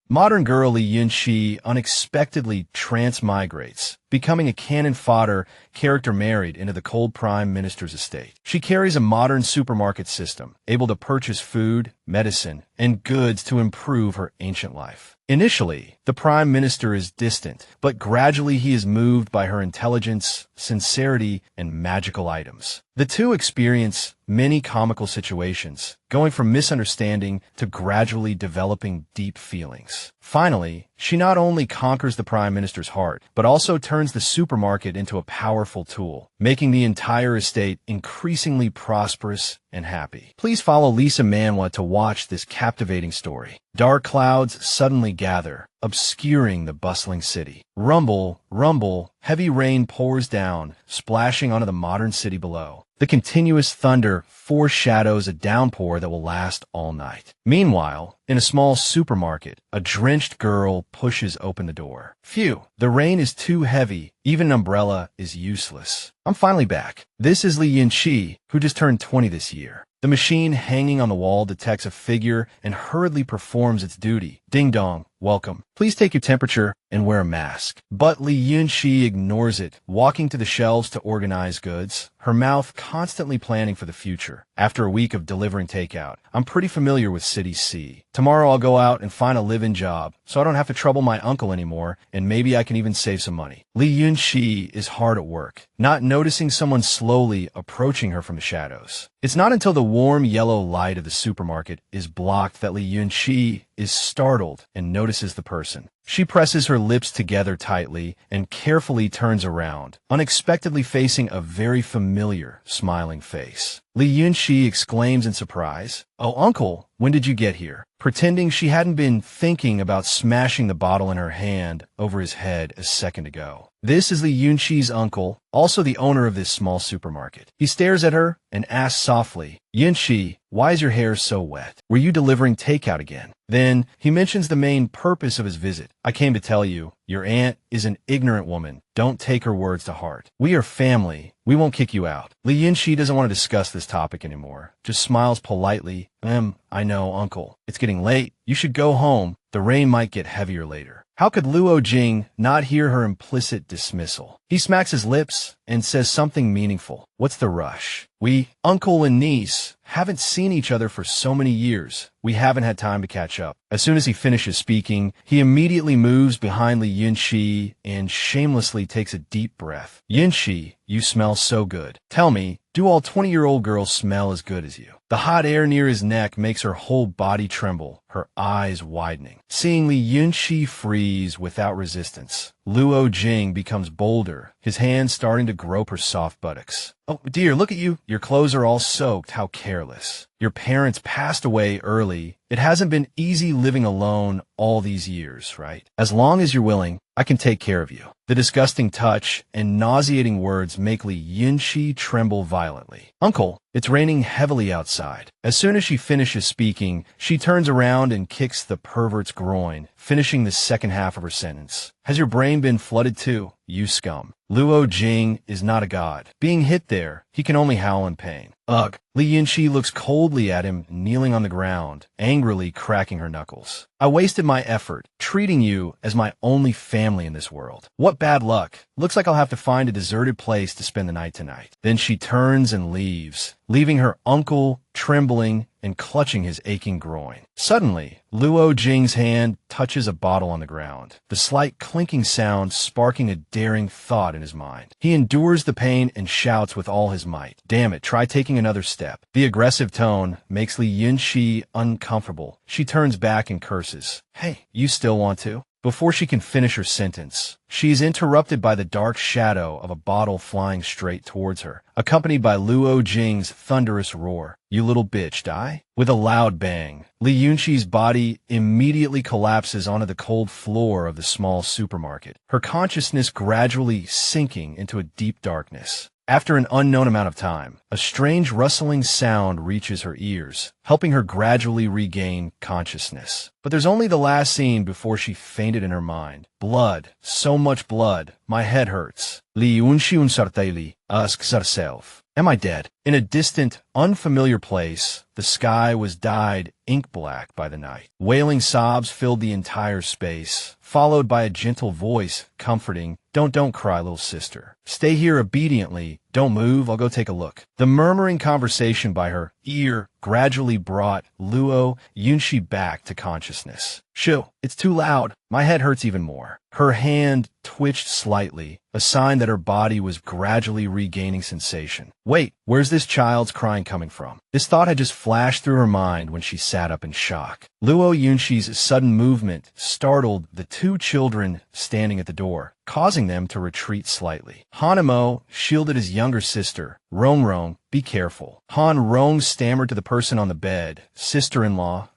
Modern girl Li Yunxi unexpectedly transmigrates, becoming a cannon fodder character married into the cold prime minister's estate. She carries a modern supermarket system, able to purchase food, medicine, and goods to improve her ancient life. Initially, the prime minister is distant, but gradually he is moved by her intelligence, sincerity, and magical items. The two experience many comical situations, going from misunderstanding to gradually developing deep feelings. Finally, she not only conquers the prime minister's heart, but also turns the supermarket into a powerful tool, making the entire estate increasingly prosperous and happy. Please follow Lisa Manwa to watch this captivating story. Dark clouds suddenly gather, obscuring the bustling city. Rumble, rumble, heavy rain pours down, splashing onto the modern city below. The continuous thunder foreshadows a downpour that will last all night. Meanwhile, in a small supermarket, a drenched girl pushes open the door. Phew, the rain is too heavy. Even an umbrella is useless. I'm finally back. This is Li Yunxi, who just turned 20 this year. The machine hanging on the wall detects a figure and hurriedly performs its duty. Ding dong, welcome. Please take your temperature and wear a mask. But Li Yunxi ignores it, walking to the shelves to organize goods, her mouth constantly planning for the future. After a week of delivering takeout, I'm pretty familiar with City C. Tomorrow I'll go out and find a live-in job, so I don't have to trouble my uncle anymore, and maybe I can even save some money. Li Yunxi is hard at work, not noticing someone slowly approaching her from the shadows. It's not until the warm yellow light of the supermarket is blocked that Li Yunxi is startled and notices the person. She presses her lips together tightly and carefully turns around, unexpectedly facing a very familiar, smiling face. Li Yunxi exclaims in surprise, "Oh, uncle, when did you get here?" Pretending she hadn't been thinking about smashing the bottle in her hand over his head a second ago. This is Li Yunxi's uncle, also the owner of this small supermarket. He stares at her and asks softly, "Yunxi, why is your hair so wet? Were you delivering takeout again?" Then he mentions the main purpose of his visit. "I came to tell you, your aunt is an ignorant woman. Don't take her words to heart. We are family. We won't kick you out." Li Yunxi doesn't want to discuss this topic anymore, just smiles politely. I know, uncle. It's getting late. You should go home. The rain might get heavier later." How could Luo Jing not hear her implicit dismissal? He smacks his lips and says something meaningful. "What's the rush? We, uncle and niece, haven't seen each other for so many years. We haven't had time to catch up." As soon as he finishes speaking, he immediately moves behind Li Yunxi and shamelessly takes a deep breath. "Yunxi, you smell so good. Tell me, do all 20-year-old girls smell as good as you?" The hot air near his neck makes her whole body tremble, her eyes widening. Seeing Li Yunxi freeze without resistance, Luo Jing becomes bolder, his hands starting to grope her soft buttocks. "Oh, dear, look at you. Your clothes are all soaked. How careless. Your parents passed away early. It hasn't been easy living alone all these years, right? As long as you're willing, I can take care of you." The disgusting touch and nauseating words make Li Yunxi tremble violently. "Uncle, it's raining heavily outside." As soon as she finishes speaking, she turns around and kicks the pervert's groin, finishing the second half of her sentence. "Has your brain been flooded too, you scum?" Luo Jing is not a god. Being hit there, he can only howl in pain. Ugh. Li Yunxi looks coldly at him, kneeling on the ground, angrily cracking her knuckles. "I wasted my effort, treating you as my only family in this world. What bad luck. Looks like I'll have to find a deserted place to spend the night tonight." Then she turns and leaves, leaving her uncle trembling and clutching his aching groin. Suddenly, Luo Jing's hand touches a bottle on the ground, the slight clinking sound sparking a daring thought in his mind. He endures the pain and shouts with all his might, "Damn it, try taking another step." The aggressive tone makes Li Yunxi uncomfortable. She turns back and curses, "Hey, you still want to?" Before she can finish her sentence, she is interrupted by the dark shadow of a bottle flying straight towards her, accompanied by Luo Jing's thunderous roar, "You little bitch, die?" With a loud bang, Li Yunxi's body immediately collapses onto the cold floor of the small supermarket, her consciousness gradually sinking into a deep darkness. After an unknown amount of time, a strange rustling sound reaches her ears, helping her gradually regain consciousness. But there's only the last scene before she fainted in her mind. Blood, so much blood, my head hurts. Li Yunxi un sartaili, asks herself. Am I dead? In a distant, unfamiliar place, the sky was dyed ink black by the night. Wailing sobs filled the entire space, followed by a gentle voice, comforting, Don't cry, little sister. Stay here obediently. Don't move, I'll go take a look." The murmuring conversation by her ear gradually brought Luo Yunshi back to consciousness. "Shoo, it's too loud. My head hurts even more." Her hand twitched slightly, a sign that her body was gradually regaining sensation. Wait, where's this child's crying coming from? This thought had just flashed through her mind when she sat up in shock. Luo Yunshi's sudden movement startled the two children standing at the door, causing them to retreat slightly. Hanemo shielded his younger sister. Rong, be careful." Han Rong stammered to the person on the bed, Sister-in-law,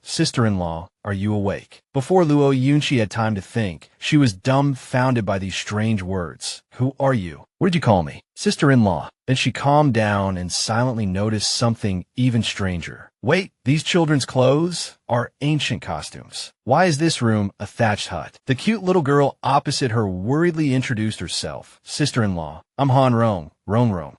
are you awake?" Before Luo Yunshi had time to think, she was dumbfounded by these strange words. "Who are you? What did you call me?" "Sister-in-law." Then she calmed down and silently noticed something even stranger. Wait, these children's clothes are ancient costumes. Why is this room a thatched hut? The cute little girl opposite her worriedly introduced herself. "Sister-in-law, I'm Han Rong.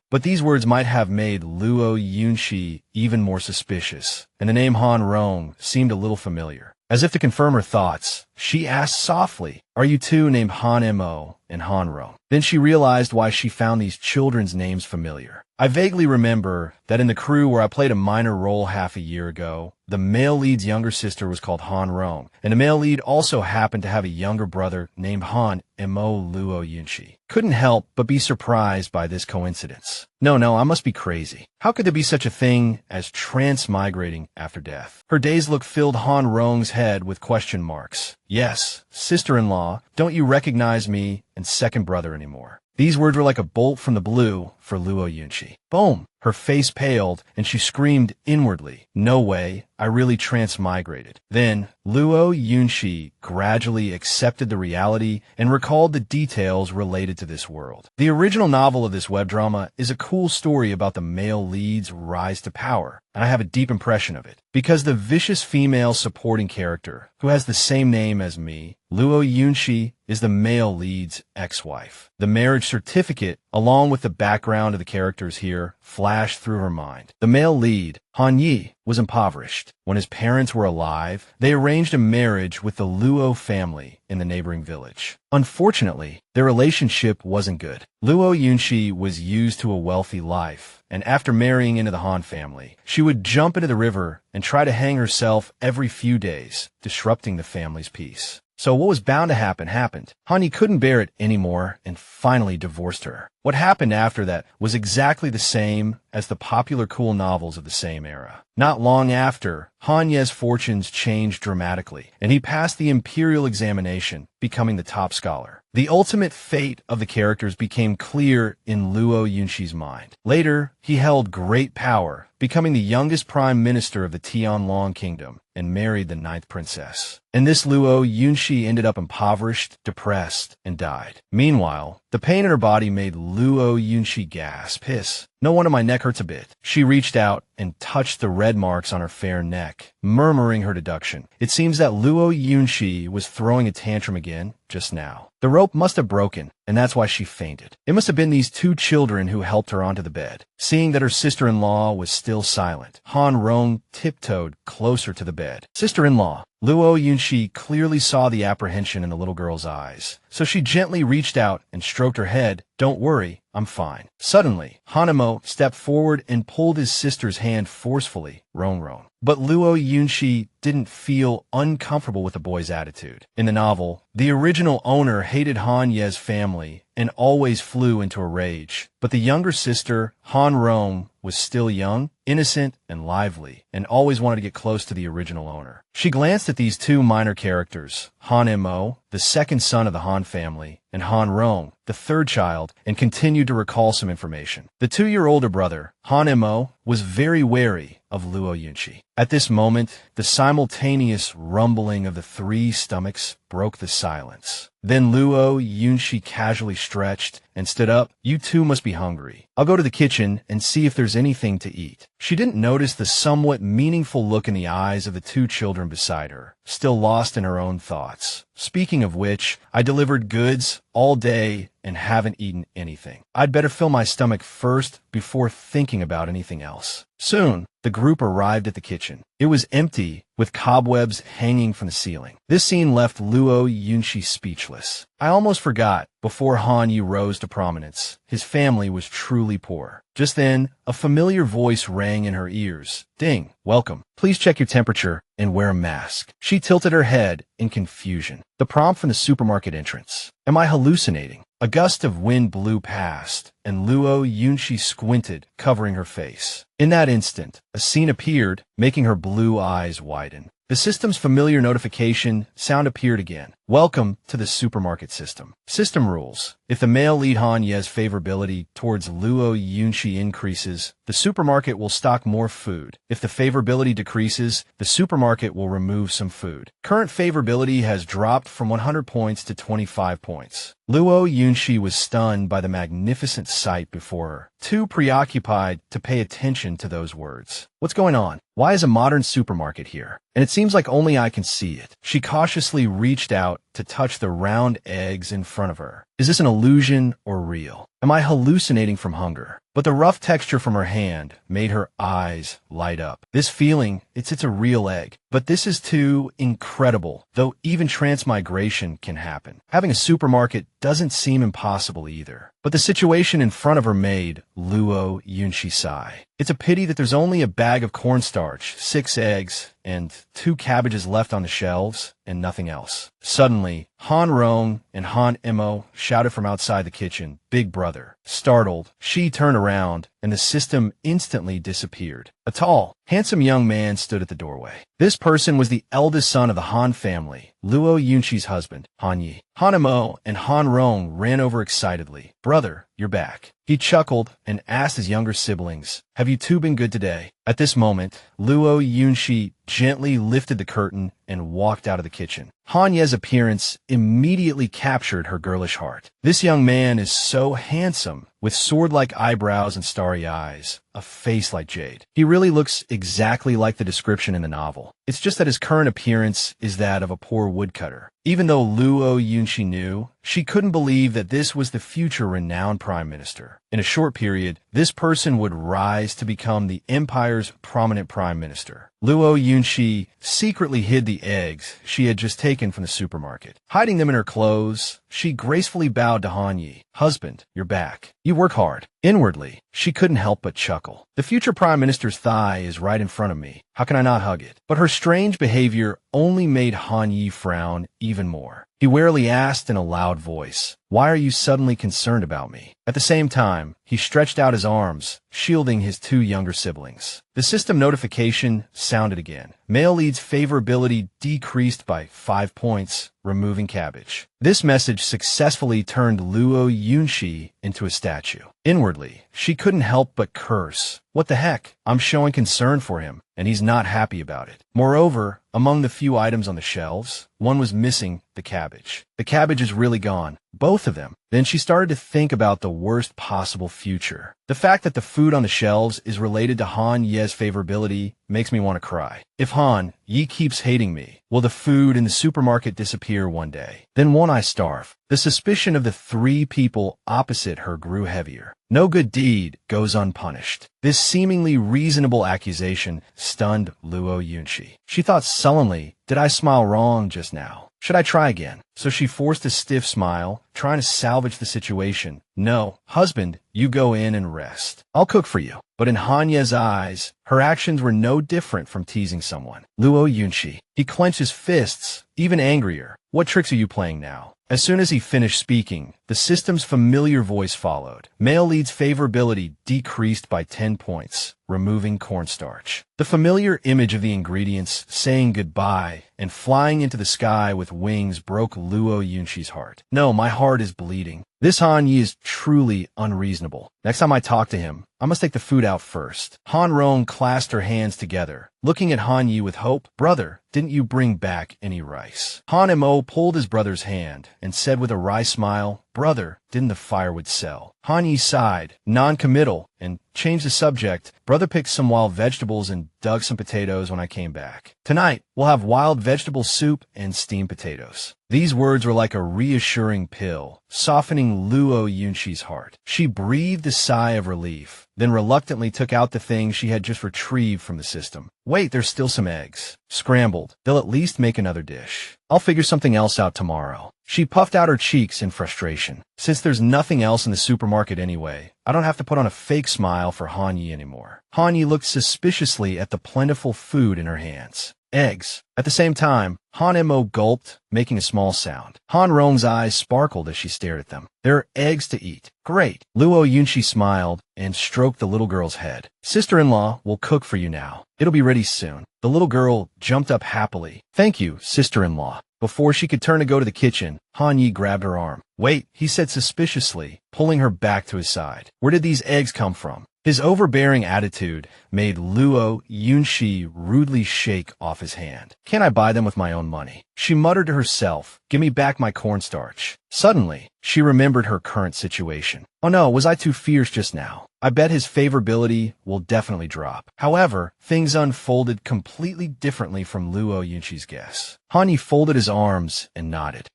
But these words might have made Luo Yunshi even more suspicious, and the name Han Rong seemed a little familiar. As if to confirm her thoughts, she asked softly, "Are you two named Han Mo and Han Rong?" Then she realized why she found these children's names familiar. I vaguely remember that in the crew where I played a minor role half a year ago, the male lead's younger sister was called Han Rong, and the male lead also happened to have a younger brother named Han Mo Luo Yunshi. Couldn't help but be surprised by this coincidence. No, I must be crazy. How could there be such a thing as transmigrating after death? Her dazed look filled Han Rong's head with question marks. "Yes, sister-in-law, don't you recognize me and second brother anymore?" These words were like a bolt from the blue for Luo Yunshi. Boom! Her face paled, and she screamed inwardly, "No way, I really transmigrated." Then, Luo Yunshi gradually accepted the reality and recalled the details related to this world. The original novel of this web drama is a cool story about the male lead's rise to power, and I have a deep impression of it. Because the vicious female supporting character, who has the same name as me, Luo Yunshi, is the male lead's ex-wife. The marriage certificate, along with the background of the characters here, flashed through her mind. The male lead, Han Yi, was impoverished. When his parents were alive, they arranged a marriage with the Luo family in the neighboring village. Unfortunately, their relationship wasn't good. Luo Yunshi was used to a wealthy life, and after marrying into the Han family, she would jump into the river and try to hang herself every few days, disrupting the family's peace. So what was bound to happen happened. Han Yi couldn't bear it anymore and finally divorced her. What happened after that was exactly the same as the popular cool novels of the same era. Not long after, Han Ye's fortunes changed dramatically, and he passed the imperial examination, becoming the top scholar. The ultimate fate of the characters became clear in Luo Yunshi's mind. Later, he held great power, becoming the youngest prime minister of the Tianlong kingdom, and married the 9th princess. In this, Luo Yunshi ended up impoverished, depressed, and died. Meanwhile, the pain in her body made Luo Yunshi gasp, hiss. "No wonder my neck hurts a bit." She reached out and touched the red marks on her fair neck, murmuring her deduction. It seems that Luo Yunshi was throwing a tantrum again just now. The rope must have broken, and that's why she fainted. It must have been these two children who helped her onto the bed. Seeing that her sister-in-law was still silent, Han Rong tiptoed closer to the bed. "Sister-in-law." Luo Yunshi clearly saw the apprehension in the little girl's eyes, so she gently reached out and stroked her head. "Don't worry, I'm fine." Suddenly, Hanemo stepped forward and pulled his sister's hand forcefully, Rong. But Luo Yunshi didn't feel uncomfortable with the boy's attitude. In the novel, the original owner hated Han Ye's family and always flew into a rage. But the younger sister, Han Rong, was still young, innocent, and lively, and always wanted to get close to the original owner. She glanced at these two minor characters, Han Mo, the second son of the Han family, and Han Rong, the third child, and continued to recall some information. The 2-year older brother, Han Mo, was very wary of Luo Yunshi. At this moment, the simultaneous rumbling of the 3 stomachs broke the silence. Then Luo Yunshi casually stretched and stood up. "You two must be hungry. I'll go to the kitchen and see if there's anything to eat." She didn't notice the somewhat meaningful look in the eyes of the 2 children beside her, still lost in her own thoughts. Speaking of which, I delivered goods all day and haven't eaten anything. I'd better fill my stomach first before thinking about anything else. Soon, the group arrived at the kitchen. It was empty, with cobwebs hanging from the ceiling. This scene left Luo Yunshi speechless. I almost forgot, before Han Yi rose to prominence, his family was truly poor. Just then, a familiar voice rang in her ears. Ding, welcome. Please check your temperature and wear a mask. She tilted her head in confusion. The prompt from the supermarket entrance. Am I hallucinating? A gust of wind blew past, and Luo Yunshi squinted, covering her face. In that instant, a scene appeared, making her blue eyes widen. The system's familiar notification sound appeared again. Welcome to the supermarket system. System rules. If the male lead Han Ye's favorability towards Luo Yunshi increases, the supermarket will stock more food. If the favorability decreases, the supermarket will remove some food. Current favorability has dropped from 100 points to 25 points. Luo Yunshi was stunned by the magnificent sight before her, too preoccupied to pay attention to those words. What's going on? Why is a modern supermarket here? And it seems like only I can see it. She cautiously reached out to touch the round eggs in front of her. Is this an illusion or real? Am I hallucinating from hunger? But the rough texture from her hand made her eyes light up. This feeling, it's a real egg. But this is too incredible, though even transmigration can happen. Having a supermarket doesn't seem impossible either. But the situation in front of her made Luo Yunshi sigh. It's a pity that there's only a bag of cornstarch, 6 eggs, and 2 cabbages left on the shelves, and nothing else. Suddenly, Han Rong and Han Emo shouted from outside the kitchen, Big brother. Startled, she turned around, and the system instantly disappeared. A tall, handsome young man stood at the doorway. This person was the eldest son of the Han family, Luo Yunshi's husband, Han Yi. Han Emo and Han Rong ran over excitedly. Brother, you're back. He chuckled and asked his younger siblings, have you two been good today? At this moment, Luo Yunshi gently lifted the curtain and walked out of the kitchen. Han Ye's appearance immediately captured her girlish heart. This young man is so handsome, with sword-like eyebrows and starry eyes, a face like jade. He really looks exactly like the description in the novel. It's just that his current appearance is that of a poor woodcutter. Even though Luo Yunshi knew, she couldn't believe that this was the future renowned prime minister. In a short period, this person would rise to become the empire's prominent prime minister. Luo Yunshi secretly hid the eggs she had just taken from the supermarket. Hiding them in her clothes, she gracefully bowed to Han Yi. Husband, you're back. You work hard. Inwardly, she couldn't help but chuckle. The future prime minister's thigh is right in front of me. How can I not hug it? But her strange behavior only made Han Yi frown even more. He warily asked in a loud voice, why are you suddenly concerned about me? At the same time, he stretched out his arms, shielding his 2 younger siblings. The system notification sounded again. Male lead's favorability decreased by 5 points, removing cabbage. This message successfully turned Luo Yunshi into a statue. Inwardly, she couldn't help but curse. What the heck? I'm showing concern for him, and he's not happy about it. Moreover, among the few items on the shelves, one was missing the cabbage. The cabbage is really gone. Both of them. Then she started to think about the worst possible future. The fact that the food on the shelves is related to Han Ye's favorability makes me want to cry. If Han Yi keeps hating me, will the food in the supermarket disappear one day? Then won't I starve? The suspicion of the 3 people opposite her grew heavier. No good deed goes unpunished. This seemingly reasonable accusation stunned Luo Yunshi. She thought sullenly, did I smile wrong just now? Should I try again? So she forced a stiff smile, trying to salvage the situation. No, husband, you go in and rest. I'll cook for you. But in Han Ye's eyes, her actions were no different from teasing someone. Luo Yunshi. He clenched his fists, even angrier. What tricks are you playing now? As soon as he finished speaking, the system's familiar voice followed. Male lead's favorability decreased by 10 points, removing cornstarch. The familiar image of the ingredients saying goodbye and flying into the sky with wings broke Luo Yunshi's heart. No, my heart is bleeding. This Han Yi is truly unreasonable. Next time I talk to him, I must take the food out first. Han Rong clasped her hands together, looking at Han Yi with hope. Brother, didn't you bring back any rice? Han Mo pulled his brother's hand and said with a wry smile, Brother, didn't the firewood sell? Han Yi sighed, non-committal, and changed the subject. Brother picked some wild vegetables and dug some potatoes when I came back. Tonight, we'll have wild vegetable soup and steamed potatoes. These words were like a reassuring pill, softening Luo Yunshi's heart. She breathed a sigh of relief, then reluctantly took out the things she had just retrieved from the system. Wait, there's still some eggs. Scrambled. They'll at least make another dish. I'll figure something else out tomorrow. She puffed out her cheeks in frustration. Since there's nothing else in the supermarket anyway, I don't have to put on a fake smile for Han Yi anymore. Han Yi looked suspiciously at the plentiful food in her hands. Eggs. At the same time, Han Mo gulped, making a small sound. Han Rong's eyes sparkled as she stared at them. There are eggs to eat. Great. Luo Yunshi smiled and stroked the little girl's head. Sister-in-law will cook for you now. It'll be ready soon. The little girl jumped up happily. Thank you, sister-in-law. Before she could turn to go to the kitchen, Han Yi grabbed her arm. Wait, he said suspiciously, pulling her back to his side. Where did these eggs come from? His overbearing attitude made Luo Yunshi rudely shake off his hand. Can't I buy them with my own money? She muttered to herself, give me back my cornstarch. Suddenly, she remembered her current situation. Oh no, was I too fierce just now? I bet his favorability will definitely drop. However, things unfolded completely differently from Luo Yunshi's guess. Han Yi folded his arms and nodded.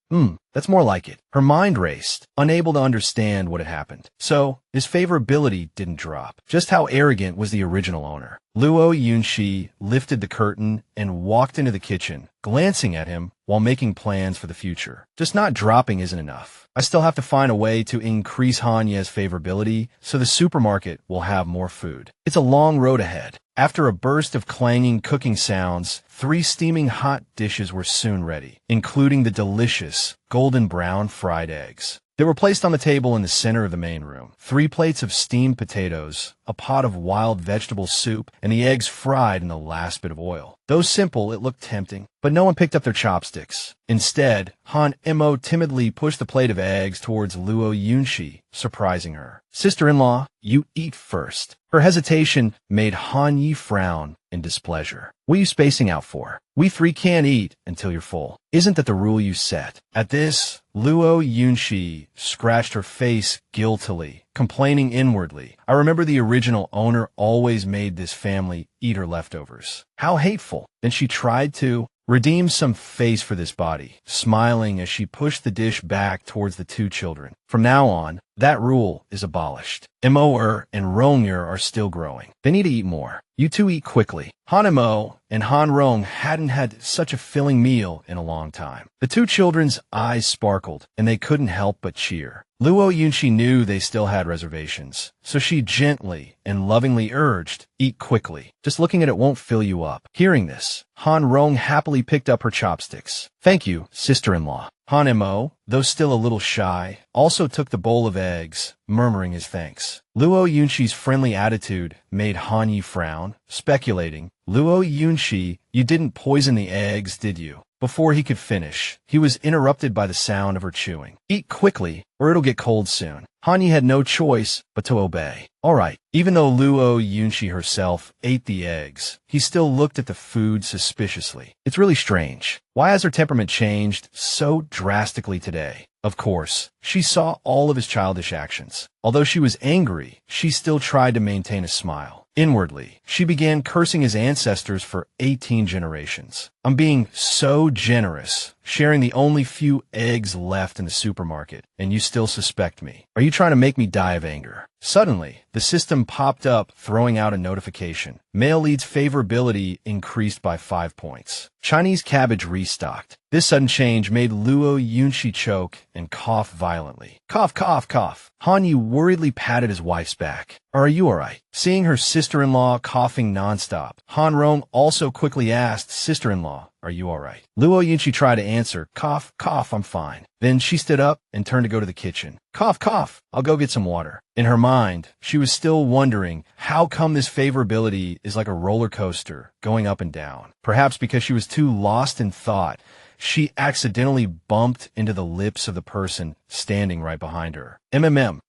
That's more like it. Her mind raced, unable to understand what had happened. So, his favorability didn't drop. Just how arrogant was the original owner? Luo Yunshi lifted the curtain and walked into the kitchen, glancing at him while making plans for the future. Just not dropping isn't enough. I still have to find a way to increase Han Yi's favorability so the supermarket will have more food. It's a long road ahead. After a burst of clanging cooking sounds, 3 steaming hot dishes were soon ready, including the delicious golden brown fried eggs. They were placed on the table in the center of the main room. 3 plates of steamed potatoes, a pot of wild vegetable soup, and the eggs fried in the last bit of oil. Though simple, it looked tempting, but no one picked up their chopsticks. Instead, Han Mo timidly pushed the plate of eggs towards Luo Yunshi, surprising her. Sister-in-law, you eat first. Her hesitation made Han Yi frown in displeasure. What are you spacing out for? We 3 can't eat until you're full. Isn't that the rule you set? At this, Luo Yunshi scratched her face guiltily, complaining inwardly. I remember the original owner always made this family eat her leftovers. How hateful. Then she tried to redeem some face for this body, smiling as she pushed the dish back towards the 2 children. From now on, that rule is abolished. Mo and Rongyer are still growing. They need to eat more. You 2 eat quickly. Han Mo and Han Rong hadn't had such a filling meal in a long time. The 2 children's eyes sparkled, and they couldn't help but cheer. Luo Yunshi knew they still had reservations, so she gently and lovingly urged, eat quickly. Just looking at it won't fill you up. Hearing this, Han Rong happily picked up her chopsticks. Thank you, sister-in-law. Han Mo, though still a little shy, also took the bowl of eggs, murmuring his thanks. Luo Yunshi's friendly attitude made Han Yi frown, speculating, Luo Yunshi, you didn't poison the eggs, did you? Before he could finish, he was interrupted by the sound of her chewing. Eat quickly, or it'll get cold soon. Han Yi had no choice but to obey. All right. Even though Luo Yunshi herself ate the eggs, he still looked at the food suspiciously. It's really strange. Why has her temperament changed so drastically today? Of course, she saw all of his childish actions. Although she was angry, she still tried to maintain a smile. Inwardly, she began cursing his ancestors for 18 generations. I'm being so generous, sharing the only few eggs left in the supermarket, and you still suspect me. Are you trying to make me die of anger? Suddenly, the system popped up, throwing out a notification. Male lead's favorability increased by 5 points. Chinese cabbage restocked. This sudden change made Luo Yunshi choke and cough violently. Cough, cough, cough. Han Yi worriedly patted his wife's back. Are you alright? Seeing her sister-in-law coughing nonstop, Han Rong also quickly asked, Sister-in-law, are you alright? Luo Yunshi tried to answer, cough, cough, I'm fine. Then she stood up and turned to go to the kitchen. Cough, cough, I'll go get some water. In her mind, she was still wondering how come this favorability is like a roller coaster going up and down. Perhaps because she was too lost in thought, she accidentally bumped into the lips of the person standing right behind her.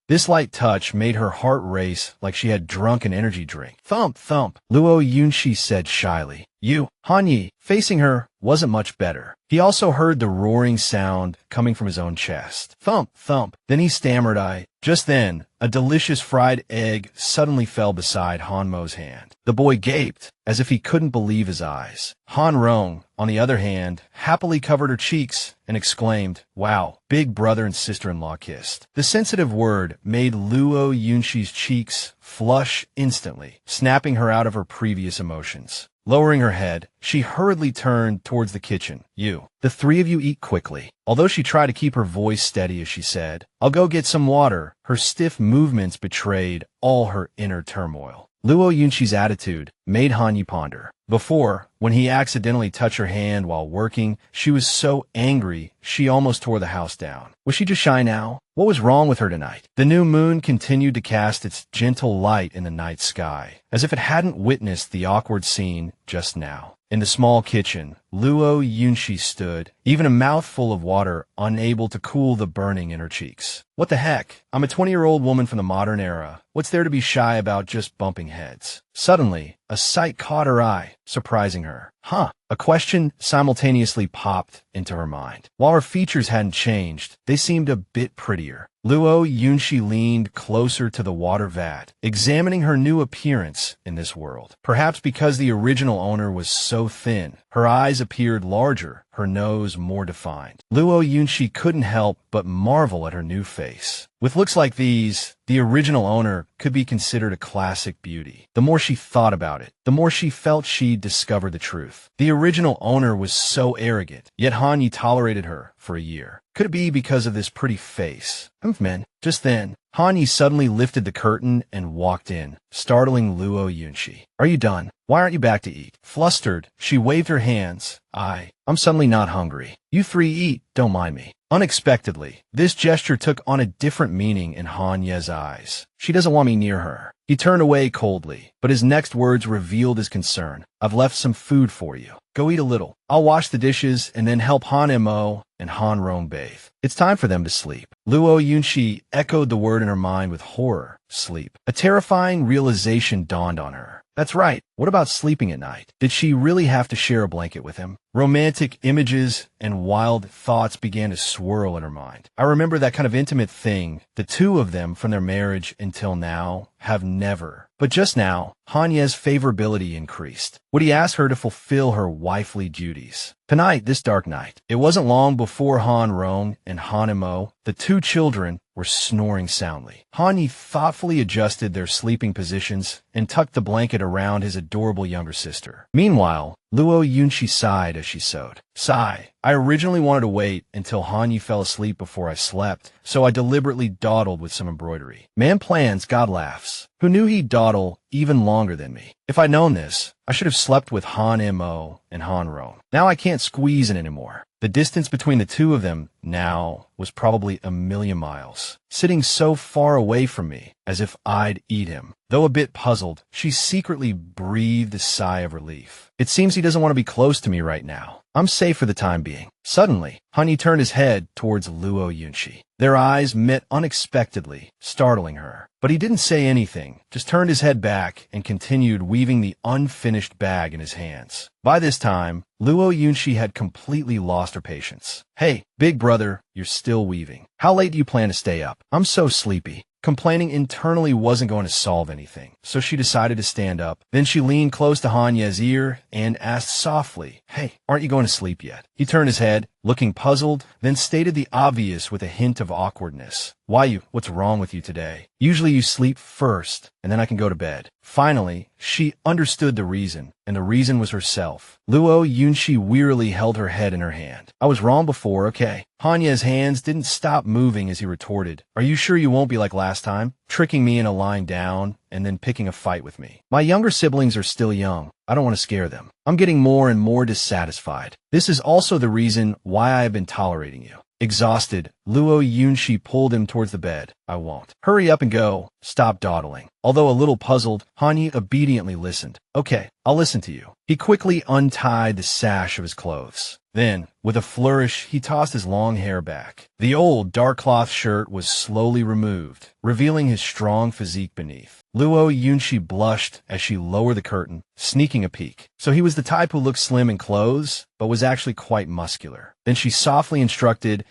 This light touch made her heart race like she had drunk an energy drink. Thump, thump, Luo Yunshi said shyly. You, Han Yi, facing her, wasn't much better. He also heard the roaring sound coming from his own chest. Thump, thump. Then he stammered, Just then, a delicious fried egg suddenly fell beside Hanmo's hand. The boy gaped, as if he couldn't believe his eyes. Han Rong, on the other hand, happily covered her cheeks and exclaimed, "Wow, big brother and sister-in-law kissed." The sensitive word made Luo Yunshi's cheeks flush instantly, snapping her out of her previous emotions. Lowering her head, she hurriedly turned towards the kitchen. The three of you eat quickly." Although she tried to keep her voice steady as she said, "I'll go get some water," her stiff movements betrayed all her inner turmoil. Luo Yunshi's attitude made Han Yi ponder. Before, when he accidentally touched her hand while working, she was so angry she almost tore the house down. Was she just shy now? What was wrong with her tonight? The new moon continued to cast its gentle light in the night sky, as if it hadn't witnessed the awkward scene just now. In the small kitchen, Luo Yunshi stood, even a mouthful of water unable to cool the burning in her cheeks. What the heck? I'm a 20-year-old woman from the modern era. What's there to be shy about just bumping heads? Suddenly, a sight caught her eye, surprising her. A question simultaneously popped into her mind. While her features hadn't changed, they seemed a bit prettier. Luo Yunshi leaned closer to the water vat, examining her new appearance in this world. Perhaps because the original owner was so thin, her eyes appeared larger, her nose more defined. Luo Yunshi couldn't help but marvel at her new face. With looks like these, the original owner could be considered a classic beauty. The more she thought about it, the more she felt she'd discovered the truth. The original owner was so arrogant, yet Han Yi tolerated her for a year. Could it be because of this pretty face? Just then, Han Yi suddenly lifted the curtain and walked in, startling Luo Yunshi. "Are you done? Why aren't you back to eat?" Flustered, she waved her hands. I'm suddenly not hungry. You three eat, don't mind me." Unexpectedly, this gesture took on a different meaning in Han Ye's eyes. She doesn't want me near her. He turned away coldly, but his next words revealed his concern. "I've left some food for you. Go eat a little. I'll wash the dishes and then help Han Mo and Han Rong bathe. It's time for them to sleep." Luo Yunshi echoed the word in her mind with horror. Sleep. A terrifying realization dawned on her. That's right. What about sleeping at night? Did she really have to share a blanket with him? Romantic images and wild thoughts began to swirl in her mind. I remember that kind of intimate thing. The two of them from their marriage until now have never. But just now, Han Ye's favorability increased. Would he ask her to fulfill her wifely duties? Tonight, this dark night, it wasn't long before Han Rong and Han Mo, the two children, were snoring soundly. Han Yi thoughtfully adjusted their sleeping positions and tucked the blanket around his adorable younger sister. Meanwhile, Luo Yunshi sighed as she sewed. I originally wanted to wait until Han Yi fell asleep before I slept, so I deliberately dawdled with some embroidery. Man plans, God laughs. Who knew he'd dawdle even longer than me? If I'd known this, I should have slept with Han Mo and Han Rong. Now I can't squeeze in anymore. The distance between the two of them now was probably a million miles, sitting so far away from me, as if I'd eat him. Though a bit puzzled, she secretly breathed a sigh of relief. It seems he doesn't want to be close to me right now. I'm safe for the time being. Suddenly, Han Yi turned his head towards Luo Yunshi. Their eyes met unexpectedly, startling her. But he didn't say anything, just turned his head back and continued weaving the unfinished bag in his hands. By this time, Luo Yunshi had completely lost her patience. "Hey, big brother, you're still weaving. How late do you plan to stay up? I'm so sleepy." Complaining internally wasn't going to solve anything, so she decided to stand up. Then she leaned close to Han Ye's ear and asked softly, "Hey, aren't you going to sleep yet?" He turned his head, looking puzzled, then stated the obvious with a hint of awkwardness. What's wrong with you today? Usually you sleep first, and then I can go to bed." Finally, she understood the reason, and the reason was herself. Luo Yunshi wearily held her head in her hand. "I was wrong before, okay." Han Ye's hands didn't stop moving as he retorted, "Are you sure you won't be like last time? Tricking me into lying down and then picking a fight with me. My younger siblings are still young. I don't want to scare them. I'm getting more and more dissatisfied. This is also the reason why I have been tolerating you." Exhausted, Luo Yunshi pulled him towards the bed. "I won't. Hurry up and go. Stop dawdling." Although a little puzzled, Han Yi obediently listened. "Okay, I'll listen to you." He quickly untied the sash of his clothes. Then, with a flourish, he tossed his long hair back. The old, dark cloth shirt was slowly removed, revealing his strong physique beneath. Luo Yunshi blushed as she lowered the curtain, sneaking a peek. So he was the type who looked slim in clothes, but was actually quite muscular. Then she softly instructed,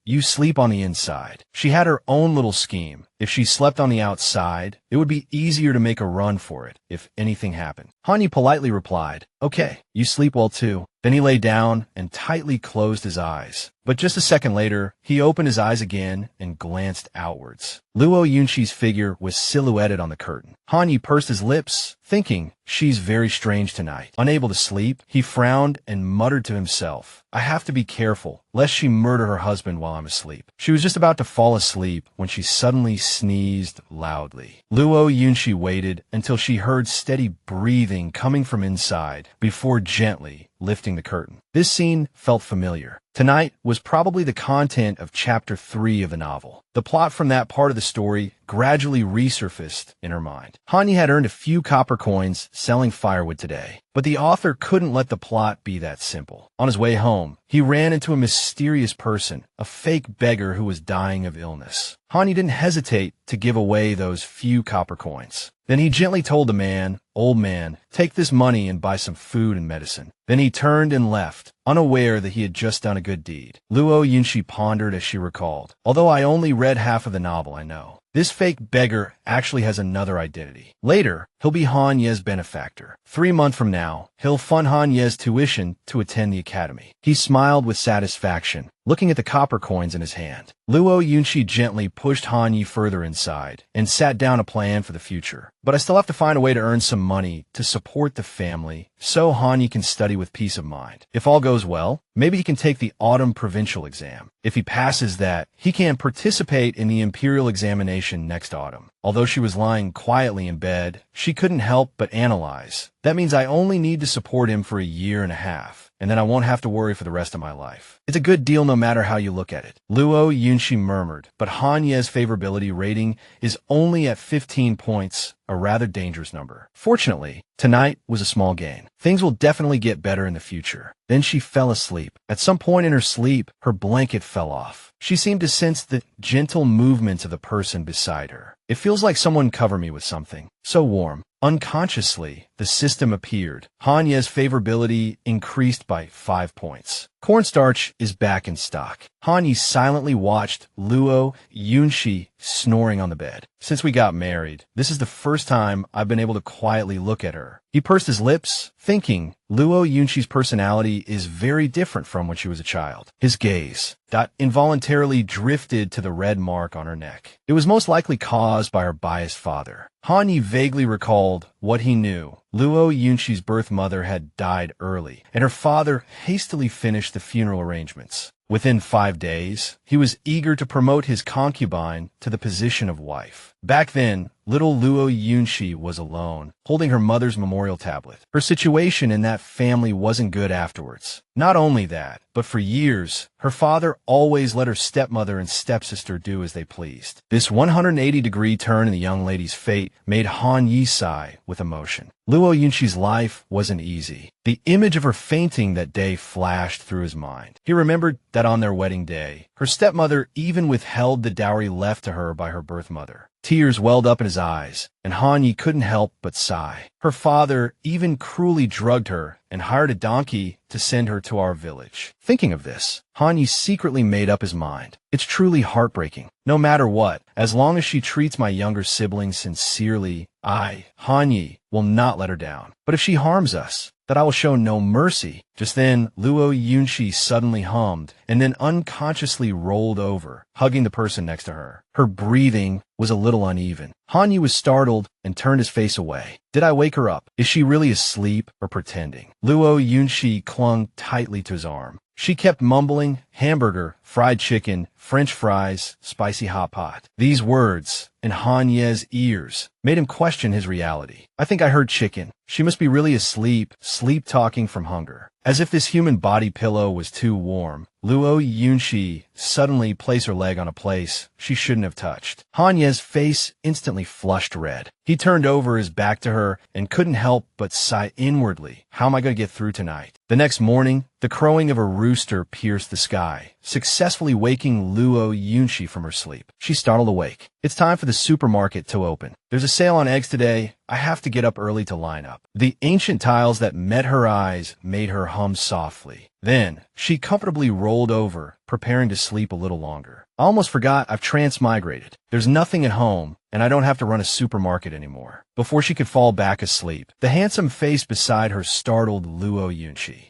you sleep on the inside. She had her own little scheme. If she slept on the outside, it would be easier to make a run for it if anything happened. Hanyi politely replied, okay, you sleep well too. Then he lay down and tightly closed his eyes. But just a second later, he opened his eyes again and glanced outwards. Luo Yunshi's figure was silhouetted on the curtain. Hanyi pursed his lips, thinking, she's very strange tonight. Unable to sleep, he frowned and muttered to himself, I have to be careful, lest she murder her husband while I'm asleep. She was just about to fall asleep when she suddenly sneezed loudly. Luo Yunshi waited until she heard steady breathing coming from inside before gently lifting the curtain. This scene felt familiar. Tonight was probably the content of Chapter 3 of the novel. The plot from that part of the story gradually resurfaced in her mind. Hanyi had earned a few copper coins selling firewood today, but the author couldn't let the plot be that simple. On his way home, he ran into a mysterious person, a fake beggar who was dying of illness. Hanyi didn't hesitate to give away those few copper coins. Then he gently told the man, old man, take this money and buy some food and medicine. Then he turned and left, unaware that he had just done a good deed. Luo Yunshi pondered as she recalled, although I only read half of the novel, I know. This fake beggar actually has another identity. Later, he'll be Han Ye's benefactor. 3 months from now, he'll fund Han Ye's tuition to attend the academy. He smiled with satisfaction, looking at the copper coins in his hand. Luo Yunshi gently pushed Hanyi further inside and sat down a plan for the future. But I still have to find a way to earn some money to support the family so Hanyi can study with peace of mind. If all goes well, maybe he can take the autumn provincial exam. If he passes that, he can participate in the imperial examination next autumn. Although she was lying quietly in bed, she couldn't help but analyze. That means I only need to support him for a year and a half, and then I won't have to worry for the rest of my life. It's a good deal no matter how you look at it. Luo Yunshi murmured, but Han Ye's favorability rating is only at 15 points, a rather dangerous number. Fortunately, tonight was a small gain. Things will definitely get better in the future. Then she fell asleep. At some point in her sleep, her blanket fell off. She seemed to sense the gentle movements of the person beside her. It feels like someone covered me with something. So warm. Unconsciously, the system appeared. Han Ye's favorability increased by 5 points. Cornstarch is back in stock. Hanyi silently watched Luo Yunshi snoring on the bed. Since we got married, this is the first time I've been able to quietly look at her. He pursed his lips, thinking Luo Yunshi's personality is very different from when she was a child. His gaze involuntarily drifted to the red mark on her neck. It was most likely caused by her biased father. Hanyi vaguely recalled what he knew. Luo Yunshi's birth mother had died early, and her father hastily finished the funeral arrangements. Within 5 days, he was eager to promote his concubine to the position of wife. Back then, little Luo Yunshi was alone, holding her mother's memorial tablet. Her situation in that family wasn't good afterwards. Not only that, but for years, her father always let her stepmother and stepsister do as they pleased. This 180-degree turn in the young lady's fate made Han Yi sigh with emotion. Luo Yunshi's life wasn't easy. The image of her fainting that day flashed through his mind. He remembered that on their wedding day, her stepmother even withheld the dowry left to her by her birth mother. Tears welled up in his eyes, and Hanyi couldn't help but sigh. Her father even cruelly drugged her and hired a donkey to send her to our village. Thinking of this, Hanyi secretly made up his mind. It's truly heartbreaking. No matter what, as long as she treats my younger sibling sincerely, I, Hanyi, will not let her down. But if she harms us, that I will show no mercy. Just then, Luo Yunshi suddenly hummed and then unconsciously rolled over, hugging the person next to her. Her breathing was a little uneven. Hanyi was startled and turned his face away. Did I wake her up? Is she really asleep or pretending? Luo Yunshi clung tightly to his arm. She kept mumbling, hamburger, fried chicken, French fries, spicy hot pot. These words, in Han Ye's ears, made him question his reality. I think I heard chicken. She must be really asleep, sleep-talking from hunger. As if this human body pillow was too warm, Luo Yunshi suddenly placed her leg on a place she shouldn't have touched. Hanye's face instantly flushed red. He turned over his back to her and couldn't help but sigh inwardly. How am I going to get through tonight? The next morning, the crowing of a rooster pierced the sky, successfully waking Luo Yunshi from her sleep. She startled awake. It's time for the supermarket to open. There's a sale on eggs today. I have to get up early to line up. The ancient tiles that met her eyes made her hum softly. Then, she comfortably rolled over, preparing to sleep a little longer. I almost forgot I've transmigrated. There's nothing at home, and I don't have to run a supermarket anymore. Before she could fall back asleep, the handsome face beside her startled Luo Yunshi.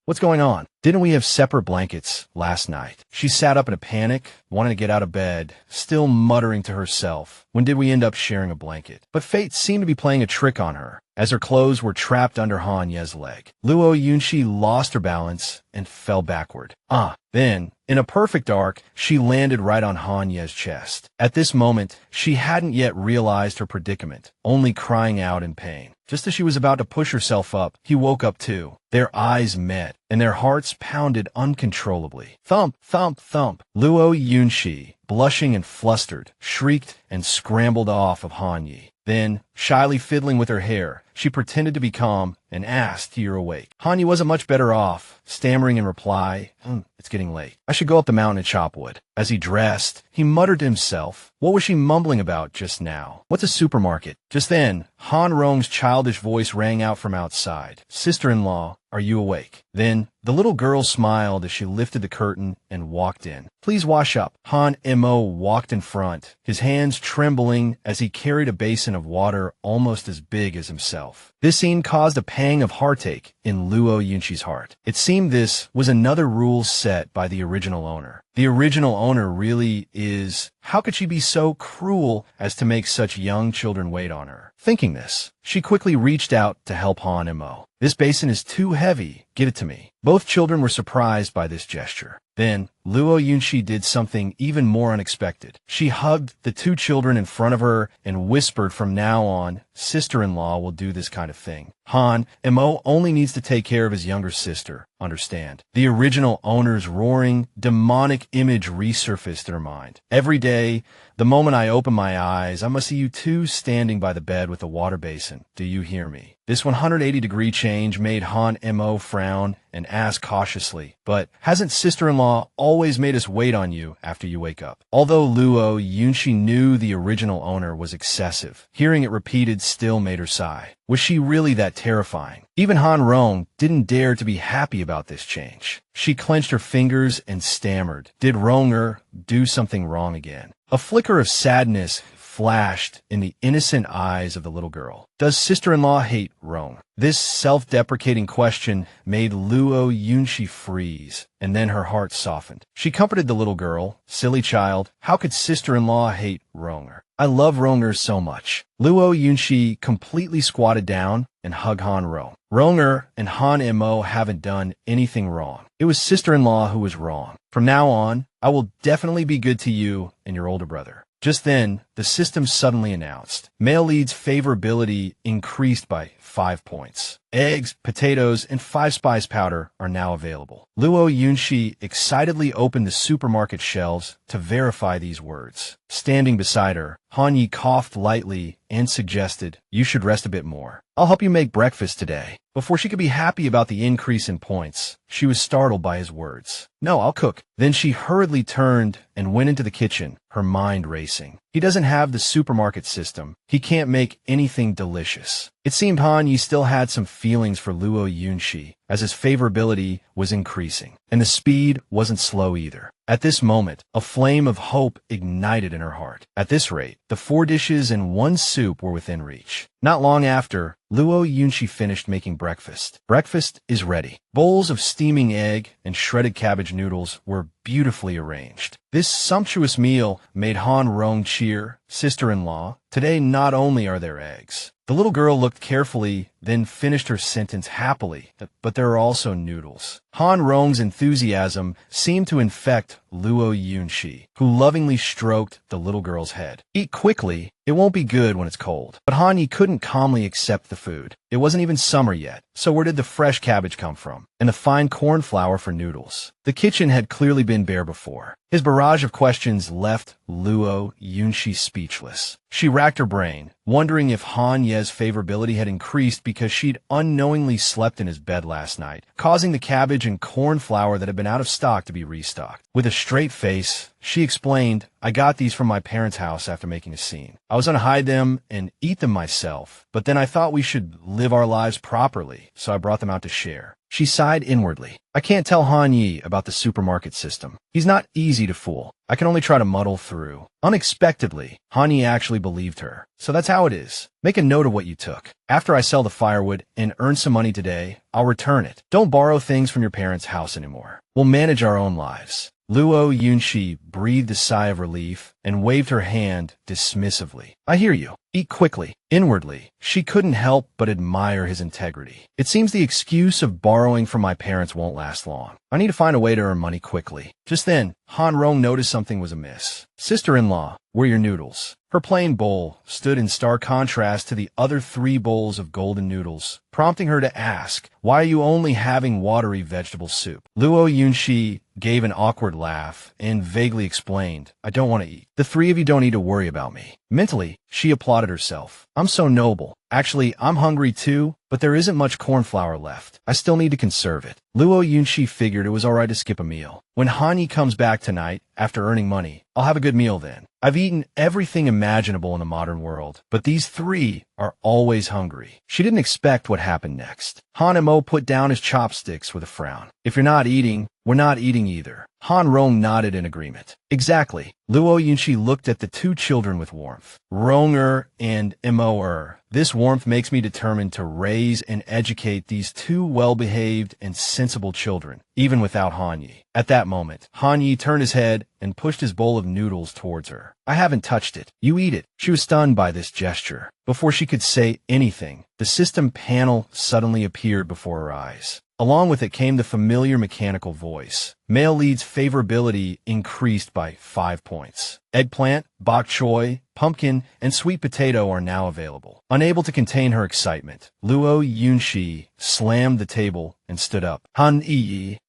What's going on? Didn't we have separate blankets last night? She sat up in a panic, wanting to get out of bed, still muttering to herself. When did we end up sharing a blanket? But fate seemed to be playing a trick on her, as her clothes were trapped under Hanye's leg. Luo Yunshi lost her balance and fell backward. Then, in a perfect arc, she landed right on Hanye's chest. At this moment, she hadn't yet realized her predicament, only crying out in pain. Just as she was about to push herself up, he woke up too. Their eyes met, and their hearts pounded uncontrollably. Thump, thump, thump. Luo Yunshi, blushing and flustered, shrieked and scrambled off of Hanye. Then, shyly fiddling with her hair, she pretended to be calm and asked, "You're awake?" Hanye wasn't much better off, stammering in reply, "It's getting late. I should go up the mountain and chop wood." As he dressed, he muttered to himself, what was she mumbling about just now? What's a supermarket? Just then, Han Rong's childish voice rang out from outside. "Sister-in-law, are you awake?" Then, the little girl smiled as she lifted the curtain and walked in. "Please wash up." Han Mo walked in front, his hands trembling as he carried a basin of water almost as big as himself. This scene caused a pang of heartache in Luo Yunshi's heart. It seemed this was another rule set by the original owner. The original owner really is... How could she be so cruel as to make such young children wait on her? Thinking this, she quickly reached out to help Han Mo. "This basin is too heavy. Give it to me." Both children were surprised by this gesture. Then, Luo Yunshi did something even more unexpected. She hugged the two children in front of her and whispered, "From now on, sister-in-law will do this kind of thing. Han Mo only needs to take care of his younger sister. Understand?" The original owner's roaring, demonic image resurfaced in her mind. "Every day, the moment I open my eyes, I must see you two standing by the bed with a water basin. Do you hear me?" This 180-degree change made Han Mo frown and ask cautiously, "But hasn't sister-in-law always made us wait on you after you wake up?" Although Luo Yunshi knew the original owner was excessive, hearing it repeated still made her sigh. Was she really that terrifying? Even Han Rong didn't dare to be happy about this change. She clenched her fingers and stammered. Did Ronger do something wrong again? A flicker of sadness flashed in the innocent eyes of the little girl. Does sister-in-law hate Rong? This self-deprecating question made Luo Yunshi freeze, and then her heart softened. She comforted the little girl. "Silly child, how could sister-in-law hate Ronger? I love Ronger so much." Luo Yunshi completely squatted down and hugged Han Rong. "Ronger and Han Mo haven't done anything wrong. It was sister-in-law who was wrong. From now on, I will definitely be good to you and your older brother." Just then, the system suddenly announced. Male lead's favorability increased by 5 points. Eggs, potatoes, and 5 spice powder are now available. Luo Yunshi excitedly opened the supermarket shelves to verify these words. Standing beside her, Han Yi coughed lightly and suggested, "You should rest a bit more. I'll help you make breakfast today." Before she could be happy about the increase in points, she was startled by his words. "No, I'll cook." Then she hurriedly turned and went into the kitchen, her mind racing. He doesn't have the supermarket system. He can't make anything delicious. It seemed Han Yi still had some feelings for Luo Yunshi, as his favorability was increasing, and the speed wasn't slow either. At this moment, a flame of hope ignited in her heart. At this rate, the 4 dishes and 1 soup were within reach. Not long after, Luo Yunshi finished making breakfast. Breakfast is ready. Bowls of steaming egg and shredded cabbage noodles were beautifully arranged. This sumptuous meal made Han Rong cheer. "Sister-in-law, today not only are there eggs." The little girl looked carefully then finished her sentence happily. But there are also noodles. Han Rong's enthusiasm seemed to infect Luo Yunxi, who lovingly stroked the little girl's head. Eat quickly. It won't be good when it's cold. But Han Yi couldn't calmly accept the food. It wasn't even summer yet. So where did the fresh cabbage come from? And the fine corn flour for noodles? The kitchen had clearly been bare before. His barrage of questions left Luo Yunxi speechless. She racked her brain, wondering if Han Ye's favorability had increased because she'd unknowingly slept in his bed last night, causing the cabbage and corn flour that had been out of stock to be restocked. With a straight face, she explained, I got these from my parents' house after making a scene. I was going to hide them and eat them myself, but then I thought we should live our lives properly, so I brought them out to share. She sighed inwardly. I can't tell Han Yi about the supermarket system. He's not easy to fool. I can only try to muddle through. Unexpectedly, Han Yi actually believed her. So that's how it is. Make a note of what you took. After I sell the firewood and earn some money today, I'll return it. Don't borrow things from your parents' house anymore. We'll manage our own lives. Luo Yunxi breathed a sigh of relief and waved her hand dismissively. I hear you. Eat quickly. Inwardly, she couldn't help but admire his integrity. It seems the excuse of borrowing from my parents won't last long. I need to find a way to earn money quickly. Just then, Han Rong noticed something was amiss. Sister-in-law, where are your noodles? Her plain bowl stood in stark contrast to the other 3 bowls of golden noodles, prompting her to ask, why are you only having watery vegetable soup? Luo Yunxi gave an awkward laugh and vaguely explained, I don't want to eat. The 3 of you don't need to worry about me. Mentally, she applauded herself. I'm so noble. Actually, I'm hungry too, but there isn't much corn flour left. I still need to conserve it. Luo Yunxi figured it was alright to skip a meal. When Han Yi comes back tonight, after earning money, I'll have a good meal then. I've eaten everything imaginable in the modern world, but these 3 are always hungry. She didn't expect what happened next. Han Mo put down his chopsticks with a frown. If you're not eating, we're not eating either. Han Rong nodded in agreement. Exactly. Luo Yunxi looked at the 2 children with warmth. Rong and Mo. This warmth makes me determined to raise and educate these 2 well-behaved and sensible children, even without Han Yi. At that moment, Han Yi turned his head and pushed his bowl of noodles towards her. I haven't touched it. You eat it. She was stunned by this gesture. Before she could say anything, the system panel suddenly appeared before her eyes. Along with it came the familiar mechanical voice. Male lead's favorability increased by 5 points. Eggplant, bok choy, pumpkin, and sweet potato are now available. Unable to contain her excitement, Luo Yunxi slammed the table and stood up. Han Yi.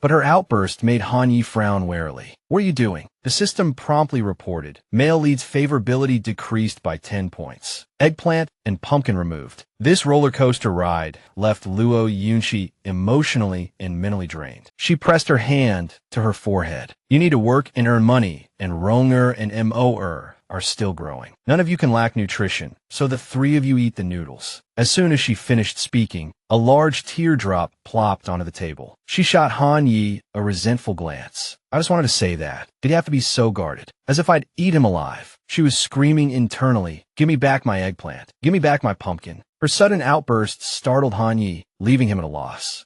But her outburst made Han Yi frown warily. What are you doing? The system promptly reported. Male lead's favorability decreased by 10 points. Eggplant and pumpkin removed. This roller coaster ride left Luo Yunxi emotionally and mentally drained. She pressed her hand to her forehead. You need to work and earn money, and Ronger and Mo are still growing. None of you can lack nutrition, so the 3 of you eat the noodles. As soon as she finished speaking, a large teardrop plopped onto the table. She shot Han Yi a resentful glance. I just wanted to say that. Did he have to be so guarded? As if I'd eat him alive. She was screaming internally, give me back my eggplant. Give me back my pumpkin. Her sudden outburst startled Han Yi, leaving him at a loss.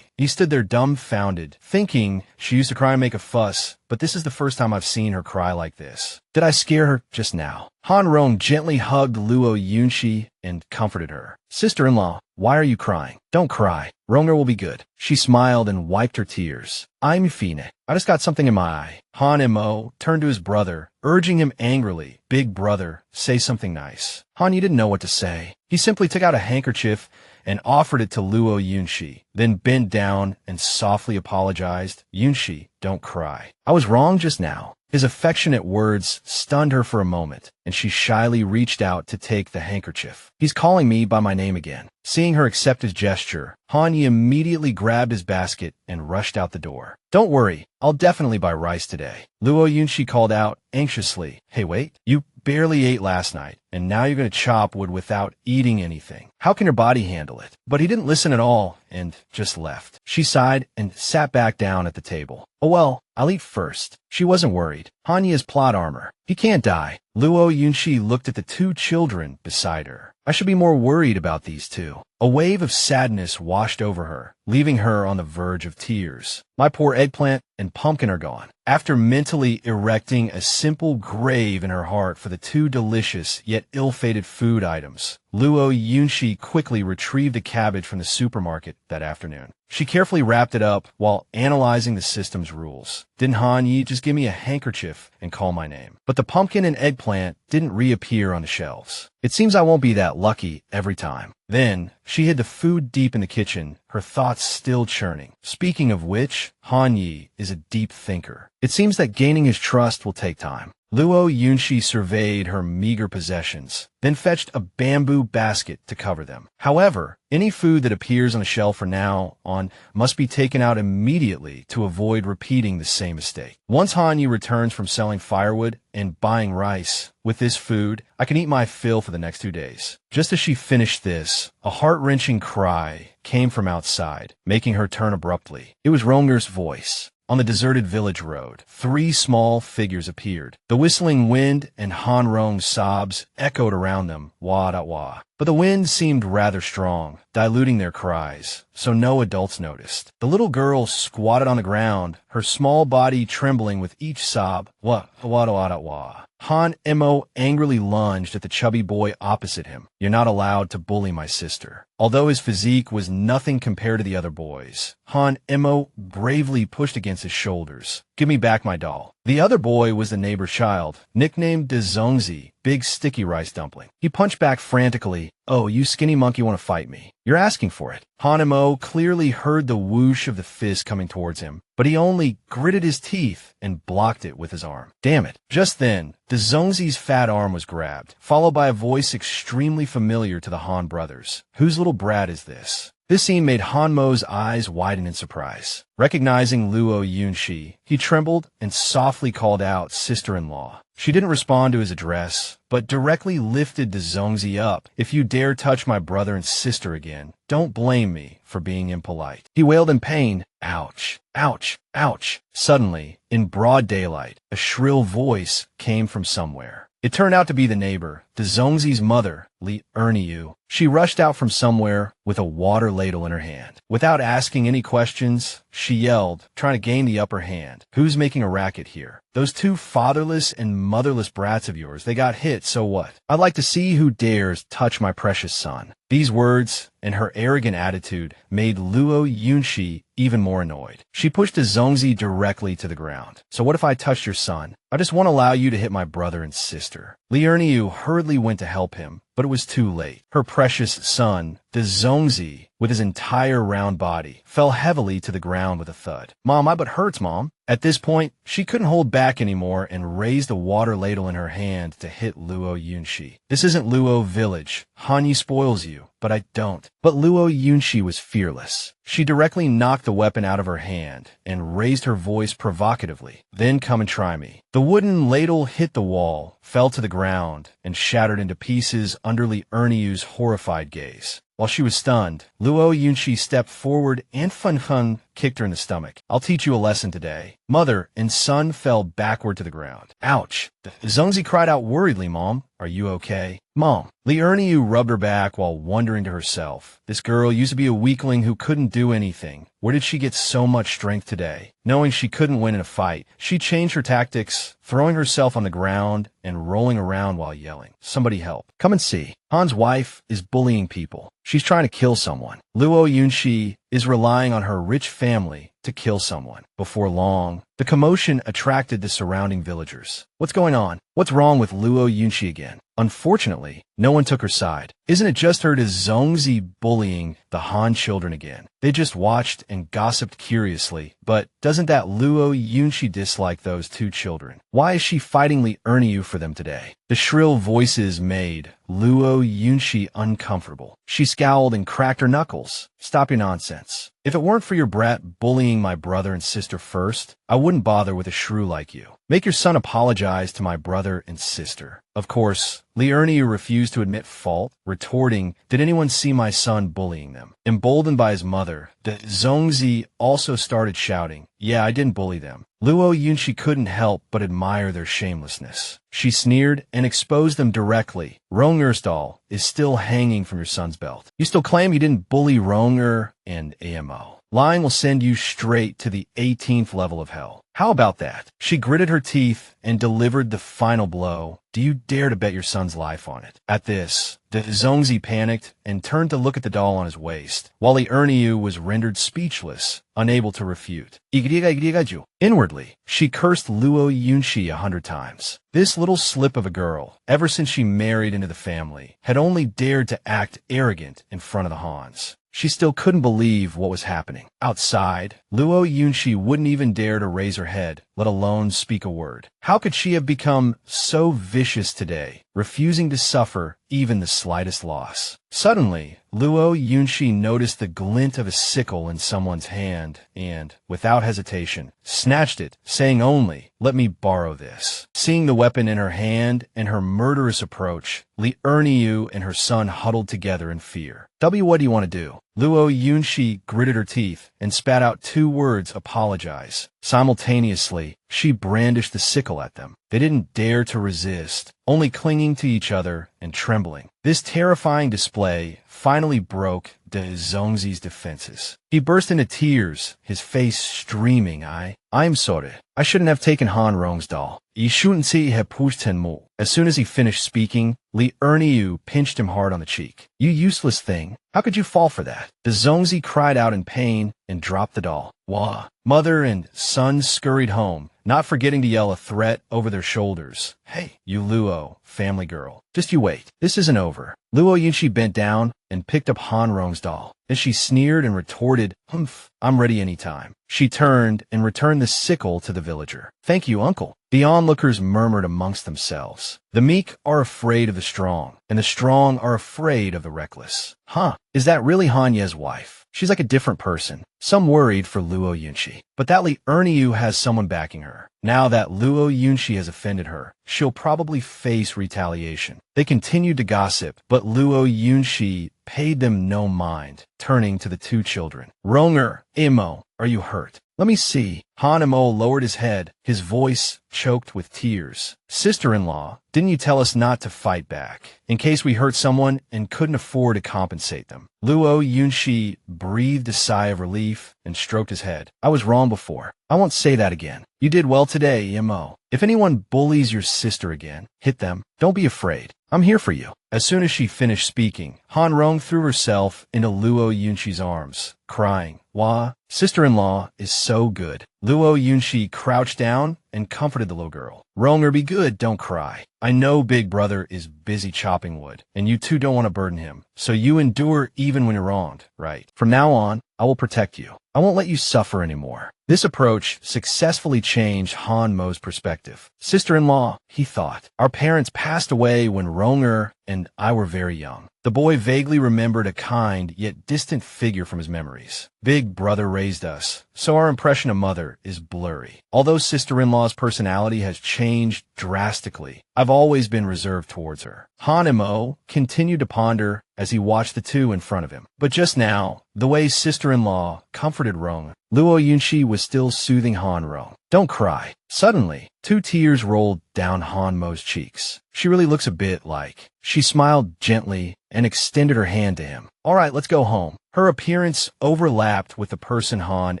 He stood there dumbfounded, thinking she used to cry and make a fuss, but this is the first time I've seen her cry like this. Did I scare her just now? Han Rong gently hugged Luo Yunxi and comforted her. Sister-in-law, why are you crying? Don't cry. Ronger will be good. She smiled and wiped her tears. I'm Fine. I just got something in my eye. Han Mo turned to his brother, urging him angrily. Big brother, say something nice. Han Yi didn't know what to say. He simply took out a handkerchief and offered it to Luo Yunxi, then bent down and softly apologized. Yunxi, don't cry. I was wrong just now. His affectionate words stunned her for a moment, and she shyly reached out to take the handkerchief. He's calling me by my name again. Seeing her accept his gesture, Han Yi immediately grabbed his basket and rushed out the door. Don't worry, I'll definitely buy rice today. Luo Yunxi called out anxiously. Hey, wait, you barely ate last night, and now you're going to chop wood without eating anything. How can your body handle it? But he didn't listen at all and just left. She sighed and sat back down at the table. Oh well, I'll eat first. She wasn't worried. Hanya's plot armor. He can't die. Luo Yunshi looked at the two children beside her. I should be more worried about these two. A wave of sadness washed over her, leaving her on the verge of tears. My poor eggplant and pumpkin are gone. After mentally erecting a simple grave in her heart for the two delicious yet ill-fated food items, Luo Yunshi quickly retrieved a cabbage from the supermarket that afternoon. She carefully wrapped it up while analyzing the system's rules. Didn't Han Yi just give me a handkerchief and call my name? But the pumpkin and eggplant didn't reappear on the shelves. It seems I won't be that lucky every time. Then, she hid the food deep in the kitchen, her thoughts still churning. Speaking of which, Han Yi is a deep thinker. It seems that gaining his trust will take time. Luo Yunshi surveyed her meager possessions, then fetched a bamboo basket to cover them. However, any food that appears on the shelf from now on must be taken out immediately to avoid repeating the same mistake. Once Han Yi returns from selling firewood and buying rice, with this food, I can eat my fill for the next 2 days. Just as she finished this, a heart-wrenching cry came from outside, making her turn abruptly. It was Ronger's voice. On the deserted village road, 3 small figures appeared. The whistling wind and Han Rong's sobs echoed around them, wah-da-wah. But the wind seemed rather strong, diluting their cries, so no adults noticed. The little girl squatted on the ground, her small body trembling with each sob, wah-da-wah-da-wah. Han Mo angrily lunged at the chubby boy opposite him. You're not allowed to bully my sister. Although his physique was nothing compared to the other boys, Han Mo bravely pushed against his shoulders. Give me back my doll. The other boy was the neighbor's child, nicknamed Dezongzi, Big Sticky Rice Dumpling. He punched back frantically. Oh, you skinny monkey want to fight me? You're asking for it. Han Mo clearly heard the whoosh of the fist coming towards him, but he only gritted his teeth and blocked it with his arm. Damn it. Just then, Dezongzi's fat arm was grabbed, followed by a voice extremely familiar to the Han brothers. Whose little brat is this? This scene made Han Mo's eyes widen in surprise. Recognizing Luo Yunshi, he trembled and softly called out sister-in-law. She didn't respond to his address, but directly lifted Dezongzi up. If you dare touch my brother and sister again, don't blame me for being impolite. He wailed in pain. Ouch, ouch, ouch. Suddenly, in broad daylight, a shrill voice came from somewhere. It turned out to be the neighbor, Dezongzi's mother, Li Erniu. She rushed out from somewhere with a water ladle in her hand. Without asking any questions, she yelled, trying to gain the upper hand. Who's making a racket here? Those 2 fatherless and motherless brats of yours, they got hit, so what? I'd like to see who dares touch my precious son. These words and her arrogant attitude made Luo Yunshi even more annoyed. She pushed Dezongzi directly to the ground. So what if I touched your son? I just won't allow you to hit my brother and sister. Li Erniu hurriedly went to help him, but it was too late. Her precious son, Dezongzi, with his entire round body, fell heavily to the ground with a thud. Mom, my butt hurts, Mom. At this point, she couldn't hold back anymore and raised a water ladle in her hand to hit Luo Yunshi. This isn't Luo Village. Han Yi spoils you, but I don't. But Luo Yunshi was fearless. She directly knocked the weapon out of her hand and raised her voice provocatively. Then come and try me. The wooden ladle hit the wall, fell to the ground, and shattered into pieces under Li Erniu's horrified gaze. While she was stunned, Luo Yunshi stepped forward and Fun kicked her in the stomach. I'll teach you a lesson today. Mother and son fell backward to the ground. Ouch. Zongzi cried out worriedly, Mom. Are you okay? Mom. Li Erniu rubbed her back while wondering to herself. This girl used to be a weakling who couldn't do anything. Where did she get so much strength today? Knowing she couldn't win in a fight, she changed her tactics, throwing herself on the ground and rolling around while yelling. Somebody help. Come and see. Han's wife is bullying people. She's trying to kill someone. Luo Yunshi is relying on her rich family to kill someone. Before long, the commotion attracted the surrounding villagers. What's going on? What's wrong with Luo Yunshi again? Unfortunately, no one took her side. Isn't it just her Zongzi bullying the Han children again? They just watched and gossiped curiously, but doesn't that Luo Yunshi dislike those 2 children? Why is she fighting Li Erniu for them today? The shrill voices made Luo Yunshi uncomfortable. She scowled and cracked her knuckles. Stop your nonsense. If it weren't for your brat bullying my brother and sister first, I wouldn't bother with a shrew like you. Make your son apologize to my brother and sister. Of course, Li Erniu refused to admit fault, retorting, "Did anyone see my son bullying them?" Emboldened by his mother, De Zongzi also started shouting, "Yeah, I didn't bully them." Luo Yunshi couldn't help but admire their shamelessness. She sneered and exposed them directly. Rong'er's doll is still hanging from your son's belt. You still claim you didn't bully Rong'er and AMO. Lying will send you straight to the 18th level of hell. How about that? She gritted her teeth and delivered the final blow. Do you dare to bet your son's life on it? At this, De Zongzi panicked and turned to look at the doll on his waist, while Li Erniu was rendered speechless, unable to refute. Inwardly, she cursed Luo Yunshi 100 times. This little slip of a girl, ever since she married into the family, had only dared to act arrogant in front of the Hans. She still couldn't believe what was happening. Outside, Luo Yunshi wouldn't even dare to raise her head, let alone speak a word. How could she have become so vicious today, refusing to suffer even the slightest loss? Suddenly, Luo Yunshi noticed the glint of a sickle in someone's hand and, without hesitation, snatched it, saying only, "Let me borrow this." Seeing the weapon in her hand and her murderous approach, Li Erniu and her son huddled together in fear. What do you want to do? Luo Yunshi gritted her teeth and spat out 2 words, "Apologize." Simultaneously, she brandished the sickle at them. They didn't dare to resist, only clinging to each other and trembling. This terrifying display finally broke De Zongzi's defenses. He burst into tears, his face streaming. I'm sorry. I shouldn't have taken Han Rong's doll. As soon as he finished speaking, Li Erniu pinched him hard on the cheek. "You useless thing. How could you fall for that?" De Zongzi cried out in pain and dropped the doll. Wah. Mother and son scurried home, not forgetting to yell a threat over their shoulders. "Hey, you Luo, family girl. Just you wait. This isn't over." Luo Yunshi bent down and picked up Han Rong's doll. As she sneered and retorted, "Humph, I'm ready anytime." She turned and returned the sickle to the villager. "Thank you, uncle." The onlookers murmured amongst themselves. The meek are afraid of the strong, and the strong are afraid of the reckless. Huh, is that really Han Ye's wife? She's like a different person. Some worried for Luo Yunshi. But that Li Erniu has someone backing her. Now that Luo Yunshi has offended her, she'll probably face retaliation. They continued to gossip, but Luo Yunshi paid them no mind, turning to the 2 children. "Rong'er, Imo, are you hurt?" "Let me see." Han Imo lowered his head, his voice choked with tears. "Sister-in-law, didn't you tell us not to fight back, in case we hurt someone and couldn't afford to compensate them?" Luo Yunshi breathed a sigh of relief and stroked his head. "I was wrong before. I won't say that again. You did well today, Imo. If anyone bullies your sister again, hit them. Don't be afraid. I'm here for you." As soon as she finished speaking, Han Rong threw herself into Luo Yunshi's arms, crying, "Wah, sister-in-law is so good." Luo Yunshi crouched down and comforted the little girl. "Rong'er, be good, don't cry. I know Big Brother is busy chopping wood, and you 2 don't want to burden him, so you endure even when you're wronged, right? From now on, I will protect you. I won't let you suffer anymore." This approach successfully changed Han Mo's perspective. "Sister-in-law," he thought, "our parents passed away when Rong'er and I were very young." The boy vaguely remembered a kind yet distant figure from his memories. Big Brother raised us, so our impression of mother is blurry. Although sister-in-law's personality has changed drastically, I've always been reserved towards her. Han Mo continued to ponder as he watched the 2 in front of him. But just now, the way sister-in-law comforted Rong, Luo Yunshi was still soothing Han Rong. "Don't cry." Suddenly, 2 tears rolled down Han Mo's cheeks. "She really looks a bit like." She smiled gently and extended her hand to him. "All right, let's go home." Her appearance overlapped with the person Han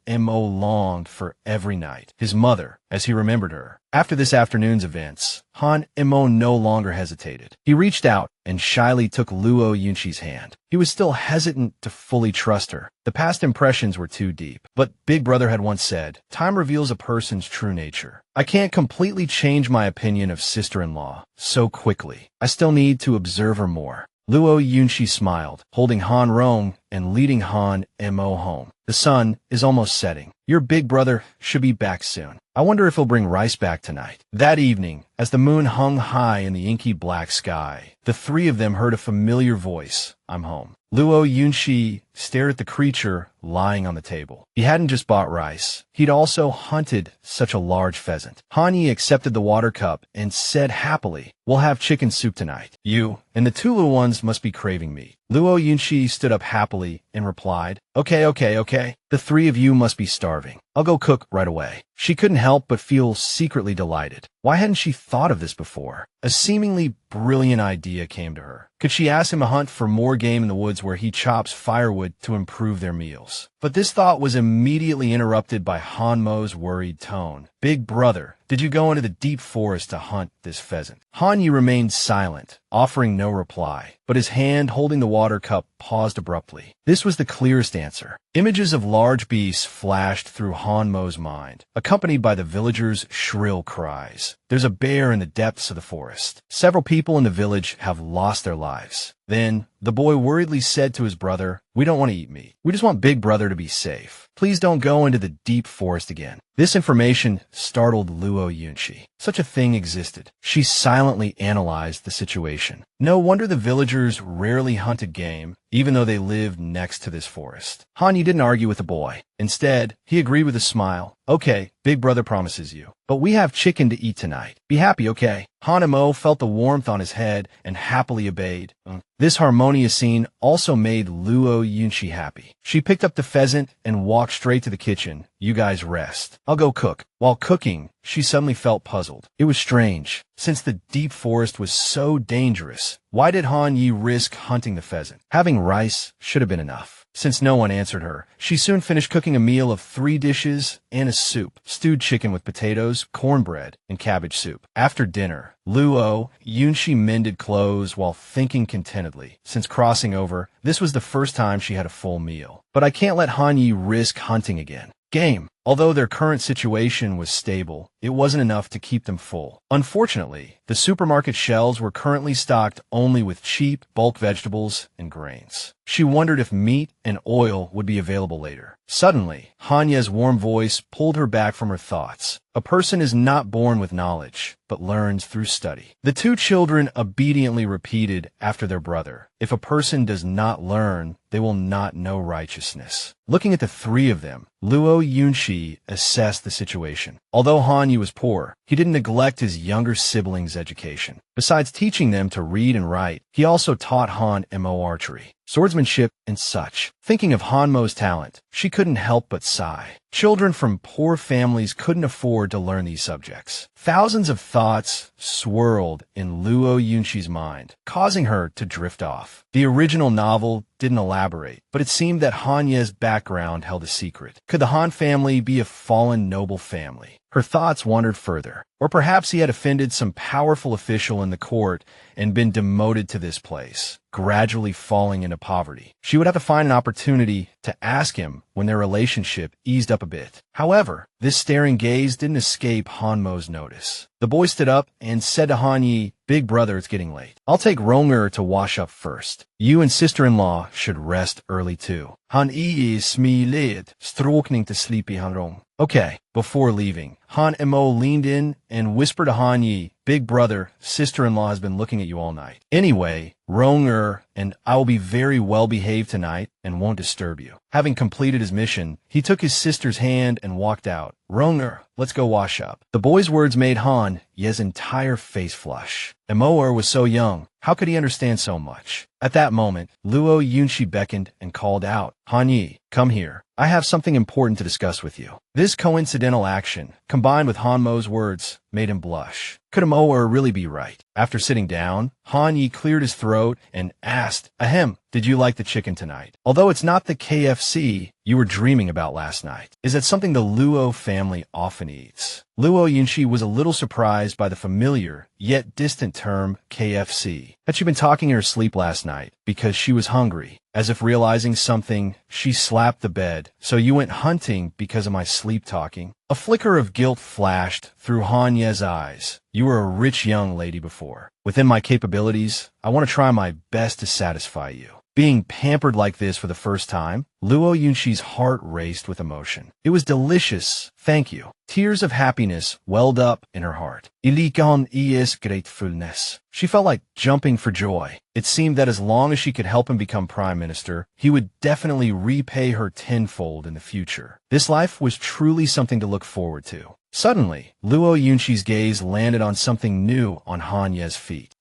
Mo longed for every night, his mother, as he remembered her. After this afternoon's events, Han Mo no longer hesitated. He reached out and shyly took Luo Yunshi's hand. He was still hesitant to fully trust her. The past impressions were too deep. But Big Brother had once said, "Time reveals a person's true nature." I can't completely change my opinion of sister-in-law so quickly. I still need to observe her more. Luo Yunshi smiled, holding Han Rong and leading Han Mo home. "The sun is almost setting. Your Big Brother should be back soon. I wonder if he'll bring rice back tonight." That evening, as the moon hung high in the inky black sky, the 3 of them heard a familiar voice. "I'm home." Luo Yunshi stared at the creature lying on the table. He hadn't just bought rice. He'd also hunted such a large pheasant. Han Yi accepted the water cup and said happily, "We'll have chicken soup tonight. You and the two little ones must be craving meat." Luo Yunshi stood up happily and replied, Okay. The three of you must be starving. I'll go cook right away." She couldn't help but feel secretly delighted. Why hadn't she thought of this before? A seemingly brilliant idea came to her. Could she ask him to hunt for more game in the woods where he chops firewood to improve their meals? But this thought was immediately interrupted by Hanmo's worried tone. "Big brother, did you go into the deep forest to hunt this pheasant?" Han Yi remained silent, offering no reply, but his hand holding the water cup paused abruptly. This was the clearest answer. Images of large beasts flashed through Hanmo's mind, accompanied by the villagers' shrill cries. "There's a bear in the depths of the forest. Several people in the village have lost their lives." Then, the boy worriedly said to his brother, "We don't want to eat meat. We just want Big Brother to be safe. Please don't go into the deep forest again." This information startled Luo Yunshi. Such a thing existed. She silently analyzed the situation. No wonder the villagers rarely hunted game, even though they lived next to this forest. Han Yi didn't argue with the boy. Instead, he agreed with a smile. "Okay, Big Brother promises you. But we have chicken to eat tonight. Be happy, okay?" Han felt the warmth on his head and happily obeyed. This harmonious scene also made Luo Yunshi happy. She picked up the pheasant and walked straight to the kitchen. "You guys rest. I'll go cook." While cooking, she suddenly felt puzzled. It was strange. Since the deep forest was so dangerous, why did Han Yi risk hunting the pheasant? Having rice should have been enough. Since no one answered her, she soon finished cooking a meal of 3 dishes and a soup: stewed chicken with potatoes, cornbread, and cabbage soup. After dinner, Luo Yunshi mended clothes while thinking contentedly. Since crossing over, this was the first time she had a full meal. But I can't let Han Yi risk hunting again. Game. Although their current situation was stable, it wasn't enough to keep them full. Unfortunately, the supermarket shelves were currently stocked only with cheap, bulk vegetables and grains. She wondered if meat and oil would be available later. Suddenly, Hanya's warm voice pulled her back from her thoughts. "A person is not born with knowledge, but learns through study." The two children obediently repeated after their brother, "If a person does not learn, they will not know righteousness." Looking at the three of them, Luo Yunshi assessed the situation. Although Han Yi was poor, he didn't neglect his younger siblings' education. Besides teaching them to read and write, he also taught Han Mo archery, swordsmanship, and such. Thinking of Hanmo's talent, she couldn't help but sigh. Children from poor families couldn't afford to learn these subjects. Thousands of thoughts swirled in Luo Yunshi's mind, causing her to drift off. The original novel didn't elaborate, but it seemed that Hanya's background held a secret. Could the Han family be a fallen noble family? Her thoughts wandered further. Or perhaps he had offended some powerful official in the court and been demoted to this place, gradually falling into poverty. She would have to find an opportunity to ask him when their relationship eased up a bit. However, this staring gaze didn't escape Hanmo's notice. The boy stood up and said to Han Yi, "Big brother, it's getting late. I'll take Ronger to wash up first. You and sister-in-law should rest early too." Han Yi is smiled, stråkning till sleepy Han Rong. Okay. Before leaving, Han Mo leaned in and whispered to Han Yi, "Big brother, sister-in-law has been looking at you all night. Anyway, Ronger and I will be very well behaved tonight and won't disturb you." Having completed his mission, he took his sister's hand and walked out. "Ronger, let's go wash up." The boy's words made Han Ye's entire face flush. Emoer was so young. How could he understand so much? At that moment, Luo Yunshi beckoned and called out, "Han Yi, come here. I have something important to discuss with you." This coincidental action, combined with Hanmo's words, made him blush. Could Emoer really be right? After sitting down, Han Yi cleared his throat and asked, "Ahem, did you like the chicken tonight? Although it's not the KFC you were dreaming about last night. Is that something the Luo family often eats?" Luo Yunshi was a little surprised by the familiar, yet distant term KFC. Had she been talking in her sleep last night because she was hungry? As if realizing something, she slapped the bed. "So you went hunting because of my sleep talking?" A flicker of guilt flashed through Han Ye's eyes. "You were a rich young lady before. Within my capabilities, I want to try my best to satisfy you." Being pampered like this for the first time, Luo Yunshi's heart raced with emotion. It was delicious, Thank you. Tears of happiness welled up in her heart. Ilikon is gratefulness. She felt like jumping for joy. It seemed that as long as she could help him become prime minister, he would definitely repay her tenfold in the future. This life was truly something to look forward to. Suddenly, Luo Yunqi's gaze landed on something new on Han Ye's feet.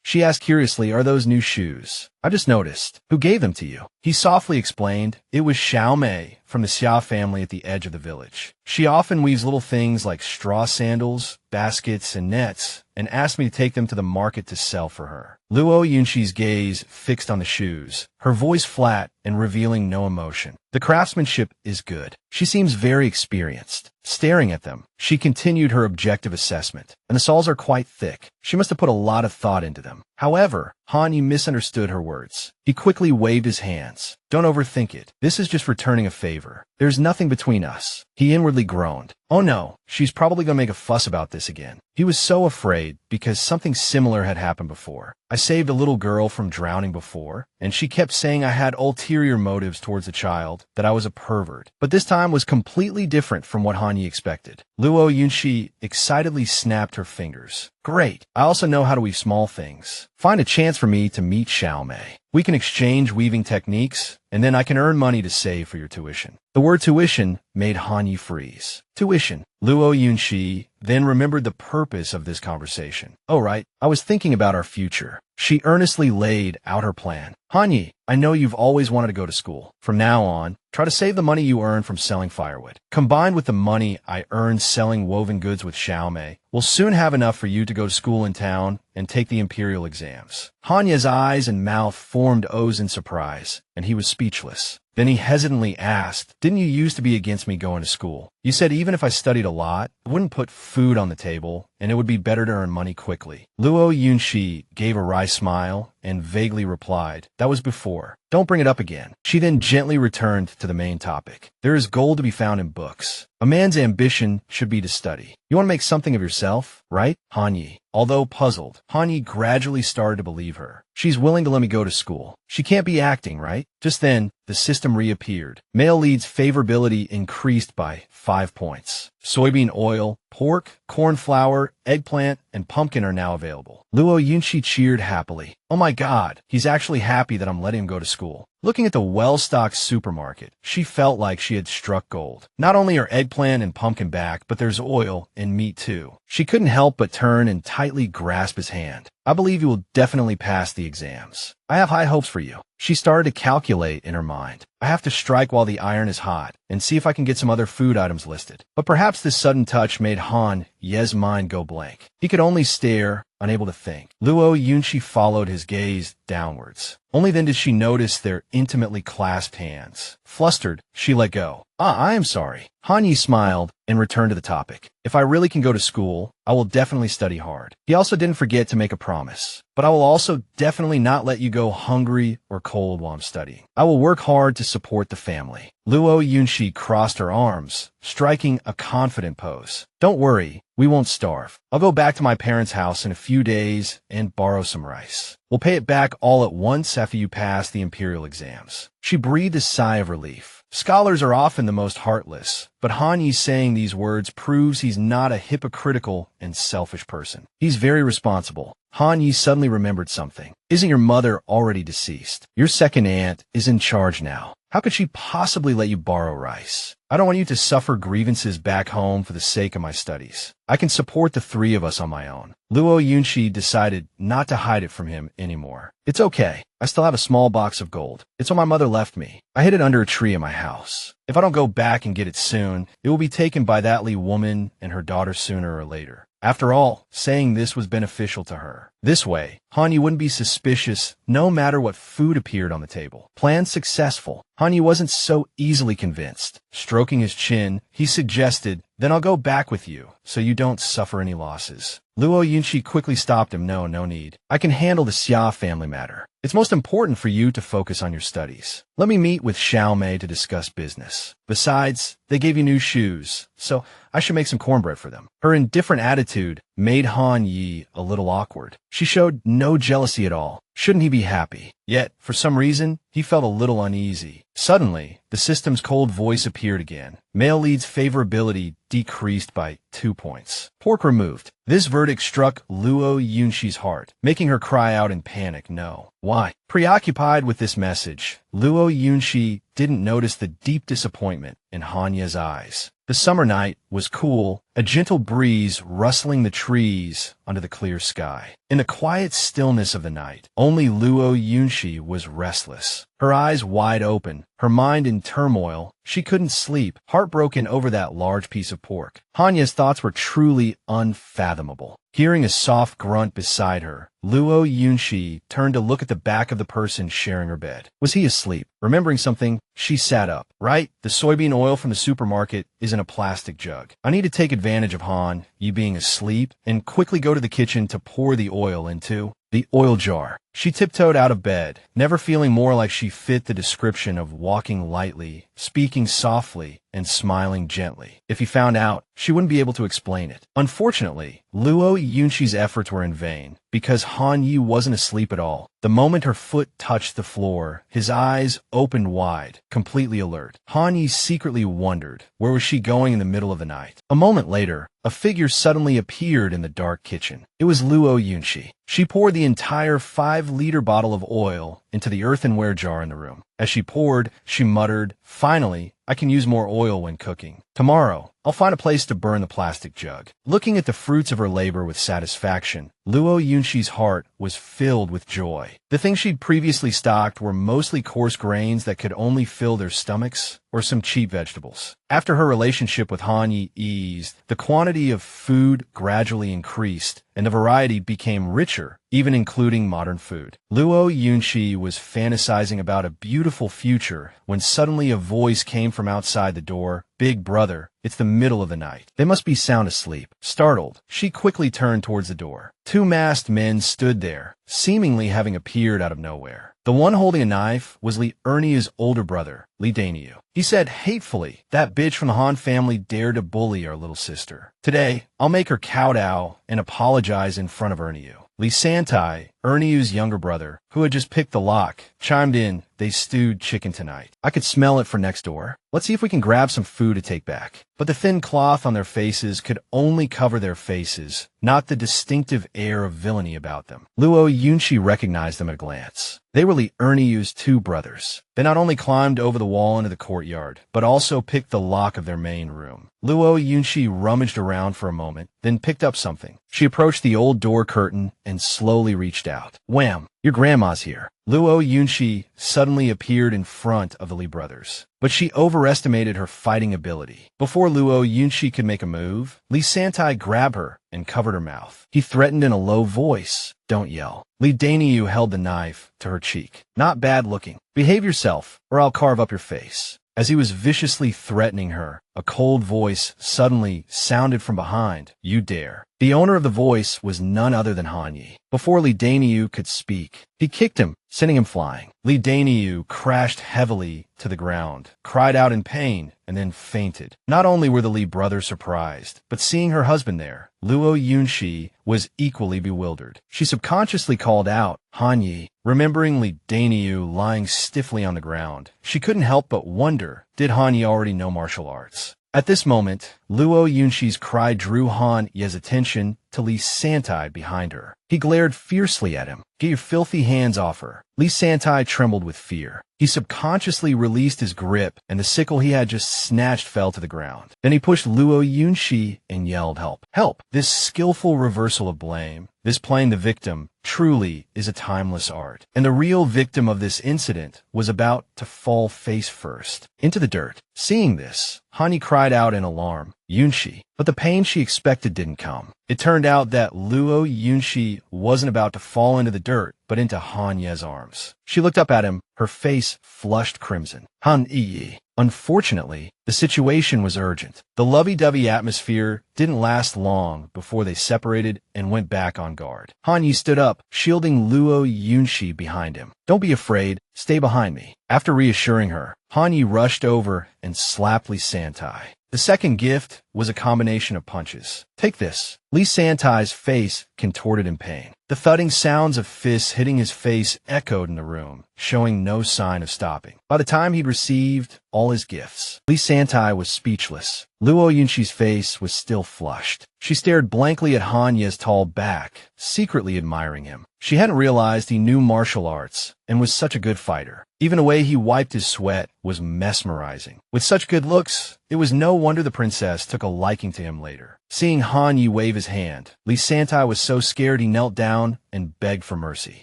She asked curiously, are those new shoes? I just noticed. Who gave them to you? He softly explained, it was Xiao Mei from the Xia family at the edge of the village. She often weaves little things like straw sandals, baskets, and nets, and asked me to take them to the market to sell for her. Luo Yunqi's gaze fixed on the shoes, her voice flat and revealing no emotion. The craftsmanship is good. She seems very experienced. Staring at them, she continued her objective assessment. And the soles are quite thick. She must have put a lot of thought into them. However, Han Yi misunderstood her words. He quickly waved his hands. Don't overthink it. This is just returning a favor. There's nothing between us. He inwardly groaned. Oh no, she's probably gonna make a fuss about this again. He was so afraid because something similar had happened before. I saved a little girl from drowning before, and she kept saying I had ulterior motives towards the child, that I was a pervert. But this time was completely different from what Han Yi expected. Luo Yunqi excitedly snapped her fingers. Great. I also know how to weave small things. Find a chance for me to meet Xiao Mei. We can exchange weaving techniques, and then I can earn money to save for your tuition. The word tuition made Han Yi freeze. Tuition. Luo Yunqi then remembered the purpose of this conversation. Oh right, I was thinking about our future. She earnestly laid out her plan. Han Yi, I know you've always wanted to go to school. From now on, try to save the money you earn from selling firewood. Combined with the money I earned selling woven goods with Xiao Mei, we'll soon have enough for you to go to school in town and take the imperial exams. Han Ye's eyes and mouth formed O's in surprise, and he was speechless. Then he hesitantly asked, didn't you used to be against me going to school? You said even if I studied a lot, I wouldn't put food on the table, and it would be better to earn money quickly. Luo Yunqi gave a wry smile and vaguely replied, that was before. Don't bring it up again. She then gently returned to the main topic. There is gold to be found in books. A man's ambition should be to study. You want to make something of yourself, right? Han Yi. Although puzzled, Han Yi gradually started to believe her. She's willing to let me go to school. She can't be acting, right? Just then, the system reappeared. Male lead's favorability increased by 5 points. Soybean oil, pork, corn flour, eggplant, and pumpkin are now available. Luo Yunqi cheered happily. Oh my god, he's actually happy that I'm letting him go to school. Looking at the well-stocked supermarket, she felt like she had struck gold. Not only are eggplant and pumpkin back, but there's oil and meat too. She couldn't help but turn and tightly grasp his hand. I believe you will definitely pass the exams. I have high hopes for you. She started to calculate in her mind. I have to strike while the iron is hot and see if I can get some other food items listed. But perhaps this sudden touch made Han Ye's mind go blank. He could only stare, unable to think. Luo Yunqi followed his gaze downwards. Only then did she notice their intimately clasped hands. Flustered, she let go. I am sorry. Han Yi smiled and returned to the topic. If I really can go to school, I will definitely study hard. He also didn't forget to make a promise. But I will also definitely not let you go hungry or cold while I'm studying. I will work hard to support the family. Luo Yunqi crossed her arms, striking a confident pose. Don't worry, we won't starve. I'll go back to my parents' house in a few days and borrow some rice. We'll pay it back all at once after you pass the imperial exams. She breathed a sigh of relief. Scholars are often the most heartless, but Han Yi saying these words proves he's not a hypocritical and selfish person. He's very responsible. Han Yi suddenly remembered something. Isn't your mother already deceased? Your second aunt is in charge now. How could she possibly let you borrow rice? I don't want you to suffer grievances back home for the sake of my studies. I can support the three of us on my own. Luo Yunqi decided not to hide it from him anymore. It's okay. I still have a small box of gold. It's what my mother left me. I hid it under a tree in my house. If I don't go back and get it soon, it will be taken by that Li woman and her daughter sooner or later. After all, saying this was beneficial to her. This way, Han Yi wouldn't be suspicious no matter what food appeared on the table. Plan successful. Han Yi wasn't so easily convinced. Stroking his chin, he suggested, then I'll go back with you, so you don't suffer any losses. Luo Yunshi quickly stopped him. No need. I can handle the Xia family matter. It's most important for you to focus on your studies. Let me meet with Xiao Mei to discuss business. Besides, they gave you new shoes, so I should make some cornbread for them. Her indifferent attitude made Han Yi a little awkward. She showed no jealousy at all. Shouldn't he be happy? Yet, for some reason, he felt a little uneasy. Suddenly, the system's cold voice appeared again. Male lead's favorability decreased by 2 points. Pork removed. This verdict struck Luo Yunshi's heart, making her cry out in panic. No. Why? Preoccupied with this message, Luo Yunshi didn't notice the deep disappointment in Hanya's eyes. The summer night was cool, a gentle breeze rustling the trees under the clear sky. In the quiet stillness of the night, only Luo Yunshi was restless. Her eyes wide open, her mind in turmoil. She couldn't sleep, heartbroken over that large piece of pork. Hanya's thoughts were truly unfathomable. Hearing a soft grunt beside her, Luo Yunshi turned to look at the back of the person sharing her bed. Was he asleep? Remembering something, she sat up. Right, the soybean oil from the supermarket is in a plastic jug. I need to take advantage of Han, you being asleep, and quickly go to the kitchen to pour the oil into the oil jar. She tiptoed out of bed, never feeling more like she fit the description of walking lightly, speaking softly, and smiling gently. If he found out, she wouldn't be able to explain it. Unfortunately, Luo Yunshi's efforts were in vain, because Han Yi wasn't asleep at all. The moment her foot touched the floor, his eyes opened wide, completely alert. Han Yi secretly wondered, where was she going in the middle of the night? A moment later, a figure suddenly appeared in the dark kitchen. It was Luo Yunshi. She poured the entire 5-liter bottle of oil into the earthenware jar in the room. As she poured, she muttered, "Finally, I can use more oil when cooking. Tomorrow, I'll find a place to burn the plastic jug." Looking at the fruits of her labor with satisfaction, Luo Yunshi's heart was filled with joy. The things she'd previously stocked were mostly coarse grains that could only fill their stomachs, or some cheap vegetables. After her relationship with Han Yi eased, the quantity of food gradually increased, and the variety became richer, even including modern food. Luo Yunshi was fantasizing about a beautiful future when suddenly a voice came from outside the door. "Big brother, it's the middle of the night. They must be sound asleep." Startled, she quickly turned towards the door. 2 masked men stood there, seemingly having appeared out of nowhere. The one holding a knife was Li Ernia's older brother, Li Daniu. He said hatefully, "That bitch from the Han family dared to bully our little sister. Today, I'll make her kowtow and apologize in front of Erniu." Li Santai, Erniu's younger brother, who had just picked the lock, chimed in. "They stewed chicken tonight. I could smell it from next door. Let's see if we can grab some food to take back." But the thin cloth on their faces could only cover their faces, not the distinctive air of villainy about them. Luo Yunshi recognized them at a glance. They were Li Erniu's 2 brothers. They not only climbed over the wall into the courtyard, but also picked the lock of their main room. Luo Yunshi rummaged around for a moment, then picked up something. She approached the old door curtain and slowly reached out. Wham! "Your grandma's here." Luo Yunshi suddenly appeared in front of the Li brothers, but she overestimated her fighting ability. Before Luo Yunshi could make a move, Li Santai grabbed her and covered her mouth. He threatened in a low voice, "Don't yell." Li Daniu held the knife to her cheek. "Not bad looking. Behave yourself, or I'll carve up your face." As he was viciously threatening her, a cold voice suddenly sounded from behind. "You dare." The owner of the voice was none other than Han Yi. Before Li Daniu could speak, he kicked him, sending him flying. Li Daniu crashed heavily to the ground, cried out in pain, and then fainted. Not only were the Li brothers surprised, but seeing her husband there, Luo Yunshi was equally bewildered. She subconsciously called out, "Han Yi." Remembering Li Daniu lying stiffly on the ground, she couldn't help but wonder, did Han Yi already know martial arts? At this moment, Luo Yunshi's cry drew Han Yi's attention to Li Santai behind her. He glared fiercely at him. "Get your filthy hands off her." Li Santai trembled with fear. He subconsciously released his grip, and the sickle he had just snatched fell to the ground. Then he pushed Luo Yunshi and yelled, "Help! Help!" This skillful reversal of blame, this playing the victim, truly is a timeless art. And the real victim of this incident was about to fall face first into the dirt. Seeing this, Hani cried out in alarm, "Yunshi!" But the pain she expected didn't come. It turned out that Luo Yunshi wasn't about to fall into the dirt, but into Han Ye's arms. She looked up at him, her face flushed crimson. "Han Yi." Unfortunately, the situation was urgent. The lovey-dovey atmosphere didn't last long before they separated and went back on guard. Han Yi stood up, shielding Luo Yunxi behind him. "Don't be afraid. Stay behind me." After reassuring her, Han Yi rushed over and slapped Li Santai. The second gift was a combination of punches. "Take this." Li Santai's face contorted in pain. The thudding sounds of fists hitting his face echoed in the room, showing no sign of stopping. By the time he'd received all his gifts, Li Santai was speechless. Luo Yunxi's face was still flushed. She stared blankly at Han Ye's tall back, secretly admiring him. She hadn't realized he knew martial arts and was such a good fighter. Even the way he wiped his sweat was mesmerizing. With such good looks, it was no wonder the princess took a liking to him later. Seeing Han Yi wave his hand, Li Santai was so scared he knelt down and begged for mercy.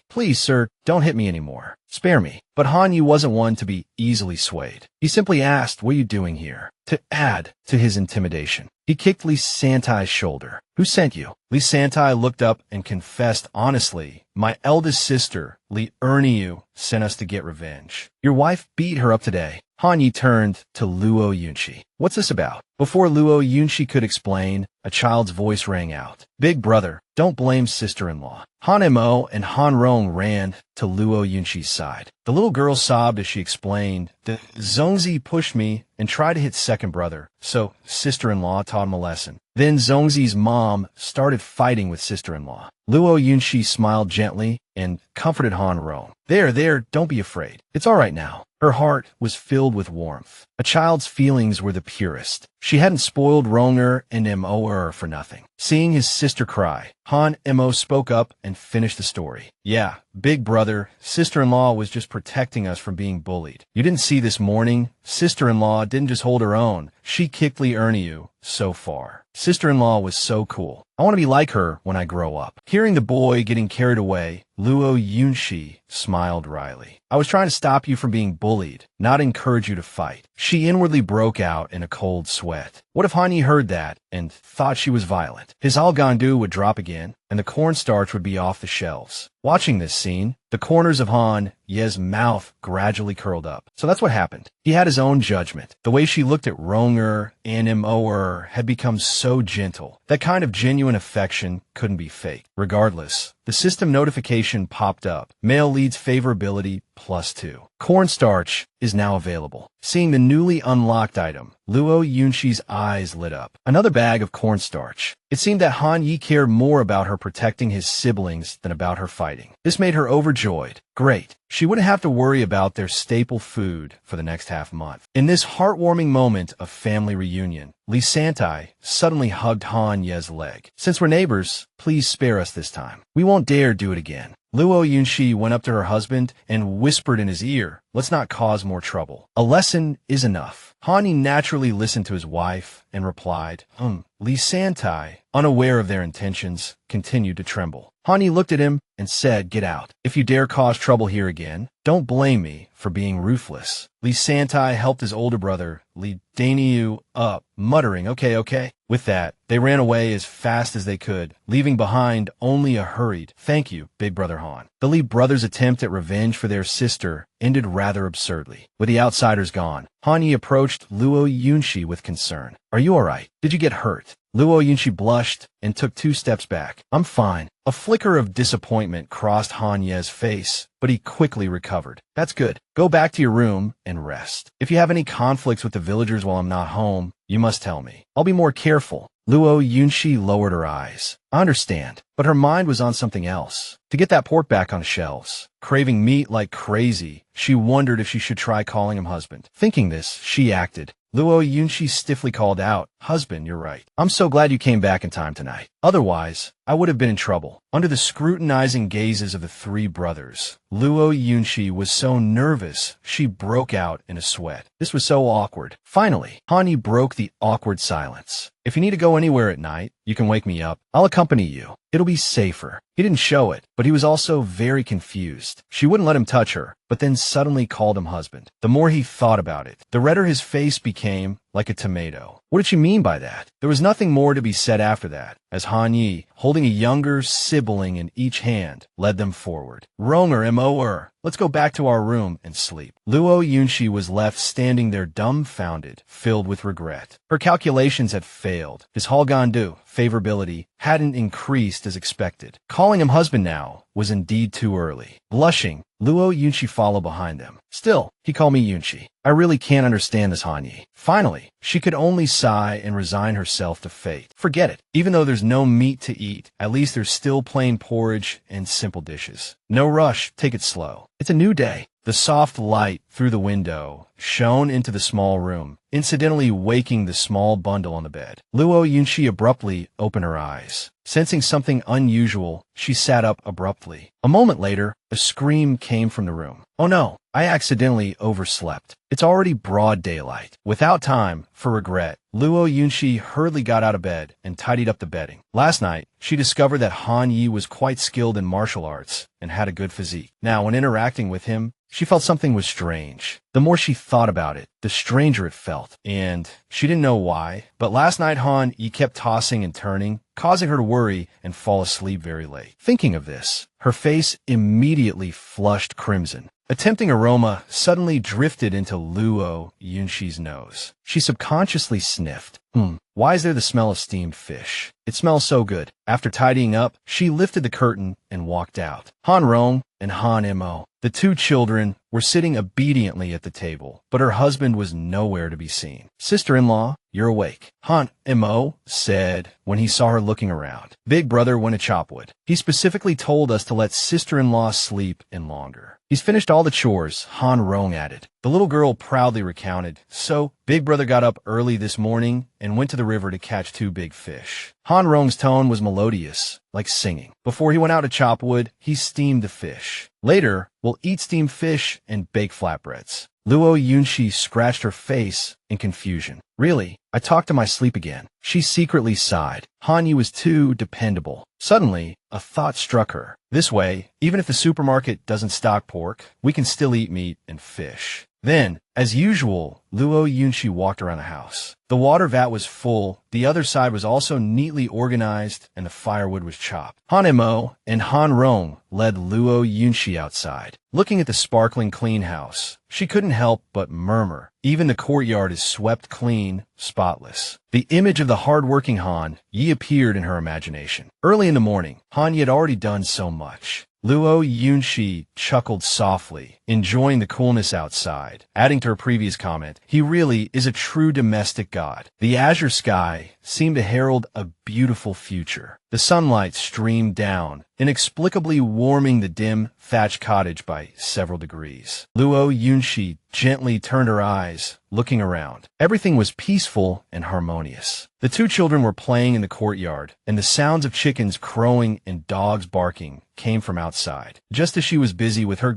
"Please, sir, don't hit me anymore. Spare me." But Han Yi wasn't one to be easily swayed. He simply asked, "What are you doing here?" To add to his intimidation, he kicked Li Santai's shoulder. "Who sent you?" Li Santai looked up and confessed honestly, "My eldest sister, Li Erniu, sent us to get revenge. Your wife beat her up today." Han Yi turned to Luo Yunxi. "What's this about?" Before Luo Yunxi could explain, a child's voice rang out. "Big brother, don't blame sister-in-law." Han Mo and Han Rong ran to Luo Yunxi's side. The little girl sobbed as she explained, "The Zongzi pushed me and tried to hit second brother, so sister-in-law taught him a lesson. Then Zongzi's mom started fighting with sister-in-law." Luo Yunxi smiled gently and comforted Han Rong. There, don't be afraid. It's all right now." Her heart was filled with warmth. A child's feelings were the purest. She hadn't spoiled Ronger and Mo for nothing. Seeing his sister cry, Han Mo spoke up and finished the story. "Yeah, big brother, sister-in-law was just protecting us from being bullied. You didn't see this morning? Sister-in-law didn't just hold her own. She kicked Li Erniu so far. Sister-in-law was so cool. I want to be like her when I grow up." Hearing the boy getting carried away, Luo Yunxi smiled wryly. "I was trying to stop you from being bullied, not encourage you to fight." She inwardly broke out in a cold sweat. What if Han Yi heard that and thought she was violent? His Algondu would drop again, and the cornstarch would be off the shelves. Watching this scene, the corners of Han Ye's mouth gradually curled up. So that's what happened. He had his own judgment. The way she looked at Ronger and Moer had become so gentle. That kind of genuine affection couldn't be fake. Regardless, the system notification popped up. Male leads favorability +2. Cornstarch is now available. Seeing the newly unlocked item, Luo Yunxi's eyes lit up. Another bag of cornstarch. It seemed that Han Yi cared more about her protecting his siblings than about her fighting. This made her overjoyed. Great. She wouldn't have to worry about their staple food for the next half month. In this heartwarming moment of family reunion, Li Santai suddenly hugged Han Ye's leg. "Since we're neighbors, please spare us this time. We won't dare do it again." Luo Yunxi went up to her husband and whispered in his ear, "Let's not cause more trouble. A lesson is enough." Han Yi naturally listened to his wife and replied, Li Santai, unaware of their intentions, continued to tremble. Han Yi looked at him and said, "Get out. If you dare cause trouble here again, don't blame me for being ruthless." Li Santai helped his older brother, Li Daniu, up, muttering, Okay. With that, they ran away as fast as they could, leaving behind only a hurried, "Thank you, big brother Han." The Li brothers' attempt at revenge for their sister ended rather absurdly. With the outsiders gone, Han Yi approached Luo Yunxi with concern. "Are you all right? Did you get hurt?" Luo Yunxi blushed and took 2 steps back. "I'm fine." A flicker of disappointment crossed Han Ye's face, but he quickly recovered. "That's good. Go back to your room and rest. If you have any conflicts with the villagers while I'm not home, you must tell me. I'll be more careful." Luo Yunxi lowered her eyes. "I understand," but her mind was on something else. To get that pork back on shelves. Craving meat like crazy, she wondered if she should try calling him husband. Thinking this, she acted. Luo Yunxi stiffly called out, "Husband, you're right. I'm so glad you came back in time tonight. Otherwise, I would have been in trouble." Under the scrutinizing gazes of the 3 brothers, Luo Yunxi was so nervous she broke out in a sweat. This was so awkward. Finally, Han Yi broke the awkward silence. "If you need to go anywhere at night, you can wake me up. I'll accompany you. It'll be safer." He didn't show it, but he was also very confused. She wouldn't let him touch her, but then suddenly called him husband. The more he thought about it, the redder his face became, like a tomato. What did she mean by that? There was nothing more to be said after that, as Han Yi, holding a younger sibling in each hand, led them forward. Ronger Moer, let's go back to our room and sleep. Luo Yunshi was left standing there dumbfounded, filled with regret. Her calculations had failed. His Halgandu favorability hadn't increased as expected. Calling him husband now was indeed too early. Blushing, Luo Yunshi followed behind them. Still, he called me Yunshi. I really can't understand this Han Yi. Finally, she could only sigh and resign herself to fate. Forget it. Even though there's no meat to eat, at least there's still plain porridge and simple dishes. No rush, take it slow. It's a new day. The soft light through the window shone into the small room, incidentally waking the small bundle on the bed. Luo Yunshi abruptly opened her eyes. Sensing something unusual, she sat up abruptly. A moment later, a scream came from the room. Oh no, I accidentally overslept. It's already broad daylight. Without time for regret, Luo Yunshi hurriedly got out of bed and tidied up the bedding. Last night, she discovered that Han Yi was quite skilled in martial arts and had a good physique. Now, when interacting with him, she felt something was strange. The more she thought about it, the stranger it felt, and she didn't know why. But last night Han Yi kept tossing and turning, causing her to worry and fall asleep very late. Thinking of this, her face immediately flushed crimson. A tempting aroma suddenly drifted into Luo Yunshi's nose. She subconsciously sniffed. Why is there the smell of steamed fish? It smells so good. After tidying up, she lifted the curtain and walked out. Han Rong and Han Mo, the two children, were sitting obediently at the table, but her husband was nowhere to be seen. Sister-in-law, you're awake, Han Mo said when he saw her looking around. Big brother went to chop wood. He specifically told us to let sister-in-law sleep in longer. He's finished all the chores, Han Rong added. The little girl proudly recounted. So, Big brother got up early this morning and went to the river to catch 2 big fish. Han Rong's tone was melodious, like singing. Before he went out to chop wood, he steamed the fish. Later, we'll eat steamed fish and bake flatbreads. Luo Yunshi scratched her face in confusion. Really? I talked to my sleep again. She secretly sighed. Han Yi was too dependable. Suddenly, a thought struck her. This way, even if the supermarket doesn't stock pork, we can still eat meat and fish. Then, as usual, Luo Yunshi walked around the house. The water vat was full, the other side was also neatly organized, and the firewood was chopped. Han Mo and Han Rong led Luo Yunshi outside. Looking at the sparkling clean house, she couldn't help but murmur. Even the courtyard is swept clean, spotless. The image of the hard-working Han Yi appeared in her imagination. Early in the morning, Han Yi had already done so much. Luo Yunshi chuckled softly, enjoying the coolness outside. Adding to her previous comment, he really is a true domestic god. The azure sky seemed to herald a beautiful future. The sunlight streamed down, inexplicably warming the dim, thatched cottage by several degrees. Luo Yunshi gently turned her eyes, looking around. Everything was peaceful and harmonious. The 2 children were playing in the courtyard, and the sounds of chickens crowing and dogs barking came from outside. Just as she was busy with her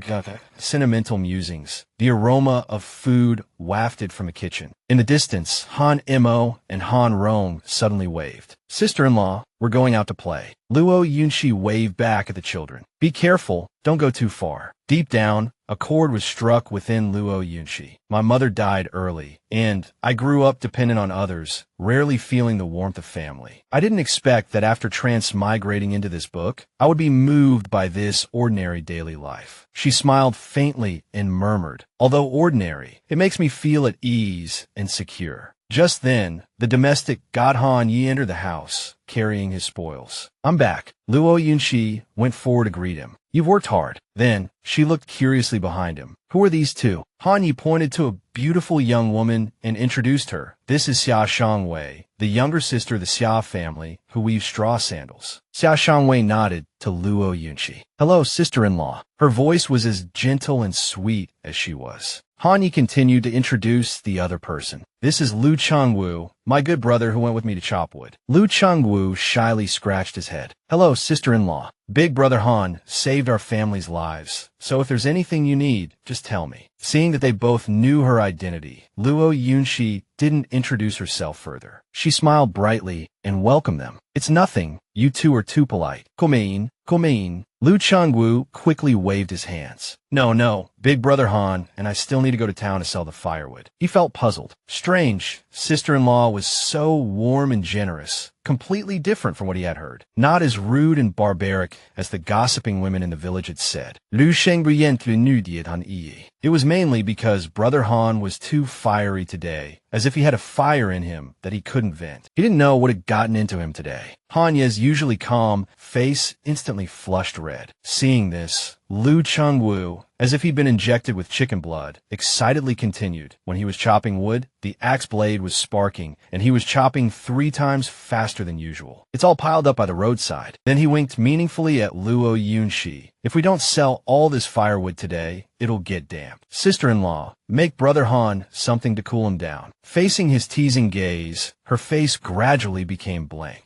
sentimental musings, the aroma of food wafted from the kitchen. In the distance, Han Mo and Han Rong suddenly waved. Sister-in-law, we're going out to play. Luo Yunshi waved back at the children. Be careful, don't go too far. Deep down, a chord was struck within Luo Yunshi. My mother died early, and I grew up dependent on others, rarely feeling the warmth of family. I didn't expect that after transmigrating into this book, I would be moved by this ordinary daily life. She smiled faintly and murmured, although ordinary, it makes me feel at ease and secure. Just then, the domestic god Han Yi entered the house, carrying his spoils. I'm back. Luo Yunshi went forward to greet him. You've worked hard. Then, she looked curiously behind him. Who are these 2? Han Yi pointed to a beautiful young woman and introduced her. This is Xia Shangwei, the younger sister of the Xia family, who weaves straw sandals. Xia Shangwei nodded to Luo Yunshi. Hello, sister-in-law. Her voice was as gentle and sweet as she was. Han Yi continued to introduce the other person. This is Lu Changwu, my good brother who went with me to chop wood. Lu Changwu shyly scratched his head. Hello, sister-in-law. Big brother Han saved our family's lives, so if there's anything you need, just tell me. Seeing that they both knew her identity, Luo Yunshi didn't introduce herself further. She smiled brightly and welcomed them. It's nothing. You 2 are too polite. Komein, Komein. Lu Chengwu quickly waved his hands. No, Big Brother Han, and I still need to go to town to sell the firewood. He felt puzzled. Strange, sister-in-law was so warm and generous, completely different from what he had heard. Not as rude and barbaric as the gossiping women in the village had said. Lu Shengbuyen le nudiet han yi. It was mainly because Brother Han was too fiery today, as if he had a fire in him that he couldn't vent. He didn't know what had gotten into him today. Hanya's usually calm face instantly flushed red. Seeing this, Lu Chengwu, as if he'd been injected with chicken blood, excitedly continued. When he was chopping wood, the axe blade was sparking, and he was chopping 3 times faster than usual. It's all piled up by the roadside. Then he winked meaningfully at Luo Yunshi. If we don't sell all this firewood today, it'll get damp. Sister-in-law, make Brother Han something to cool him down. Facing his teasing gaze, her face gradually became blank.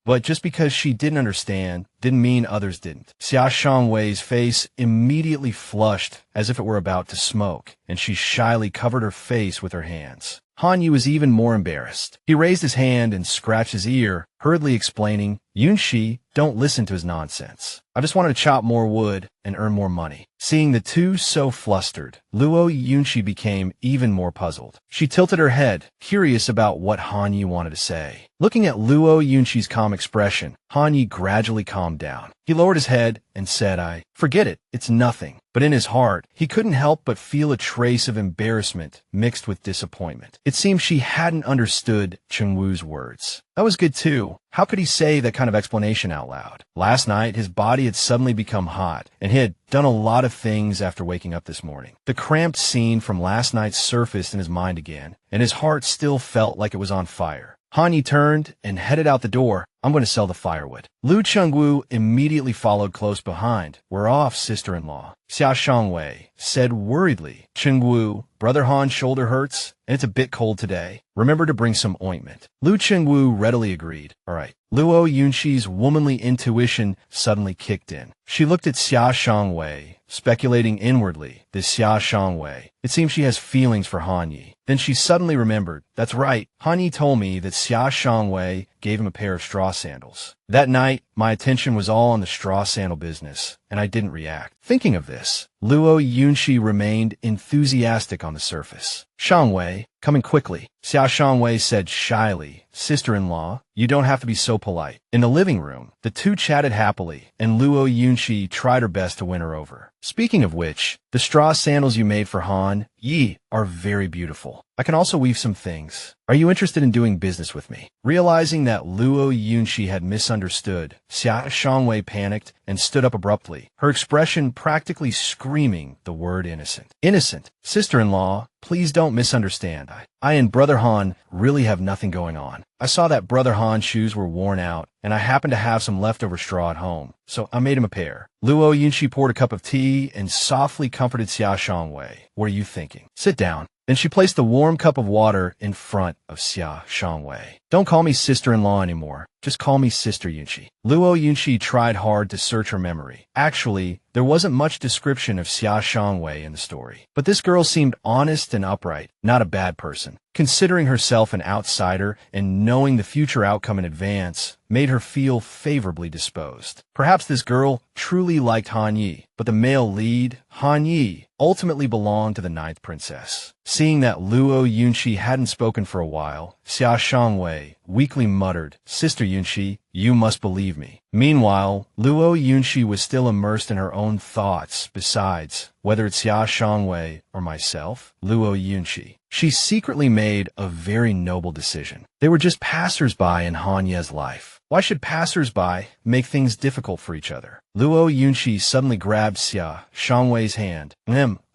But just because she didn't understand, didn't mean others didn't. Xia Shangwei's face immediately flushed as if it were about to smoke, and she shyly covered her face with her hands. Han Yu was even more embarrassed. He raised his hand and scratched his ear, hurriedly explaining, Yunshi, don't listen to his nonsense. I just wanted to chop more wood and earn more money. Seeing the two so flustered, Luo Yunshi became even more puzzled. She tilted her head, curious about what Han Yu wanted to say. Looking at Luo Yunshi's calm expression, Han Yu gradually calmed down. He lowered his head and said, forget it, it's nothing. But in his heart, he couldn't help but feel a trace of embarrassment mixed with disappointment. It seemed she hadn't understood Chengwu's words. That was good too. How could he say that kind of explanation out loud? Last night, his body had suddenly become hot, and he had done a lot of things after waking up this morning. The cramped scene from last night surfaced in his mind again, and his heart still felt like it was on fire. Han Yi turned and headed out the door. I'm going to sell the firewood. Lu Chengwu immediately followed close behind. We're off, sister-in-law. Xia Shangwei said worriedly. Chengwu, Brother Han's shoulder hurts, and it's a bit cold today. Remember to bring some ointment. Lu Chengwu readily agreed. All right. Luo Yunshi's womanly intuition suddenly kicked in. She looked at Xia Shangwei, speculating inwardly. This Xia Shangwei. It seems she has feelings for Han Yi. Then she suddenly remembered. That's right. Han Yi told me that Xia Shangwei gave him a pair of straw sandals. That night, my attention was all on the straw sandal business, and I didn't react. Thinking of this, Luo Yunshi remained enthusiastic on the surface. Shangwei, coming quickly. Xia Shangwei said shyly, Sister-in-law, you don't have to be so polite. In the living room, the two chatted happily, and Luo Yunshi tried her best to win her over. Speaking of which, the straw sandals you made for Han Yi are very beautiful. I can also weave some things. Are you interested in doing business with me? Realizing that Luo Yunshi had misunderstood, Xia Shangwei panicked and stood up abruptly, her expression practically screaming the word innocent. Innocent. Sister-in-law, please don't misunderstand. I and Brother Han really have nothing going on. I saw that Brother Han's shoes were worn out, and I happened to have some leftover straw at home, so I made him a pair. Luo Yunshi poured a cup of tea and softly comforted Xia Shangwei. What are you thinking? Sit down. Then she placed the warm cup of water in front of Xia Shangwei. Don't call me sister-in-law anymore. Just call me Sister Yunshi. Luo Yunshi tried hard to search her memory. Actually, there wasn't much description of Xia Shangwei in the story. But this girl seemed honest and upright, not a bad person. Considering herself an outsider and knowing the future outcome in advance made her feel favorably disposed. Perhaps this girl truly liked Han Yi, but the male lead, Han Yi, ultimately belonged to the ninth princess. Seeing that Luo Yunshi hadn't spoken for a while, Xia Shangwei weakly muttered, Sister Yunshi, you must believe me. Meanwhile, Luo Yunshi was still immersed in her own thoughts. Besides, whether it's Xia Shangwei or myself, Luo Yunshi, she secretly made a very noble decision. They were just passers-by in Han Ye's life. Why should passers-by make things difficult for each other? Luo Yunshi suddenly grabbed Xia Shangwei's hand.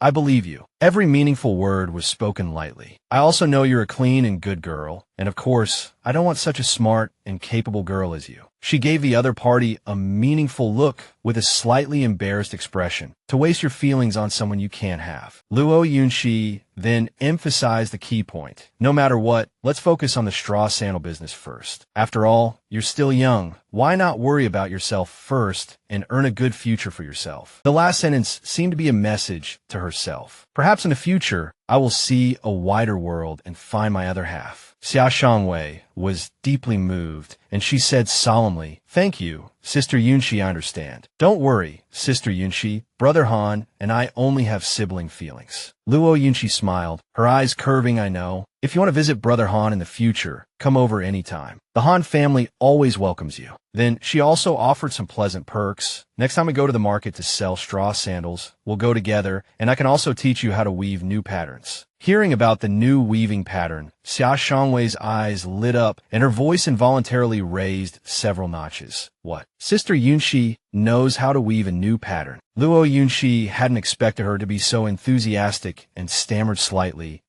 I believe you. Every meaningful word was spoken lightly. I also know you're a clean and good girl, and of course, I don't want such a smart and capable girl as you. She gave the other party a meaningful look with a slightly embarrassed expression. To waste your feelings on someone you can't have. Luo Yunshi then emphasized the key point. No matter what, let's focus on the straw sandal business first. After all, you're still young. Why not worry about yourself first and earn a good future for yourself? The last sentence seemed to be a message to herself. Perhaps in the future, I will see a wider world and find my other half. Xia Shangwei was deeply moved, and she said solemnly, Thank you, Sister Yunshi, I understand. Don't worry, Sister Yunshi. Brother Han and I only have sibling feelings. Luo Yunshi smiled, her eyes curving. I know. If you want to visit Brother Han in the future, come over anytime. The Han family always welcomes you. Then she also offered some pleasant perks. Next time we go to the market to sell straw sandals, we'll go together, and I can also teach you how to weave new patterns. Hearing about the new weaving pattern, Xia Shangwei's eyes lit up and her voice involuntarily raised several notches. What? Sister Yunshi knows how to weave a new pattern. Luo Yunshi hadn't expected her to be so enthusiastic and stammered slightly.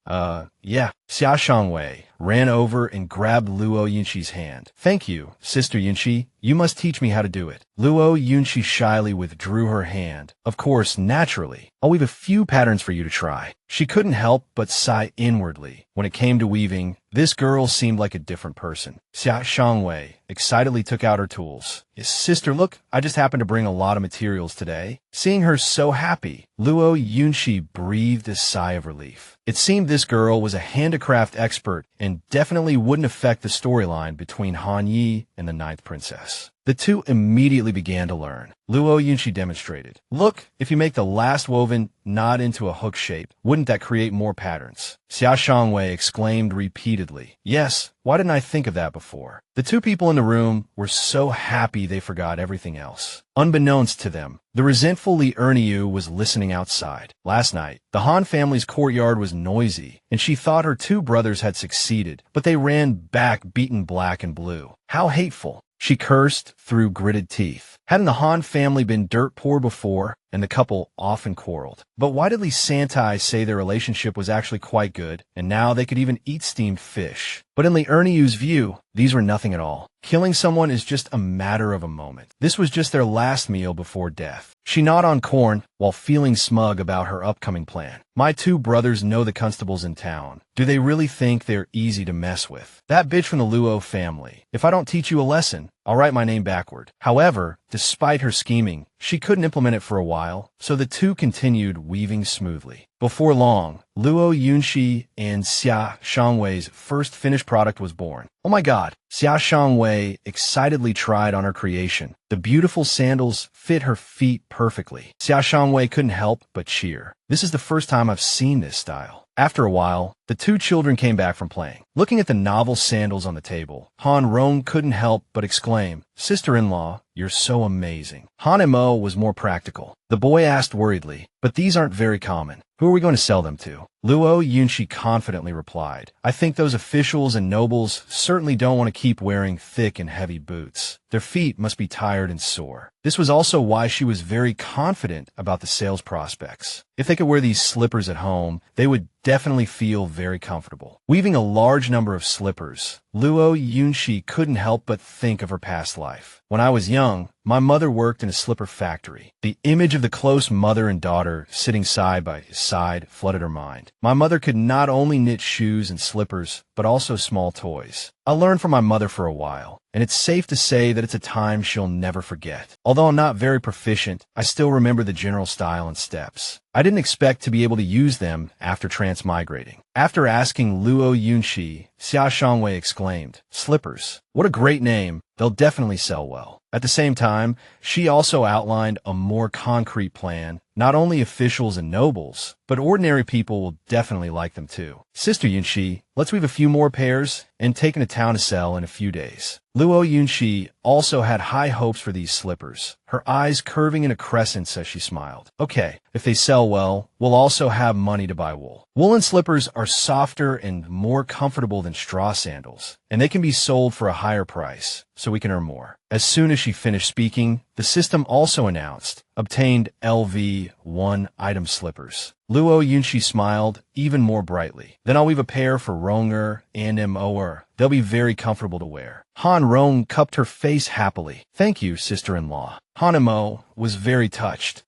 Yeah. Xia Shangwei ran over and grabbed Luo Yunshi's hand. Thank you, Sister Yunshi. You must teach me how to do it. Luo Yunshi shyly withdrew her hand. Of course, naturally. I'll weave a few patterns for you to try. She couldn't help but sigh inwardly. When it came to weaving, this girl seemed like a different person. Xia Shangwei excitedly took out her tools. Sister, look, I just happened to bring a lot of materials today. Seeing her so happy, Luo Yunshi breathed a sigh of relief. It seemed this girl was a handicraft expert and definitely wouldn't affect the storyline between Han Yi and the Ninth Princess. The two immediately began to learn. Luo Yunshi demonstrated. Look, if you make the last woven knot into a hook shape, wouldn't that create more patterns? Xia Shangwei exclaimed repeatedly. Yes, why didn't I think of that before? The two people in the room were so happy they forgot everything else. Unbeknownst to them, the resentful Li Erniu was listening outside. Last night, the Han family's courtyard was noisy, and she thought her two brothers had succeeded, but they ran back beaten black and blue. How hateful! She cursed through gritted teeth. Hadn't the Han family been dirt poor before, and the couple often quarreled? But why did Li Santai say their relationship was actually quite good, and now they could even eat steamed fish? But in Li Erniu's view, these were nothing at all. Killing someone is just a matter of a moment. This was just their last meal before death. She gnawed on corn while feeling smug about her upcoming plan. My two brothers know the constables in town. Do they really think they're easy to mess with? That bitch from the Luo family. If I don't teach you a lesson, I'll write my name backward. However, despite her scheming, she couldn't implement it for a while, so the two continued weaving smoothly. Before long, Luo Yunshi and Xia Shangwei's first finished product was born. Oh my god! Xia Shangwei excitedly tried on her creation. The beautiful sandals fit her feet perfectly. Xia Shangwei couldn't help but cheer. This is the first time I've seen this style. After a while, the two children came back from playing. Looking at the novel sandals on the table, Han Rong couldn't help but exclaim, Sister-in-law, you're so amazing. Han Mo was more practical. The boy asked worriedly, but these aren't very common. Who are we going to sell them to? Luo Yunshi confidently replied, I think those officials and nobles certainly don't want to keep wearing thick and heavy boots. Their feet must be tired and sore. This was also why she was very confident about the sales prospects. If they could wear these slippers at home, they would definitely feel very comfortable. Weaving a large number of slippers, Luo Yunshi couldn't help but think of her past life. When I was young, my mother worked in a slipper factory. The image of the close mother and daughter sitting side by side flooded her mind. My mother could not only knit shoes and slippers, but also small toys. I learned from my mother for a while, and it's safe to say that it's a time she'll never forget. Although I'm not very proficient, I still remember the general style and steps. I didn't expect to be able to use them after transmigrating. After asking Luo Yunshi, Xia Shangwei exclaimed, Slippers. What a great name. They'll definitely sell well. At the same time, she also outlined a more concrete plan. Not only officials and nobles, but ordinary people will definitely like them too. Sister Yunshi, let's weave a few more pairs and take them to town to sell in a few days. Luo Yunshi also had high hopes for these slippers, her eyes curving in a crescent as she smiled. Okay, if they sell well, we'll also have money to buy wool. Woolen slippers are softer and more comfortable than straw sandals, and they can be sold for a higher price, so we can earn more. As soon as she finished speaking, the system also announced, obtained LV 1 item slippers. Luo Yunshi smiled even more brightly. Then I'll weave a pair for Ronger and Moer. They'll be very comfortable to wear. Han Rong cupped her face happily. Thank you, sister-in-law. Han Mo was very touched.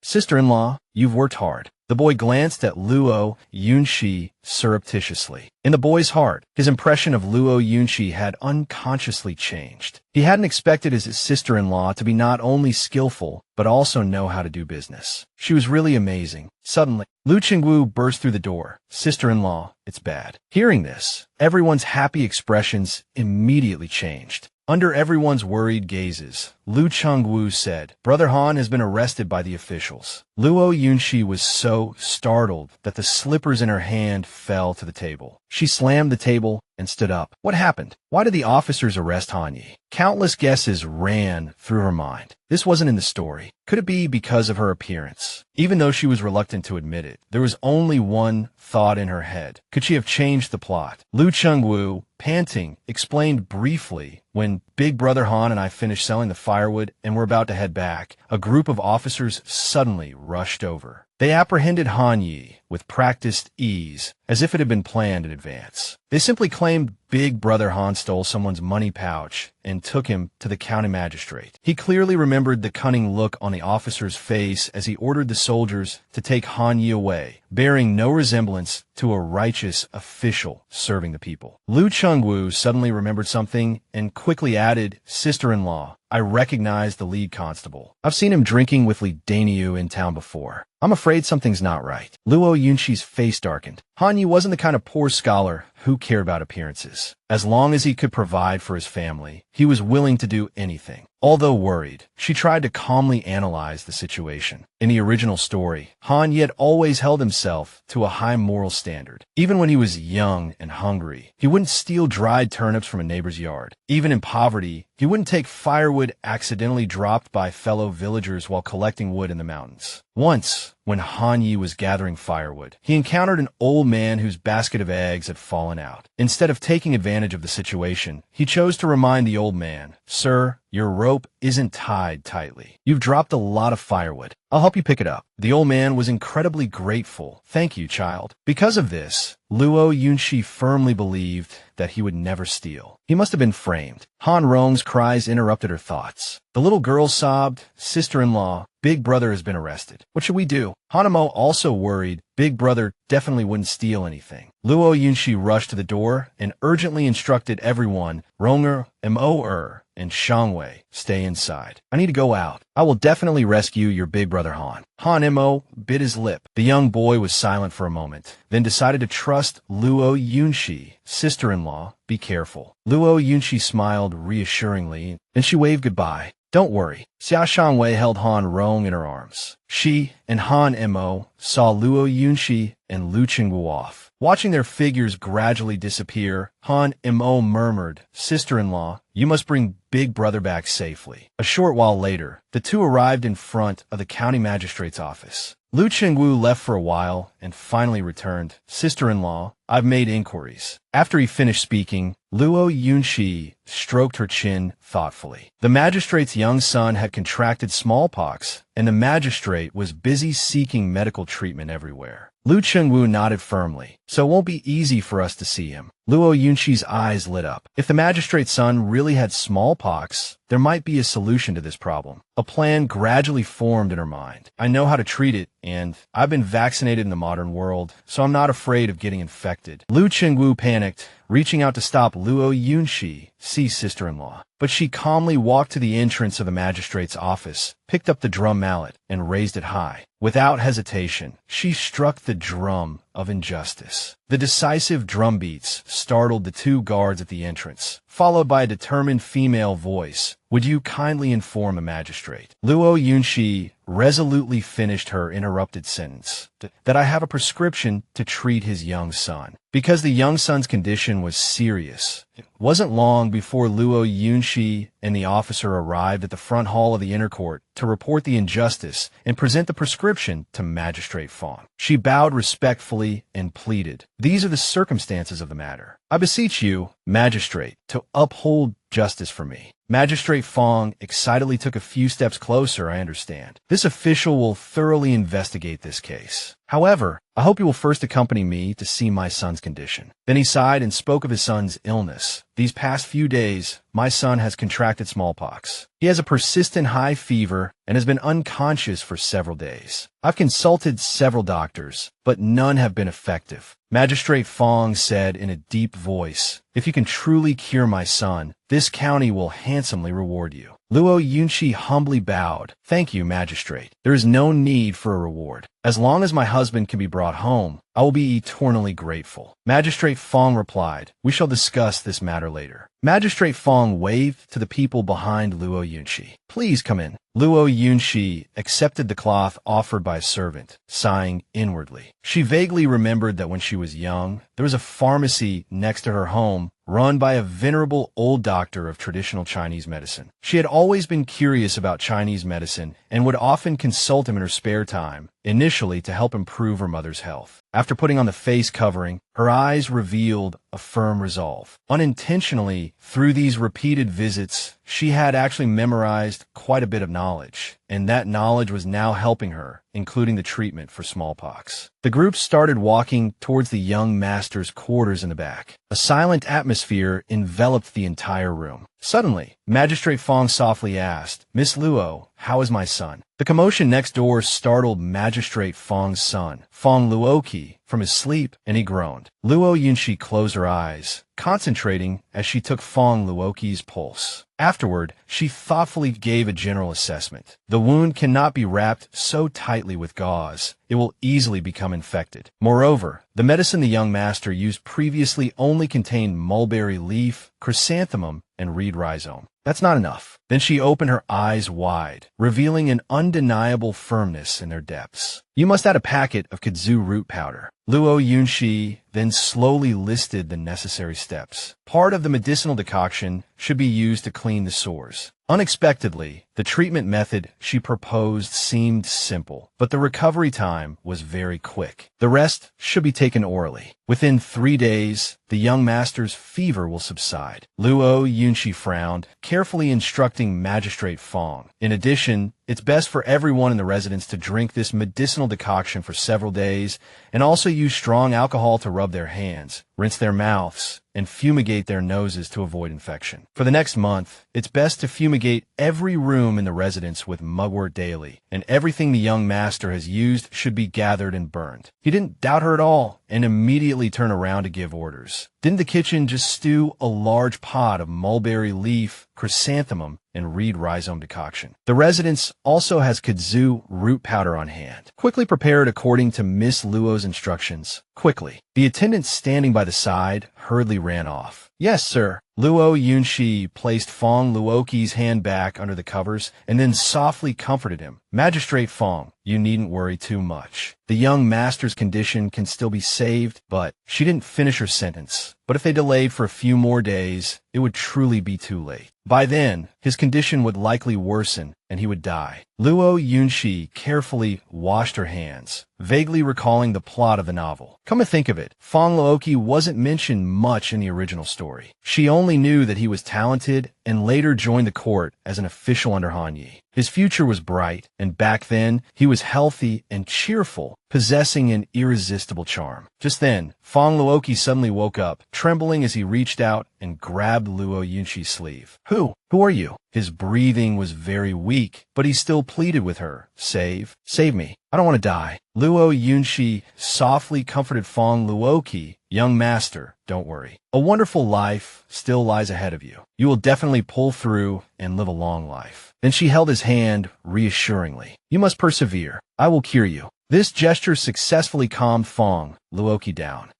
Sister-in-law, you've worked hard. The boy glanced at Luo Yunshi surreptitiously. In the boy's heart, his impression of Luo Yunshi had unconsciously changed. He hadn't expected his sister-in-law to be not only skillful, but also know how to do business. She was really amazing. Suddenly, Lu Qingwu burst through the door. Sister-in-law, it's bad. Hearing this, everyone's happy expressions immediately changed. Under everyone's worried gazes, Lu Chengwu said, "Brother Han has been arrested by the officials." Luo Yunxi was so startled that the slippers in her hand fell to the table. She slammed the table and stood up. What happened? Why did the officers arrest Han Yi? Countless guesses ran through her mind. This wasn't in the story. Could it be because of her appearance? Even though she was reluctant to admit it, there was only one thought in her head. Could she have changed the plot? Lu Chengwu, panting, explained briefly, "When Big Brother Han and I finished selling the firewood and were about to head back, a group of officers suddenly rushed over. They apprehended Han Yi with practiced ease, as if it had been planned in advance. They simply claimed Big Brother Han stole someone's money pouch and took him to the county magistrate." He clearly remembered the cunning look on the officer's face as he ordered the soldiers to take Han Yi away, bearing no resemblance to a righteous official serving the people. Lu Chengwu suddenly remembered something and quickly added, "Sister-in-law, I recognize the lead constable. I've seen him drinking with Li Daniu in town before. I'm afraid something's not right." Luo Yunxi's face darkened. Han Yi wasn't the kind of poor scholar who cared about appearances. As long as he could provide for his family, he was willing to do anything. Although worried, she tried to calmly analyze the situation. In the original story, Han Yi had always held himself to a high moral standard. Even when he was young and hungry, he wouldn't steal dried turnips from a neighbor's yard. Even in poverty, he wouldn't take firewood accidentally dropped by fellow villagers while collecting wood in the mountains. Once, when Han Yi was gathering firewood, he encountered an old man whose basket of eggs had fallen out. Instead of taking advantage of the situation, he chose to remind the old man, "Sir, your rope isn't tied tightly. You've dropped a lot of firewood. I'll help you pick it up." The old man was incredibly grateful. "Thank you, child." Because of this, Luo Yunxi firmly believed that he would never steal. He must have been framed. Han Rong's cries interrupted her thoughts. The little girl sobbed, "Sister-in-law, Big Brother has been arrested. What should we do?" Hanamo also worried Big Brother definitely wouldn't steal anything. Luo Yunxi rushed to the door and urgently instructed everyone, Ronger, Mo and Shangwei, stay inside. "I need to go out. I will definitely rescue your Big Brother Han." Han Mo bit his lip. The young boy was silent for a moment, then decided to trust Luo Yunxi. "Sister-in-law, be careful." Luo Yunxi smiled reassuringly, and she waved goodbye. "Don't worry." Xia Shangwei held Han Rong in her arms. She and Han Mo saw Luo Yunxi and Lu Chengwu off. Watching their figures gradually disappear, Han Mo murmured, "Sister-in-law, you must bring Big Brother back safely." A short while later, the two arrived in front of the county magistrate's office. Lu Chengwu left for a while and finally returned. "Sister-in-law, I've made inquiries." After he finished speaking, Luo Yunxi stroked her chin thoughtfully. The magistrate's young son had contracted smallpox, and the magistrate was busy seeking medical treatment everywhere. Lu Chengwu nodded firmly. "So it won't be easy for us to see him." Luo Yunxi's eyes lit up. If the magistrate's son really had smallpox, there might be a solution to this problem. A plan gradually formed in her mind. "I know how to treat it, and I've been vaccinated in the modern world, so I'm not afraid of getting infected." Lu Chengwu panicked, reaching out to stop Luo Yunxi, see sister-in-law. But she calmly walked to the entrance of the magistrate's office, picked up the drum mallet, and raised it high. Without hesitation, she struck the drum of injustice. The decisive drum beats startled the two guards at the entrance, followed by a determined female voice. "Would you kindly inform the magistrate?" Luo Yunxi resolutely finished her interrupted sentence. "That I have a prescription to treat his young son." Because the young son's condition was serious, it wasn't long before Luo Yunxi and the officer arrived at the front hall of the inner court to report the injustice and present the prescription to Magistrate Fong. She bowed respectfully and pleaded, "These are the circumstances of the matter. I beseech you, Magistrate, to uphold justice for me." Magistrate Fong excitedly took a few steps closer. "I understand. This official will thoroughly investigate this case. However, I hope you will first accompany me to see my son's condition." Then he sighed and spoke of his son's illness. "These past few days, my son has contracted smallpox. He has a persistent high fever and has been unconscious for several days. I've consulted several doctors, but none have been effective." Magistrate Fong said in a deep voice, "If you can truly cure my son, this county will handsomely reward you." Luo Yunxi humbly bowed. "Thank you, Magistrate. There is no need for a reward. As long as my husband can be brought home, I will be eternally grateful. Magistrate Fong replied, we shall discuss this matter later. Magistrate Fong waved to the people behind Luo Yunshi. Please come in. Luo Yunshi accepted the cloth offered by a servant, sighing inwardly. She vaguely remembered that when she was young, there was a pharmacy next to her home run by a venerable old doctor of traditional Chinese medicine. She had always been curious about Chinese medicine and would often consult him in her spare time, initially to help improve her mother's health. After putting on the face covering, her eyes revealed a firm resolve. Unintentionally, through these repeated visits, she had actually memorized quite a bit of knowledge, and that knowledge was now helping her, including the treatment for smallpox. The group started walking towards the young master's quarters in the back. A silent atmosphere enveloped the entire room. Suddenly, Magistrate Fong softly asked, Miss Luo, how is my son? The commotion next door startled Magistrate Fong's son, Fong Luoqi, from his sleep, and he groaned. Luo Yunshi closed her eyes, concentrating as she took Fong Luoqi's pulse. Afterward, she thoughtfully gave a general assessment. The wound cannot be wrapped so tightly with gauze. It will easily become infected. Moreover, the medicine the young master used previously only contained mulberry leaf, chrysanthemum, and reed rhizome. That's not enough. Then she opened her eyes wide, revealing an undeniable firmness in their depths. You must add a packet of kudzu root powder. Luo Yunshi then slowly listed the necessary steps. Part of the medicinal decoction should be used to clean the sores. Unexpectedly, the treatment method she proposed seemed simple, but the recovery time was very quick. The rest should be taken orally. Within 3 days, the young master's fever will subside. Luo Yunshi frowned, carefully instructing Magistrate Fong. In addition, it's best for everyone in the residence to drink this medicinal decoction for several days and also use strong alcohol to rub their hands, rinse their mouths, and fumigate their noses to avoid infection. For the next month, it's best to fumigate every room in the residence with mugwort daily, and everything the young master has used should be gathered and burned. He didn't doubt her at all and immediately turned around to give orders. Didn't the kitchen just stew a large pot of mulberry leaf, chrysanthemum, and reed rhizome decoction? The residence also has kudzu root powder on hand. Quickly prepare it according to Miss Luo's instructions. Quickly. The attendant standing by the side hurriedly ran off. Yes, sir. Luo Yunshi placed Fong Luoqi's hand back under the covers and then softly comforted him. Magistrate Fong, you needn't worry too much. The young master's condition can still be saved, but she didn't finish her sentence. But if they delayed for a few more days, it would truly be too late. By then, his condition would likely worsen and he would die. Luo Yunshi carefully washed her hands, vaguely recalling the plot of the novel. Come to think of it, Fong Luoqi wasn't mentioned much in the original story. She only knew that he was talented and later joined the court as an official under Han Yi. His future was bright, and back then, he was healthy and cheerful, possessing an irresistible charm. Just then, Fong Luoqi suddenly woke up, trembling as he reached out and grabbed Luo Yunshi's sleeve. Who are you? His breathing was very weak, but he still pleaded with her. Save me. I don't want to die. Luo Yunshi softly comforted Fong Luoqi. Young master, don't worry. A wonderful life still lies ahead of you. You will definitely pull through and live a long life. Then she held his hand reassuringly. You must persevere. I will cure you. This gesture successfully calmed Fong Luoqi down.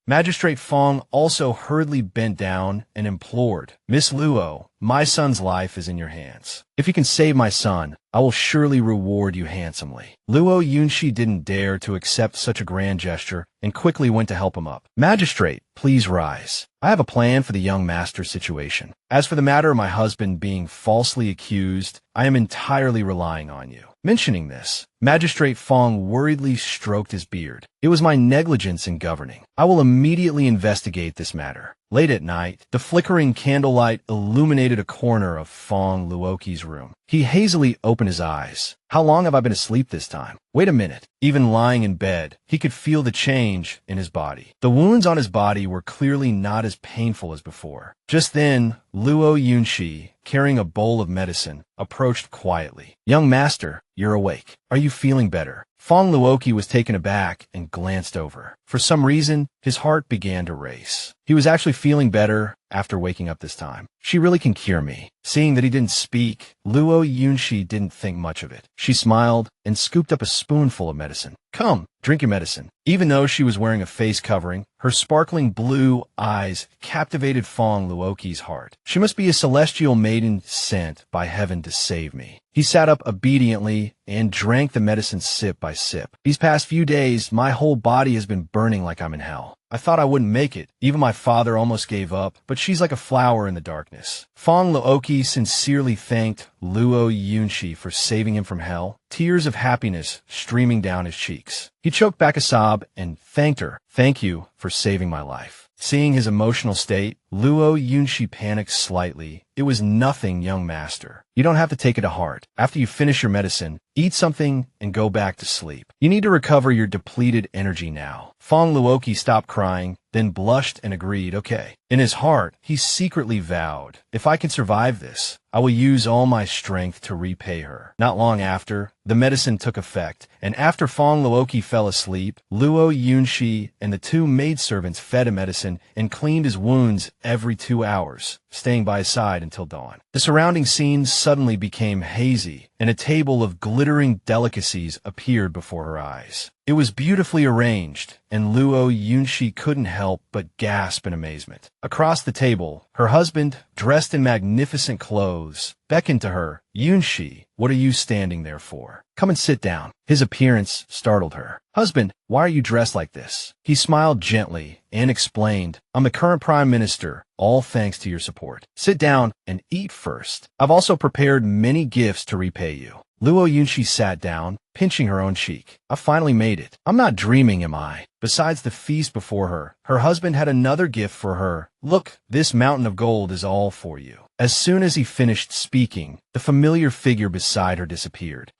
Magistrate Fong also hurriedly bent down and implored, Miss Luo, my son's life is in your hands. If you can save my son, I will surely reward you handsomely. Luo Yunshi didn't dare to accept such a grand gesture and quickly went to help him up. Magistrate, please rise. I have a plan for the young master's situation. As for the matter of my husband being falsely accused, I am entirely relying on you. Mentioning this, Magistrate Fong worriedly stroked his beard. It was my negligence in governing. I will immediately investigate this matter. Late at night, the flickering candlelight illuminated a corner of Fong Luoqi's room. He hazily opened his eyes. How long have I been asleep this time? Wait a minute. Even lying in bed, he could feel the change in his body. The wounds on his body were clearly not as painful as before. Just then, Luo Yunshi, carrying a bowl of medicine, approached quietly. Young master, you're awake. Are you feeling better? Fong Luoqi was taken aback and glanced over. For some reason, his heart began to race. He was actually feeling better after waking up this time. She really can cure me. Seeing that he didn't speak, Luo Yunshi didn't think much of it. She smiled and scooped up a spoonful of medicine. Come, drink your medicine. Even though she was wearing a face covering, her sparkling blue eyes captivated Fong Luoqi's heart. She must be a celestial maiden sent by heaven to save me. He sat up obediently and drank the medicine sip by sip. These past few days, my whole body has been burning like I'm in hell. I thought I wouldn't make it. Even my father almost gave up, but she's like a flower in the darkness. Fong Luoqi sincerely thanked Luo Yunshi for saving him from hell, tears of happiness streaming down his cheeks. He choked back a sob and thanked her. Thank you for saving my life. Seeing his emotional state, Luo Yunshi panicked slightly. It was nothing, young master. You don't have to take it to heart. After you finish your medicine, eat something and go back to sleep. You need to recover your depleted energy now. Fong Luoqi stopped crying, then blushed and agreed, okay. In his heart, he secretly vowed, if I can survive this, I will use all my strength to repay her. Not long after, the medicine took effect, and after Fong Luoqi fell asleep, Luo Yunshi and the two maidservants fed him medicine and cleaned his wounds every 2 hours, staying by his side until dawn. The surrounding scene suddenly became hazy, and a table of glittering delicacies appeared before her eyes. It was beautifully arranged, and Luo Yunshi couldn't help but gasp in amazement. Across the table, her husband, dressed in magnificent clothes, beckoned to her. Yunshi, what are you standing there for? Come and sit down. His appearance startled her. Husband, why are you dressed like this? He smiled gently and explained, I'm the current prime minister, all thanks to your support. Sit down and eat first. I've also prepared many gifts to repay you. Luo Yunshi sat down, pinching her own cheek. I finally made it. I'm not dreaming, am I? Besides the feast before her, her husband had another gift for her. Look, this mountain of gold is all for you. As soon as he finished speaking, the familiar figure beside her disappeared.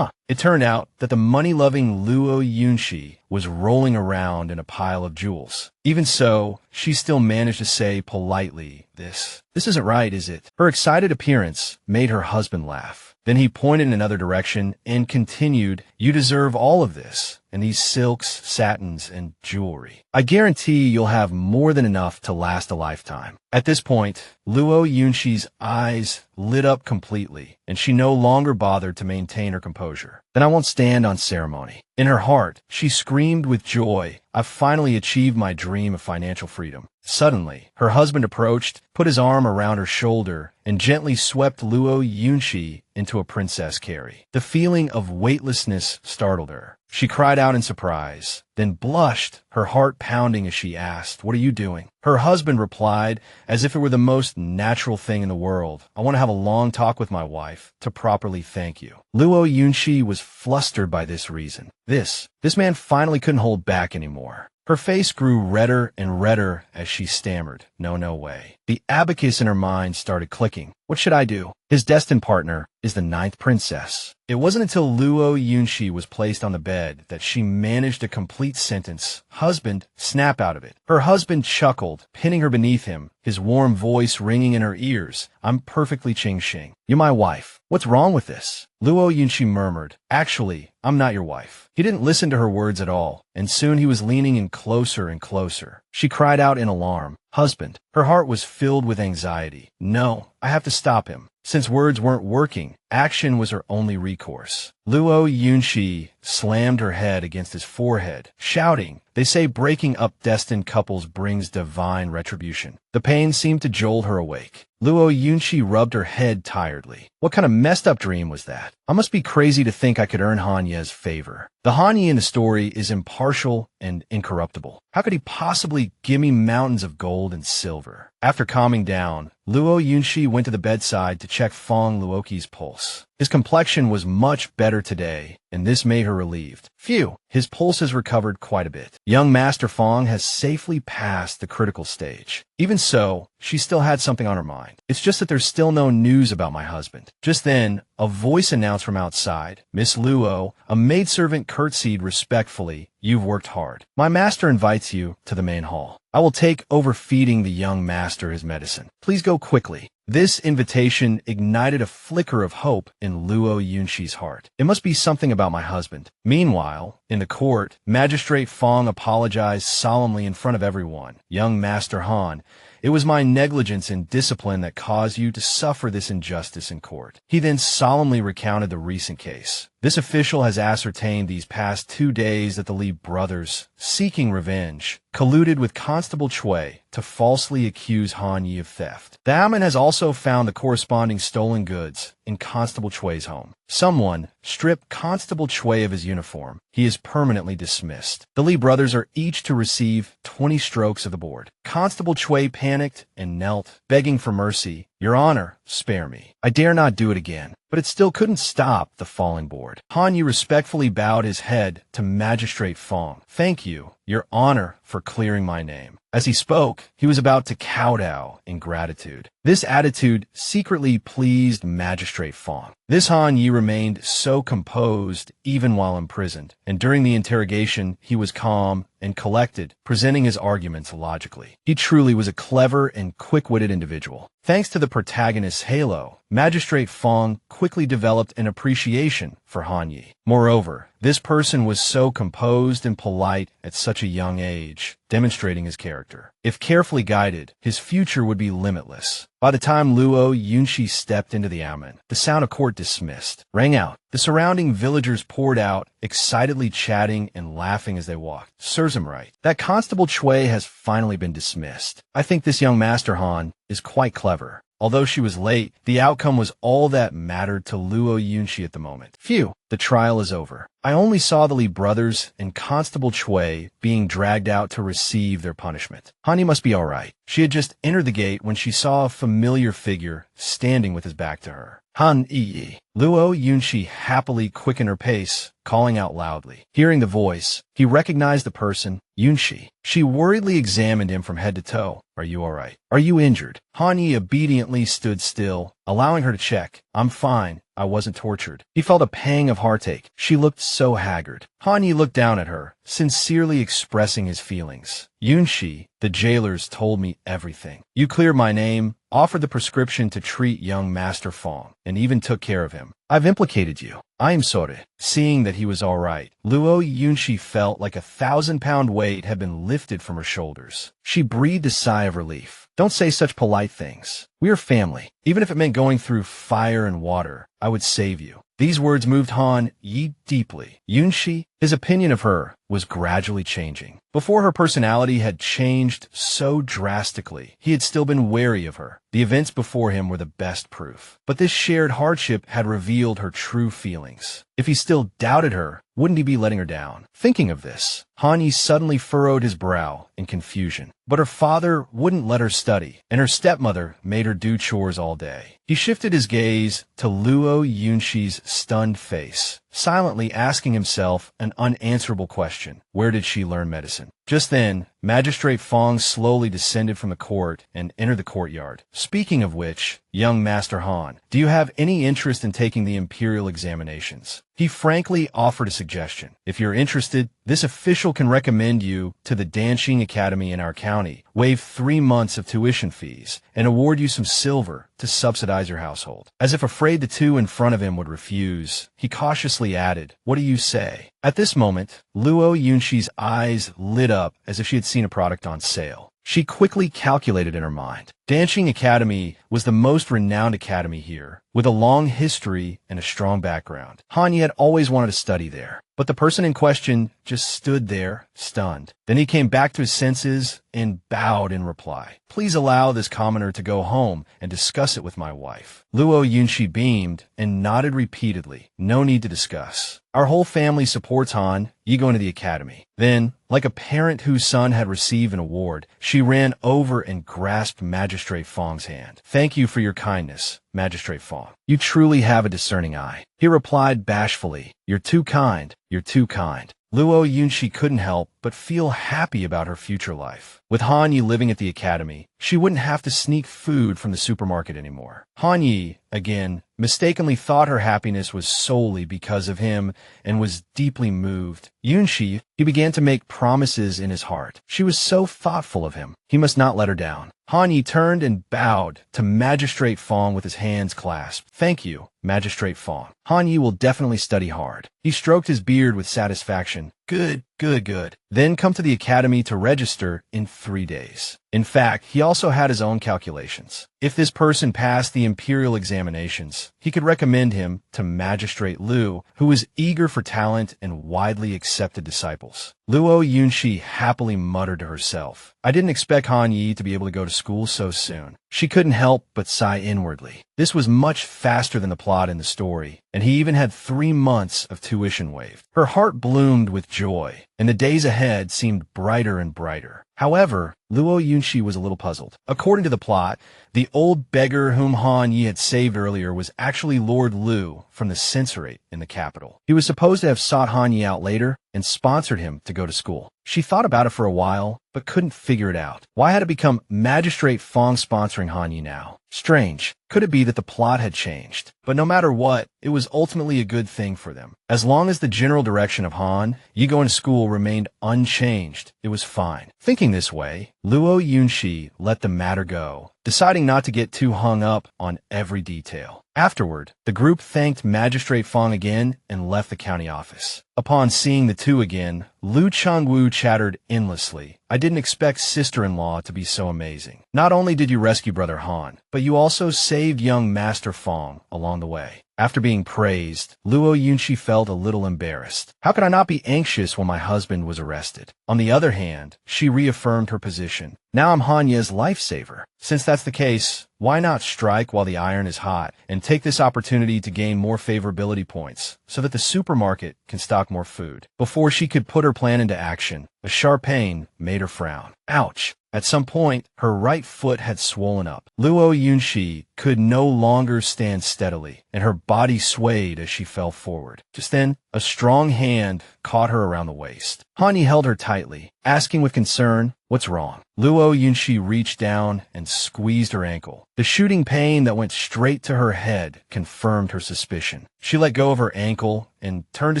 It turned out that the money-loving Luo Yunshi was rolling around in a pile of jewels. Even so, she still managed to say politely, This isn't right, is it? Her excited appearance made her husband laugh. Then he pointed in another direction and continued, You deserve all of this, and these silks, satins, and jewelry. I guarantee you'll have more than enough to last a lifetime. At this point, Luo Yunshi's eyes lit up completely, and she no longer bothered to maintain her composure. Then I won't stand on ceremony. In her heart, she screamed with joy, I've finally achieved my dream of financial freedom. Suddenly, her husband approached, put his arm around her shoulder, and gently swept Luo Yunshi into a princess carry. The feeling of weightlessness startled her. She cried out in surprise, then blushed, her heart pounding as she asked, What are you doing? Her husband replied, as if it were the most natural thing in the world, I want to have a long talk with my wife to properly thank you. Luo Yunshi was flustered by this reason. This man finally couldn't hold back anymore. Her face grew redder and redder as she stammered, No way. The abacus in her mind started clicking. What should I do? His destined partner is the 9th princess. It wasn't until Luo Yunshi was placed on the bed that she managed a complete sentence. Husband, snap out of it. Her husband chuckled, pinning her beneath him, his warm voice ringing in her ears. I'm perfectly Ching-Shing. You're my wife. What's wrong with this? Luo Yunshi murmured, Actually, I'm not your wife. He didn't listen to her words at all, and soon he was leaning in closer and closer. She cried out in alarm, Husband. Her heart was filled with anxiety. No, I have to stop him. Since words weren't working, action was her only recourse. Luo Yunshi slammed her head against his forehead, shouting, They say breaking up destined couples brings divine retribution. The pain seemed to jolt her awake. Luo Yunshi rubbed her head tiredly. What kind of messed up dream was that? I must be crazy to think I could earn Hanye's favor. The Hanye in the story is impartial and incorruptible. How could he possibly give me mountains of gold and silver? After calming down, Luo Yunshi went to the bedside to check Fong Luoqi's pulse. His complexion was much better today, and this made her relieved. Phew, his pulse has recovered quite a bit. Young Master Fong has safely passed the critical stage. Even so, she still had something on her mind. It's just that there's still no news about my husband. Just then, a voice announced from outside, Miss Luo, a maidservant curtsied respectfully, You've worked hard. My master invites you to the main hall. I will take over feeding the young master his medicine. Please go quickly. This invitation ignited a flicker of hope in Luo Yunshi's heart. It must be something about my husband. Meanwhile, in the court, Magistrate Fong apologized solemnly in front of everyone. Young Master Han, It was my negligence and discipline that caused you to suffer this injustice in court. He then solemnly recounted the recent case. This official has ascertained these past 2 days that the Lee brothers, seeking revenge, colluded with Constable Chui to falsely accuse Han Yi of theft. The Ammon has also found the corresponding stolen goods in Constable Chui's home. Someone stripped Constable Chui of his uniform. He is permanently dismissed. The Lee brothers are each to receive 20 strokes of the board. Constable Chui panicked and knelt, begging for mercy. Your Honor, spare me. I dare not do it again. But it still couldn't stop the falling board. Han Yi respectfully bowed his head to Magistrate Fong. Thank you, Your Honor, for clearing my name. As he spoke, he was about to kowtow in gratitude. This attitude secretly pleased Magistrate Fong. This Han Yi remained so composed even while imprisoned, and during the interrogation he was calm and collected, presenting his arguments logically. He truly was a clever and quick-witted individual. Thanks to the protagonist's halo, Magistrate Fong quickly developed an appreciation for Han Yi. Moreover, this person was so composed and polite at such a young age, demonstrating his character. If carefully guided, his future would be limitless. By the time Luo Yunshi stepped into the Ammon, the sound of court dismissed rang out. The surrounding villagers poured out, excitedly chatting and laughing as they walked. Serves him right. That Constable Chui has finally been dismissed. I think this young Master Han is quite clever. Although she was late, the outcome was all that mattered to Luo Yunshi at the moment. Phew, the trial is over. I only saw the Lee brothers and Constable Chui being dragged out to receive their punishment. Han Yi must be all right. She had just entered the gate when she saw a familiar figure standing with his back to her. Han Yi. Luo Yunshi happily quickened her pace, calling out loudly. Hearing the voice, he recognized the person, Yunshi. She worriedly examined him from head to toe. Are you all right? Are you injured? Han Yi obediently stood still, allowing her to check. I'm fine. I wasn't tortured. He felt a pang of heartache. She looked so haggard. Han Yi looked down at her, sincerely expressing his feelings. Yunshi, the jailers told me everything. You cleared my name, offered the prescription to treat young Master Fong, and even took care of him. I've implicated you. I am sorry. Seeing that he was all right, Luo Yunshi felt like a 1,000-pound weight had been lifted from her shoulders. She breathed a sigh of relief. Don't say such polite things. We are family. Even if it meant going through fire and water, I would save you. These words moved Han Yi deeply. Yunshi, his opinion of her, was gradually changing. Before her personality had changed so drastically, he had still been wary of her. The events before him were the best proof. But this shared hardship had revealed her true feelings. If he still doubted her, wouldn't he be letting her down? Thinking of this, Han Yi suddenly furrowed his brow in confusion. But her father wouldn't let her study, and her stepmother made her do chores all day. He shifted his gaze to Luo Yunshi's stunned face, silently asking himself an unanswerable question. Where did she learn medicine? Just then, Magistrate Fong slowly descended from the court and entered the courtyard. Speaking of which, young Master Han, do you have any interest in taking the imperial examinations? He frankly offered a suggestion. If you're interested, this official can recommend you to the Dancing Academy in our county, waive 3 months of tuition fees, and award you some silver to subsidize your household. As if afraid the two in front of him would refuse, he cautiously added, what do you say? At this moment, Luo Yunshi's eyes lit up as if she had seen a product on sale. She quickly calculated in her mind. Dancing Academy was the most renowned academy here, with a long history and a strong background. Han Yi had always wanted to study there, but the person in question just stood there, stunned. Then he came back to his senses and bowed in reply. Please allow this commoner to go home and discuss it with my wife. Luo Yunshi beamed and nodded repeatedly. No need to discuss. Our whole family supports Han. You go into the academy. Then, like a parent whose son had received an award, she ran over and grasped Magistrate Fong's hand. Thank you for your kindness, Magistrate Fong. You truly have a discerning eye. He replied bashfully, You're too kind. You're too kind. Luo Yunshi couldn't help but feel happy about her future life. With Han Yi living at the academy, she wouldn't have to sneak food from the supermarket anymore. Han Yi, again, mistakenly thought her happiness was solely because of him and was deeply moved. Yunshi, he began to make promises in his heart. She was so thoughtful of him. He must not let her down. Han Yi turned and bowed to Magistrate Fong with his hands clasped. Thank you, Magistrate Fong. Han Yi will definitely study hard. He stroked his beard with satisfaction. Good, good, good. Then come to the academy to register in 3 days. In fact, he also had his own calculations. If this person passed the imperial examinations, he could recommend him to Magistrate Liu, who was eager for talent and widely accepted disciples. Luo Yunshi happily muttered to herself, I didn't expect Han Yi to be able to go to school so soon. She couldn't help but sigh inwardly. This was much faster than the plot in the story, and he even had 3 months of tuition waived. Her heart bloomed with joy, and the days ahead seemed brighter and brighter. However, Luo Yunshi was a little puzzled. According to the plot, the old beggar whom Han Yi had saved earlier was actually Lord Liu from the censorate in the capital. He was supposed to have sought Han Yi out later and sponsored him to go to school. She thought about it for a while, but couldn't figure it out. Why had it become Magistrate Fong sponsoring Han Yi now? Strange. Could it be that the plot had changed? But no matter what, it was ultimately a good thing for them. As long as the general direction of Han Yi going to school remained unchanged, it was fine. Thinking this way, Luo Yunshi let the matter go, deciding not to get too hung up on every detail. Afterward, the group thanked Magistrate Fong again and left the county office. Upon seeing the two again, Lu Changwu chattered endlessly. I didn't expect sister-in-law to be so amazing. Not only did you rescue Brother Han, but you also saved young Master Fong along the way. After being praised, Luo Yunshi felt a little embarrassed. How could I not be anxious when my husband was arrested? On the other hand, she reaffirmed her position. Now I'm Han Ye's lifesaver. Since that's the case, why not strike while the iron is hot and take this opportunity to gain more favorability points so that the supermarket can stock more food? Before she could put her plan into action, a sharp pain made her frown. Ouch! At some point, her right foot had swollen up. Luo Yunshi could no longer stand steadily, and her body swayed as she fell forward. Just then, a strong hand caught her around the waist. Han Yi held her tightly, asking with concern, "What's wrong?" Luo Yunshi reached down and squeezed her ankle. The shooting pain that went straight to her head confirmed her suspicion. She let go of her ankle and turned to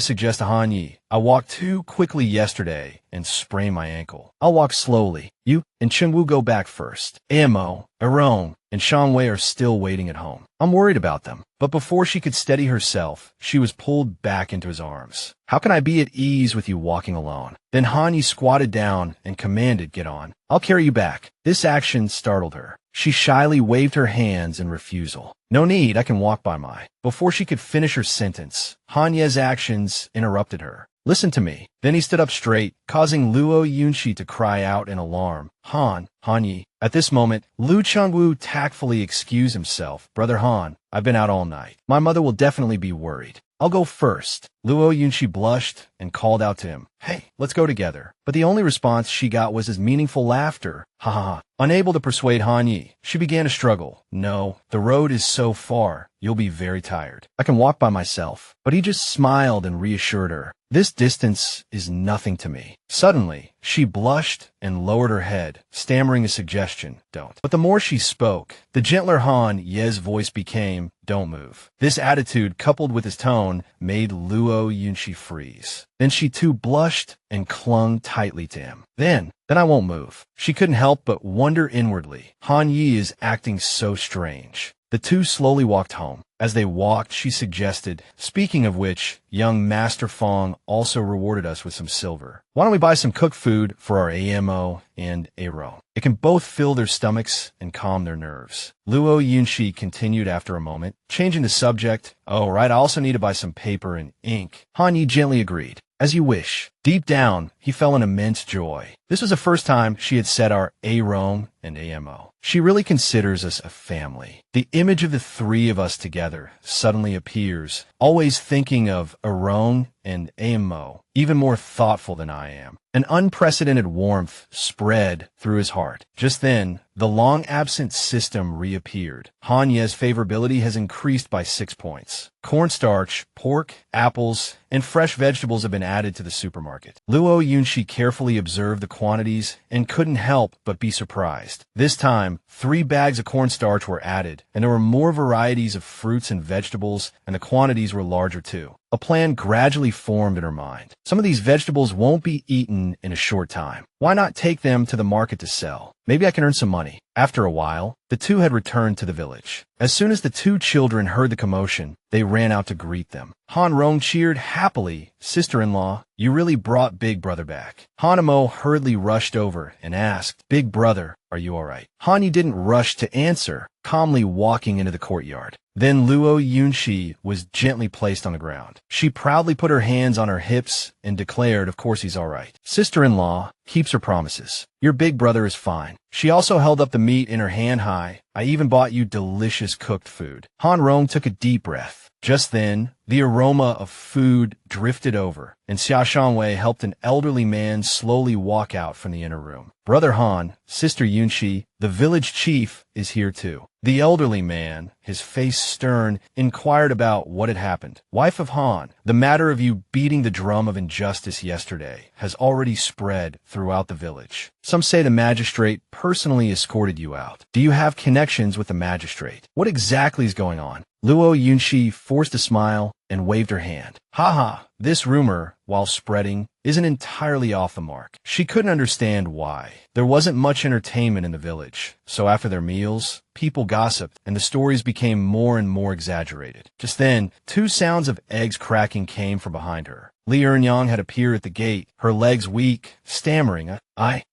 suggest to Han Yi, "I walked too quickly yesterday and sprained my ankle. I'll walk slowly. You and Chengwu go back first. Amo, Arone, and Shangwei are still waiting at home. I'm worried about them." But before she could steady herself, she was pulled back into his arms. "How can I be at ease with you walking alone?" Then Han Yi squatted down and commanded, "Get on. I'll carry you back." This action startled her. She shyly waved her hands in refusal. "No need, I can walk by my." Before she could finish her sentence, Han Ye's actions interrupted her. "Listen to me." Then he stood up straight, causing Luo Yunshi to cry out in alarm. Han Yi." At this moment, Lu Changwu tactfully excused himself. "Brother Han, I've been out all night. My mother will definitely be worried. I'll go first." Luo Yunshi blushed and called out to him, "Hey, let's go together." But the only response she got was his meaningful laughter. Ha ha ha. Unable to persuade Han Yi, she began to struggle. "No, the road is so far. You'll be very tired. I can walk by myself." But he just smiled and reassured her. "This distance is nothing to me." Suddenly, she blushed and lowered her head, stammering a suggestion, "Don't." But the more she spoke, the gentler Han Ye's voice became, "Don't move." This attitude, coupled with his tone, made Luo Yunshi freeze. Then she too blushed and clung tightly to him. Then I won't move." She couldn't help but wonder inwardly, Han Yi is acting so strange. The two slowly walked home. As they walked, she suggested, "Speaking of which, young Master Fong also rewarded us with some silver. Why don't we buy some cooked food for our AMO and Aro? It can both fill their stomachs and calm their nerves." Luo Yunshi continued after a moment, changing the subject. "Oh, right, I also need to buy some paper and ink." Han Yi gently agreed. "As you wish." Deep down, he felt an immense joy. This was the first time she had said our Aro and AMO. She really considers us a family. The image of the three of us together suddenly appears, always thinking of Aaron and Amo, even more thoughtful than I am. An unprecedented warmth spread through his heart. Just then, the long-absent system reappeared. Han Ye's favorability has increased by 6 points. Cornstarch, pork, apples, and fresh vegetables have been added to the supermarket. Luo Yunshi carefully observed the quantities and couldn't help but be surprised. This time, 3 bags of cornstarch were added, and there were more varieties of fruits and vegetables, and the quantities were larger too. A plan gradually formed in her mind. Some of these vegetables won't be eaten in a short time. Why not take them to the market to sell? Maybe I can earn some money. After a while, the two had returned to the village. As soon as the two children heard the commotion, they ran out to greet them. Han Rong cheered happily. Sister-in-law, you really brought Big Brother back. Hanamo hurriedly rushed over and asked, Big Brother, are you all right? Han didn't rush to answer, calmly walking into the courtyard. Then Luo Yunxi was gently placed on the ground. She proudly put her hands on her hips and declared, of course he's all right. Sister-in-law keeps her promises. Your big brother is fine. She also held up the meat in her hand high. I even bought you delicious cooked food. Han Rong took a deep breath. Just then, the aroma of food drifted over, and Xia Shangwei helped an elderly man slowly walk out from the inner room. Brother Han, Sister Yunxi, the village chief is here too. The elderly man, his face stern, inquired about what had happened. Wife of Han, the matter of you beating the drum of injustice yesterday has already spread throughout the village. Some say the magistrate personally escorted you out. Do you have connections with the magistrate? What exactly is going on? Luo Yunxi forced a smile and waved her hand. Haha, this rumor, while spreading, isn't entirely off the mark. She couldn't understand why. There wasn't much entertainment in the village, so after their meals, people gossiped, and the stories became more and more exaggerated. Just then, two sounds of eggs cracking came from behind her. Li Ernyang had appeared at the gate, her legs weak, stammering,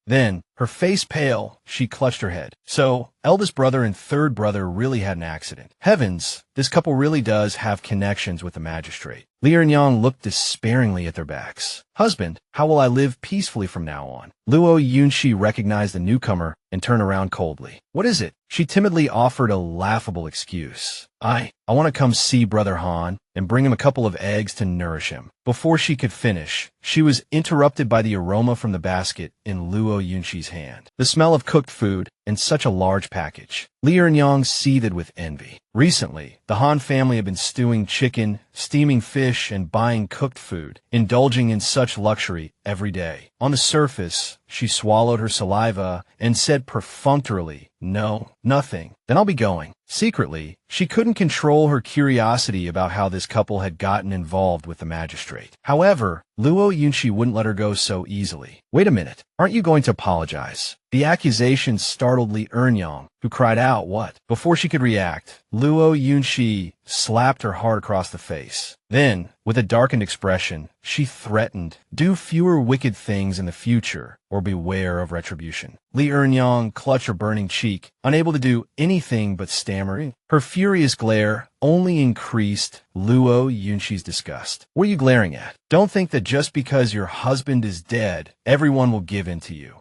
Then, her face pale, she clutched her head. So, eldest brother and third brother really had an accident. Heavens, this couple really does have connections with the magistrate. Li Ernyang looked despairingly at their backs. Husband, how will I live peacefully from now on? Luo Yunxi recognized the newcomer and turned around coldly. What is it? She timidly offered a laughable excuse. I want to come see Brother Han and bring him a couple of eggs to nourish him. Before she could finish, she was interrupted by the aroma from the basket in Luo Yunxi's hand. The smell of cooked food and such a large package. Li Ernyang seethed with envy. Recently, the Han family had been stewing chicken, steaming fish, and buying cooked food, indulging in such luxury every day. On the surface, she swallowed her saliva and said perfunctorily, No, nothing. Then I'll be going. Secretly, she couldn't control her curiosity about how this couple had gotten involved with the magistrate. However, Luo Yunxi wouldn't let her go so easily. Wait a minute, aren't you going to apologize? The accusation startled Li Ernyang, who cried out, what? Before she could react, Luo Yunxi slapped her hard across the face. Then, with a darkened expression, she threatened, do fewer wicked things in the future, or beware of retribution. Li Ernyang clutched her burning cheek, unable to do anything but stammering. Her furious glare only increased Luo Yunxi's disgust. What are you glaring at? Don't think that just because your husband is dead, everyone will give in to you.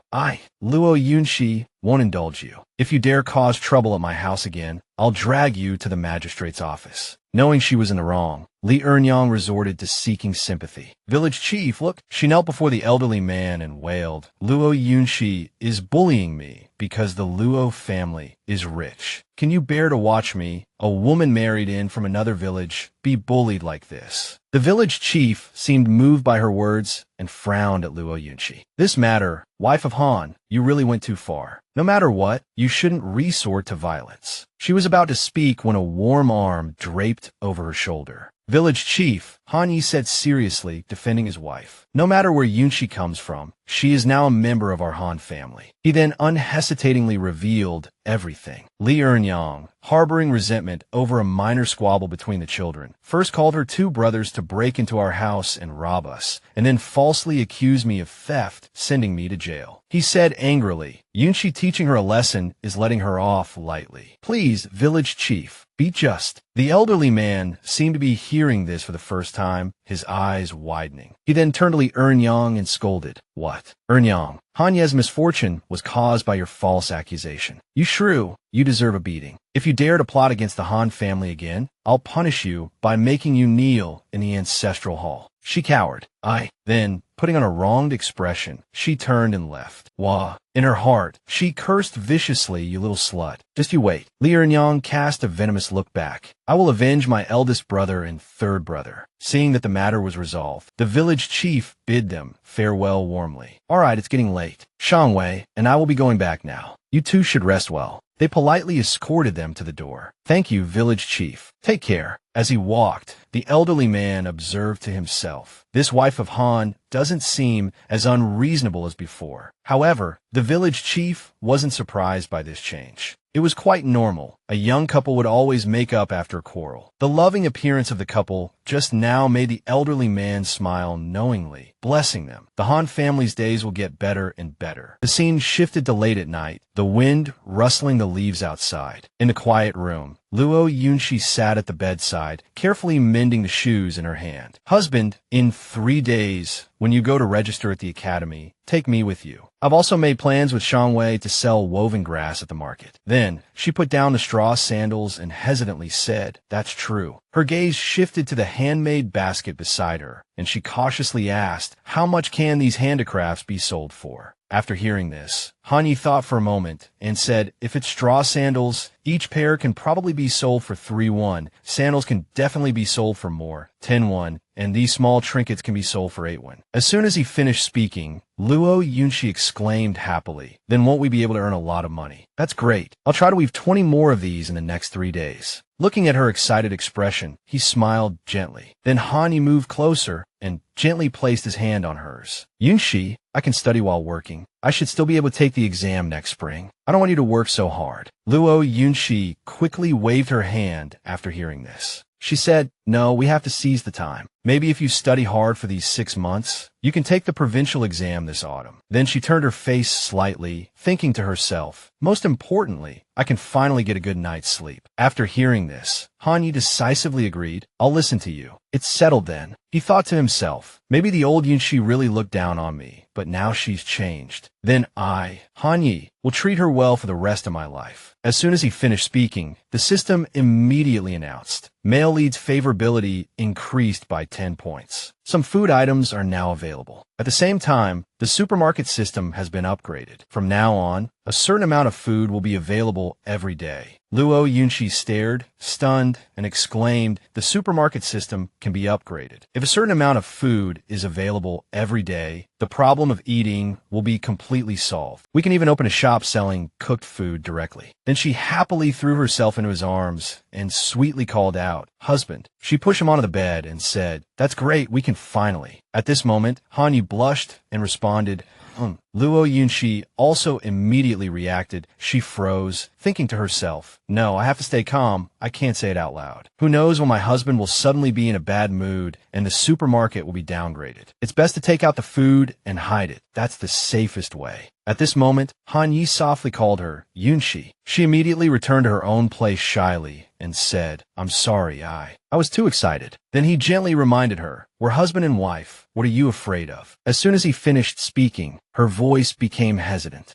Luo Yunxi, won't indulge you. If you dare cause trouble at my house again, I'll drag you to the magistrate's office. Knowing she was in the wrong, Li Ernyang resorted to seeking sympathy. Village chief, look. She knelt before the elderly man and wailed, Luo Yunxi is bullying me because the Luo family is rich. Can you bear to watch me, a woman married in from another village, be bullied like this? The village chief seemed moved by her words and frowned at Luo Yunxi. This matter, wife of Han, you really went too far. No matter what, you shouldn't resort to violence. She was about to speak when a warm arm draped over her shoulder. Village chief, Han Yi said seriously, defending his wife. No matter where Yunxi comes from, she is now a member of our Han family. He then unhesitatingly revealed everything. Li Ernyang, harboring resentment over a minor squabble between the children, first called her two brothers to break into our house and rob us, and then falsely accused me of theft, sending me to jail. He said angrily, Yunxi teaching her a lesson is letting her off lightly. Please, village chief, be just. The elderly man seemed to be hearing this for the first time, his eyes widening. He then turned to Li Ernyang and scolded. What? Ernyang, Hanye's misfortune was caused by your false accusation. You shrew, you deserve a beating. If you dare to plot against the Han family again, I'll punish you by making you kneel in the ancestral hall. She cowered. Then, putting on a wronged expression, she turned and left. Wah. In her heart, she cursed viciously, you little slut. Just you wait. Li Ernyang cast a venomous look back. I will avenge my eldest brother and third brother. Seeing that the matter was resolved, the village chief bid them farewell warmly. All right, it's getting late. Shangwei and I will be going back now. You two should rest well. They politely escorted them to the door. "Thank you, village chief. Take care." As he walked, the elderly man observed to himself, "This wife of Han doesn't seem as unreasonable as before." However, the village chief wasn't surprised by this change. It was quite normal. A young couple would always make up after a quarrel. The loving appearance of the couple just now made the elderly man smile knowingly, blessing them. The Han family's days will get better and better. The scene shifted to late at night, the wind rustling the leaves outside. In the quiet room, Luo Yunshi sat at the bedside, carefully mending the shoes in her hand. "Husband, in 3 days, when you go to register at the academy, take me with you. I've also made plans with Shangwei to sell woven grass at the market." Then, she put down the straw sandals and hesitantly said, "That's true." Her gaze shifted to the handmade basket beside her, and she cautiously asked, "How much can these handicrafts be sold for?" After hearing this, Han Yi thought for a moment and said, "If it's straw sandals, each pair can probably be sold for 3 won. Sandals can definitely be sold for more, 10 won, and these small trinkets can be sold for 8 won. As soon as he finished speaking, Luo Yunshi exclaimed happily, "Then won't we be able to earn a lot of money?" "That's great. I'll try to weave 20 more of these in the next 3 days. Looking at her excited expression, he smiled gently. Then Han Yi moved closer and gently placed his hand on hers. "Yunshi, I can study while working. I should still be able to take the exam next spring. I don't want you to work so hard." Luo Yunshi quickly waved her hand after hearing this. She said, "No, we have to seize the time. Maybe if you study hard for these 6 months, you can take the provincial exam this autumn." Then she turned her face slightly, thinking to herself, "Most importantly, I can finally get a good night's sleep." After hearing this, Han Yi decisively agreed, "I'll listen to you." It's settled then. He thought to himself, maybe the old Yunshi really looked down on me, but now she's changed. Then I, Han Yi, will treat her well for the rest of my life. As soon as he finished speaking, the system immediately announced, "Male lead's favorability increased by 10 points. Some food items are now available." At the same time, the supermarket system has been upgraded. From now on, a certain amount of food will be available every day. Luo Yunshi stared, stunned, and exclaimed, "The supermarket system can be upgraded. If a certain amount of food is available every day, the problem of eating will be completely solved. We can even open a shop selling cooked food directly." Then she happily threw herself into his arms and sweetly called out, "Husband." She pushed him onto the bed and said, "That's great, we can finally." At this moment, Han Yi blushed and responded, Luo Yunshi also immediately reacted. She froze, thinking to herself, "No, I have to stay calm. I can't say it out loud. Who knows when my husband will suddenly be in a bad mood and the supermarket will be downgraded. It's best to take out the food and hide it. That's the safest way." At this moment, Han Yi softly called her, "Yunshi." She immediately returned to her own place shyly and said, "I'm sorry, I was too excited." Then he gently reminded her, "We're husband and wife. What are you afraid of?" As soon as he finished speaking, her voice became hesitant.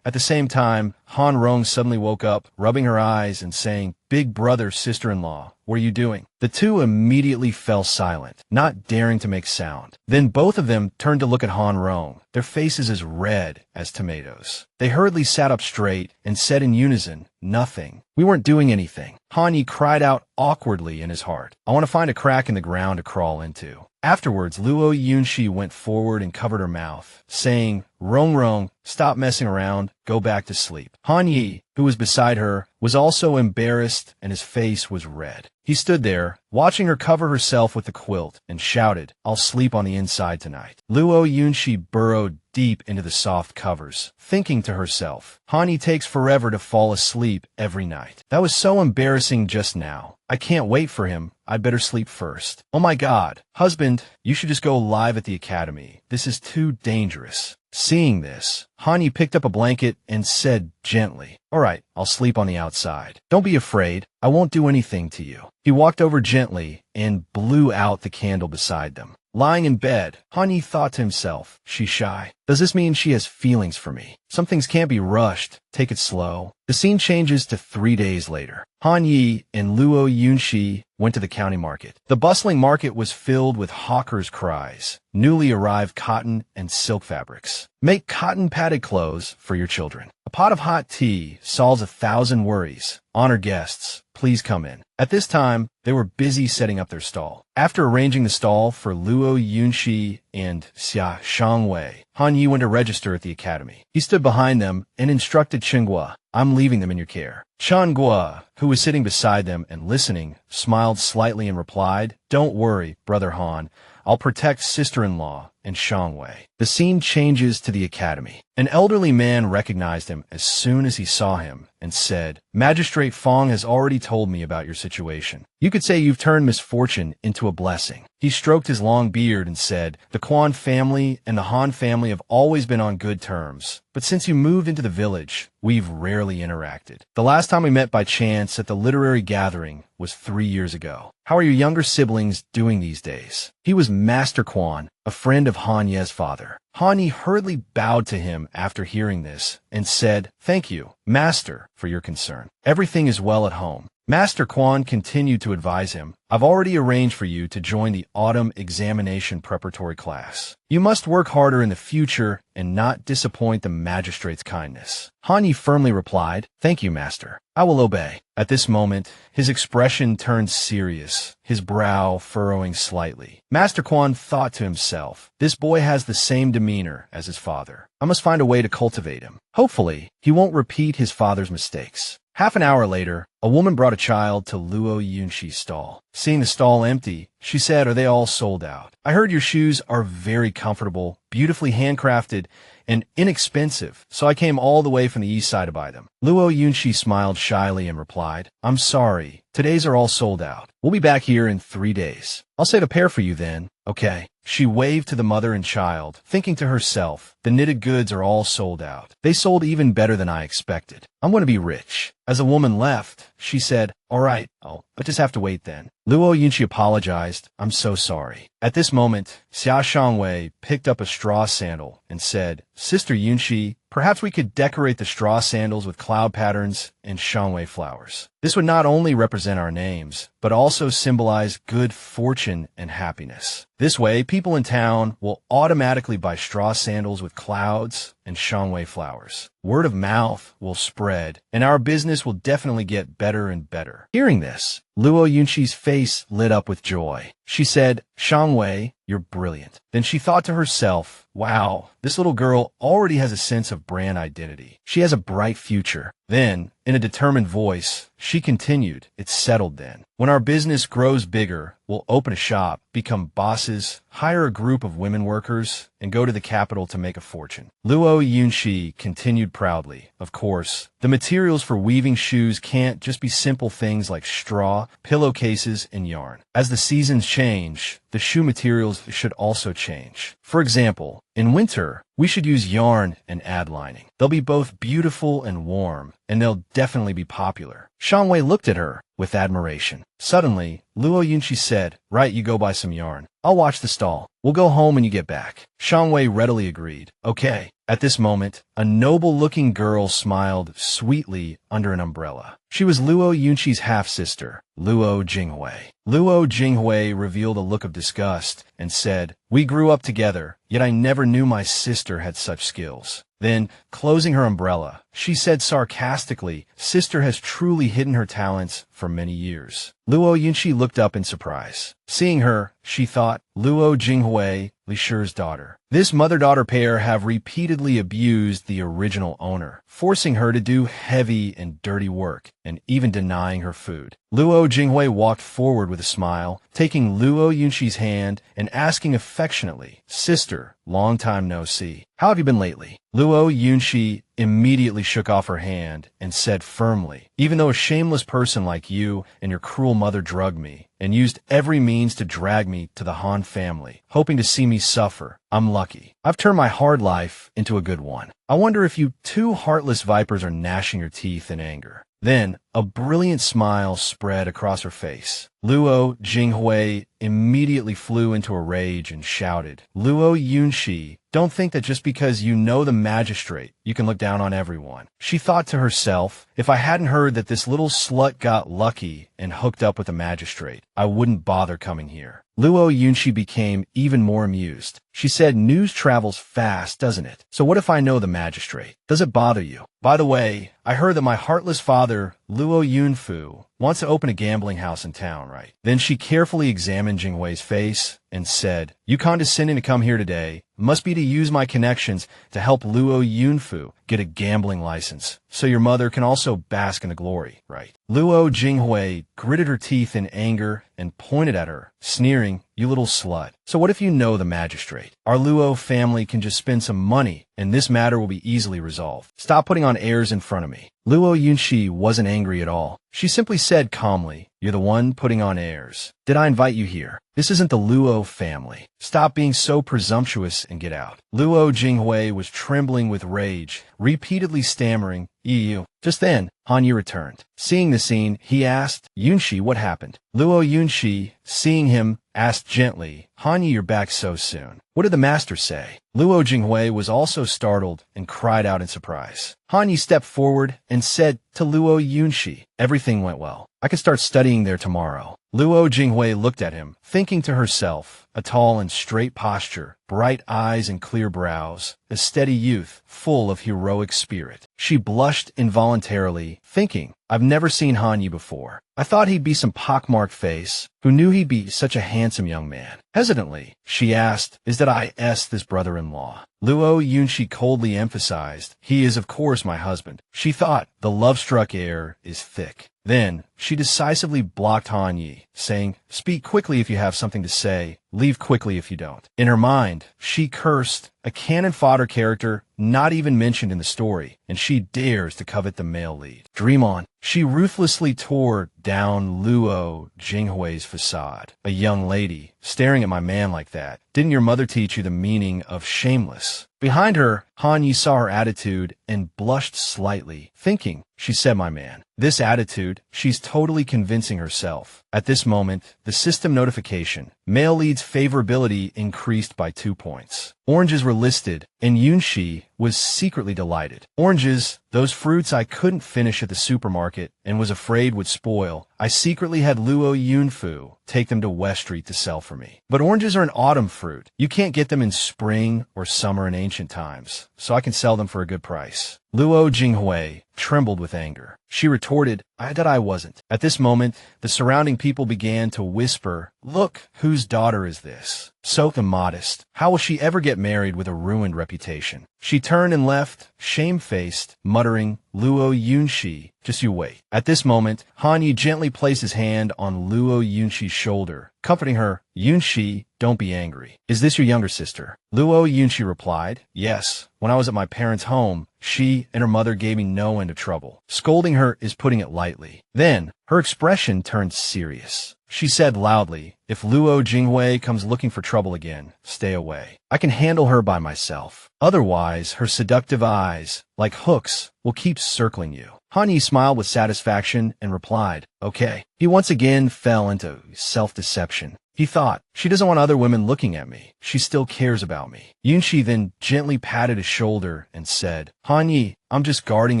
At the same time, Han Rong suddenly woke up, rubbing her eyes and saying, "Big brother, sister-in-law, what are you doing?" The two immediately fell silent, not daring to make sound. Then both of them turned to look at Han Rong, their faces as red as tomatoes. They hurriedly sat up straight and said in unison, "Nothing. We weren't doing anything." Han Yi cried out awkwardly in his heart, "I want to find a crack in the ground to crawl into." Afterwards, Luo Yunshi went forward and covered her mouth, saying, "Rong Rong, stop messing around, go back to sleep." Han Yi, who was beside her, was also embarrassed and his face was red. He stood there, watching her cover herself with the quilt, and shouted, "I'll sleep on the inside tonight." Luo Yunshi burrowed deep into the soft covers, thinking to herself, Han Yi takes forever to fall asleep every night. That was so embarrassing just now. I can't wait for him. I'd better sleep first. Oh my God, husband, you should just go live at the academy. This is too dangerous. Seeing this, Han Yi picked up a blanket and said gently, "All right, I'll sleep on the outside. Don't be afraid. I won't do anything to you." He walked over gently and blew out the candle beside them. Lying in bed, Han Yi thought to himself, "She's shy. Does this mean she has feelings for me? Some things can't be rushed. Take it slow." The scene changes to 3 days later. Han Yi and Luo Yunshi went to the county market. The bustling market was filled with hawkers' cries, newly arrived cotton and silk fabrics. "Make cotton padded clothes for your children." A pot of hot tea solves 1,000 worries. Honor guests. Please come in. At this time, they were busy setting up their stall. After arranging the stall for Luo Yunxi and Xia Shangwei, Han Yi went to register at the academy. He stood behind them and instructed Chenghua, "I'm leaving them in your care." Chenghua, who was sitting beside them and listening, smiled slightly and replied, "Don't worry, Brother Han. I'll protect sister-in-law and Shangwei." The scene changes to the academy. An elderly man recognized him as soon as he saw him and said, "Magistrate Fong has already told me about your situation. You could say you've turned misfortune into a blessing." He stroked his long beard and said, "The Quan family and the Han family have always been on good terms, but since you moved into the village, we've rarely interacted. The last time we met by chance at the literary gathering was 3 years ago. How are your younger siblings doing these days?" He was Master Quan, a friend of Han Ye's father. Han Yi hurriedly bowed to him after hearing this and said, "Thank you, Master, for your concern. Everything is well at home." Master Quan continued to advise him, "I've already arranged for you to join the autumn examination preparatory class. You must work harder in the future and not disappoint the magistrate's kindness." Han Yi firmly replied, "Thank you, Master. I will obey." At this moment, his expression turned serious, his brow furrowing slightly. Master Quan thought to himself, "This boy has the same demeanor as his father. I must find a way to cultivate him. Hopefully, he won't repeat his father's mistakes." Half an hour later, a woman brought a child to Luo Yunxi's stall. Seeing the stall empty, she said, "Are they all sold out? I heard your shoes are very comfortable, beautifully handcrafted, and inexpensive, so I came all the way from the east side to buy them." Luo Yunxi smiled shyly and replied, "I'm sorry, today's are all sold out. We'll be back here in 3 days. I'll save a pair for you then, okay?" She waved to the mother and child, thinking to herself, "The knitted goods are all sold out. They sold even better than I expected. I'm going to be rich." As the woman left, she said, "All right, I'll just have to wait then." Luo Yunxi apologized, "I'm so sorry." At this moment, Xia Shangwei picked up a straw sandal and said, "Sister Yunxi, perhaps we could decorate the straw sandals with cloud patterns and Shangwei flowers. This would not only represent our names, but also symbolize good fortune and happiness. This way, people in town will automatically buy straw sandals with clouds and Shangwei flowers. Word of mouth will spread, and our business will definitely get better and better." Hearing this, Luo Yunxi's face lit up with joy. She said, "Shangwei, you're brilliant." Then she thought to herself, "Wow, this little girl already has a sense of brand identity. She has a bright future." Then, in a determined voice, she continued, "It's settled then. When our business grows bigger, we'll open a shop, become bosses, hire a group of women workers, and go to the capital to make a fortune." Luo Yunxi continued proudly, "Of course, the materials for weaving shoes can't just be simple things like straw, pillowcases, and yarn. As the seasons change, the shoe materials should also change. For example, in winter, we should use yarn and add lining. They'll be both beautiful and warm, and they'll definitely be popular." Shangwei looked at her with admiration. Suddenly, Luo Yunxi said, "Right, you go buy some yarn. I'll watch the stall. We'll go home when you get back." Shangwei readily agreed. "Okay." At this moment, a noble-looking girl smiled sweetly under an umbrella. She was Luo Yunxi's half-sister, Luo Jinghui. Luo Jinghui revealed a look of disgust and said, "We grew up together, yet I never knew my sister had such skills." Then, closing her umbrella, she said sarcastically, "Sister has truly hidden her talents for many years." Luo Yunxi looked up in surprise. Seeing her, she thought, Luo Jinghui, Li Shi's daughter. This mother-daughter pair have repeatedly abused the original owner, forcing her to do heavy and dirty work, and even denying her food. Luo Jinghui walked forward with a smile, taking Luo Yunxi's hand and asking affectionately, "Sister, long time no see. How have you been lately?" Luo Yunxi immediately shook off her hand and said firmly, "Even though a shameless person like you and your cruel mother drugged me and used every means to drag me to the Han family, hoping to see me suffer, I'm lucky. I've turned my hard life into a good one. I wonder if you two heartless vipers are gnashing your teeth in anger." Then, A brilliant smile spread across her face. Luo Jinghui immediately flew into a rage and shouted, "Luo Yunshi, don't think that just because you know the magistrate, you can look down on everyone." She thought to herself, if I hadn't heard that this little slut got lucky and hooked up with a magistrate, I wouldn't bother coming here. Luo Yunshi became even more amused. She said, news travels fast, doesn't it? So what if I know the magistrate? Does it bother you? By the way, I heard that my heartless father, Luo Yunfu, wants to open a gambling house in town, right? Then she carefully examined Jinghui's face and said, you condescending to come here today must be to use my connections to help Luo Yunfu get a gambling license, so your mother can also bask in the glory, right? Luo Jinghui gritted her teeth in anger and pointed at her, sneering, you little slut. So what if you know the magistrate? Our Luo family can just spend some money, and this matter will be easily resolved. Stop putting on airs in front of me. Luo Yunshi wasn't angry at all. She simply said calmly, you're the one putting on airs. Did I invite you here? This isn't the Luo family. Stop being so presumptuous and get out. Luo Jinghui was trembling with rage, repeatedly stammering, "You." Just then, Hanyi returned. Seeing the scene, he asked, Yunshi, what happened? Luo Yunshi, seeing him, asked gently, Hanyi, you're back so soon. What did the master say? Luo Jinghui was also startled and cried out in surprise. Hanyi stepped forward and said to Luo Yunshi, everything went well. I could start studying there tomorrow. Luo Jinghui looked at him, thinking to herself, a tall and straight posture, bright eyes and clear brows, a steady youth, full of heroic spirit. She blushed involuntarily, thinking, I've never seen Hanyi before. I thought he'd be some pockmarked face, who knew he'd be such a handsome young man. Hesitantly, she asked, is that this brother-in-law? Luo Yunshi coldly emphasized, he is of course my husband. She thought, the love-struck air is thick. Then, she decisively blocked Hanyi, saying, speak quickly if you have something to say, leave quickly if you don't. In her mind, she cursed, a cannon fodder character not even mentioned in the story, and she dares to covet the male lead. Dream on. She ruthlessly tore down Luo Jinghui's facade. A young lady, staring at my man like that. Didn't your mother teach you the meaning of shameless? Behind her, Hanyi saw her attitude and blushed slightly, thinking, she said my man. This attitude, she's totally convincing herself. At this moment, the system notification, male lead's favorability increased by 2 points. Oranges were listed, and Yunshi was secretly delighted. Oranges, those fruits I couldn't finish at the supermarket and was afraid would spoil. I secretly had Luo Yunfu take them to West Street to sell for me. But oranges are an autumn fruit. You can't get them in spring or summer in ancient times, so I can sell them for a good price. Luo Jinghui trembled with anger. She retorted, I wasn't. At this moment, the surrounding people began to whisper, look, whose daughter is this? So immodest. How will she ever get married with a ruined reputation? She turned and left, shamefaced, muttering, Luo Yunshi, just you wait. At this moment, Hanyi gently placed his hand on Luo Yunshi's shoulder, comforting her, Yunshi, don't be angry. Is this your younger sister? Luo Yunshi replied, yes. When I was at my parents' home, she and her mother gave me no end of trouble. Scolding her is putting it lightly. Then, her expression turned serious. She said loudly, if Luo Jinghui comes looking for trouble again, stay away. I can handle her by myself. Otherwise, her seductive eyes, like hooks, will keep circling you. Hanyi smiled with satisfaction and replied, okay. He once again fell into self-deception. He thought, she doesn't want other women looking at me. She still cares about me. Yunshi then gently patted his shoulder and said, Hanyi, I'm just guarding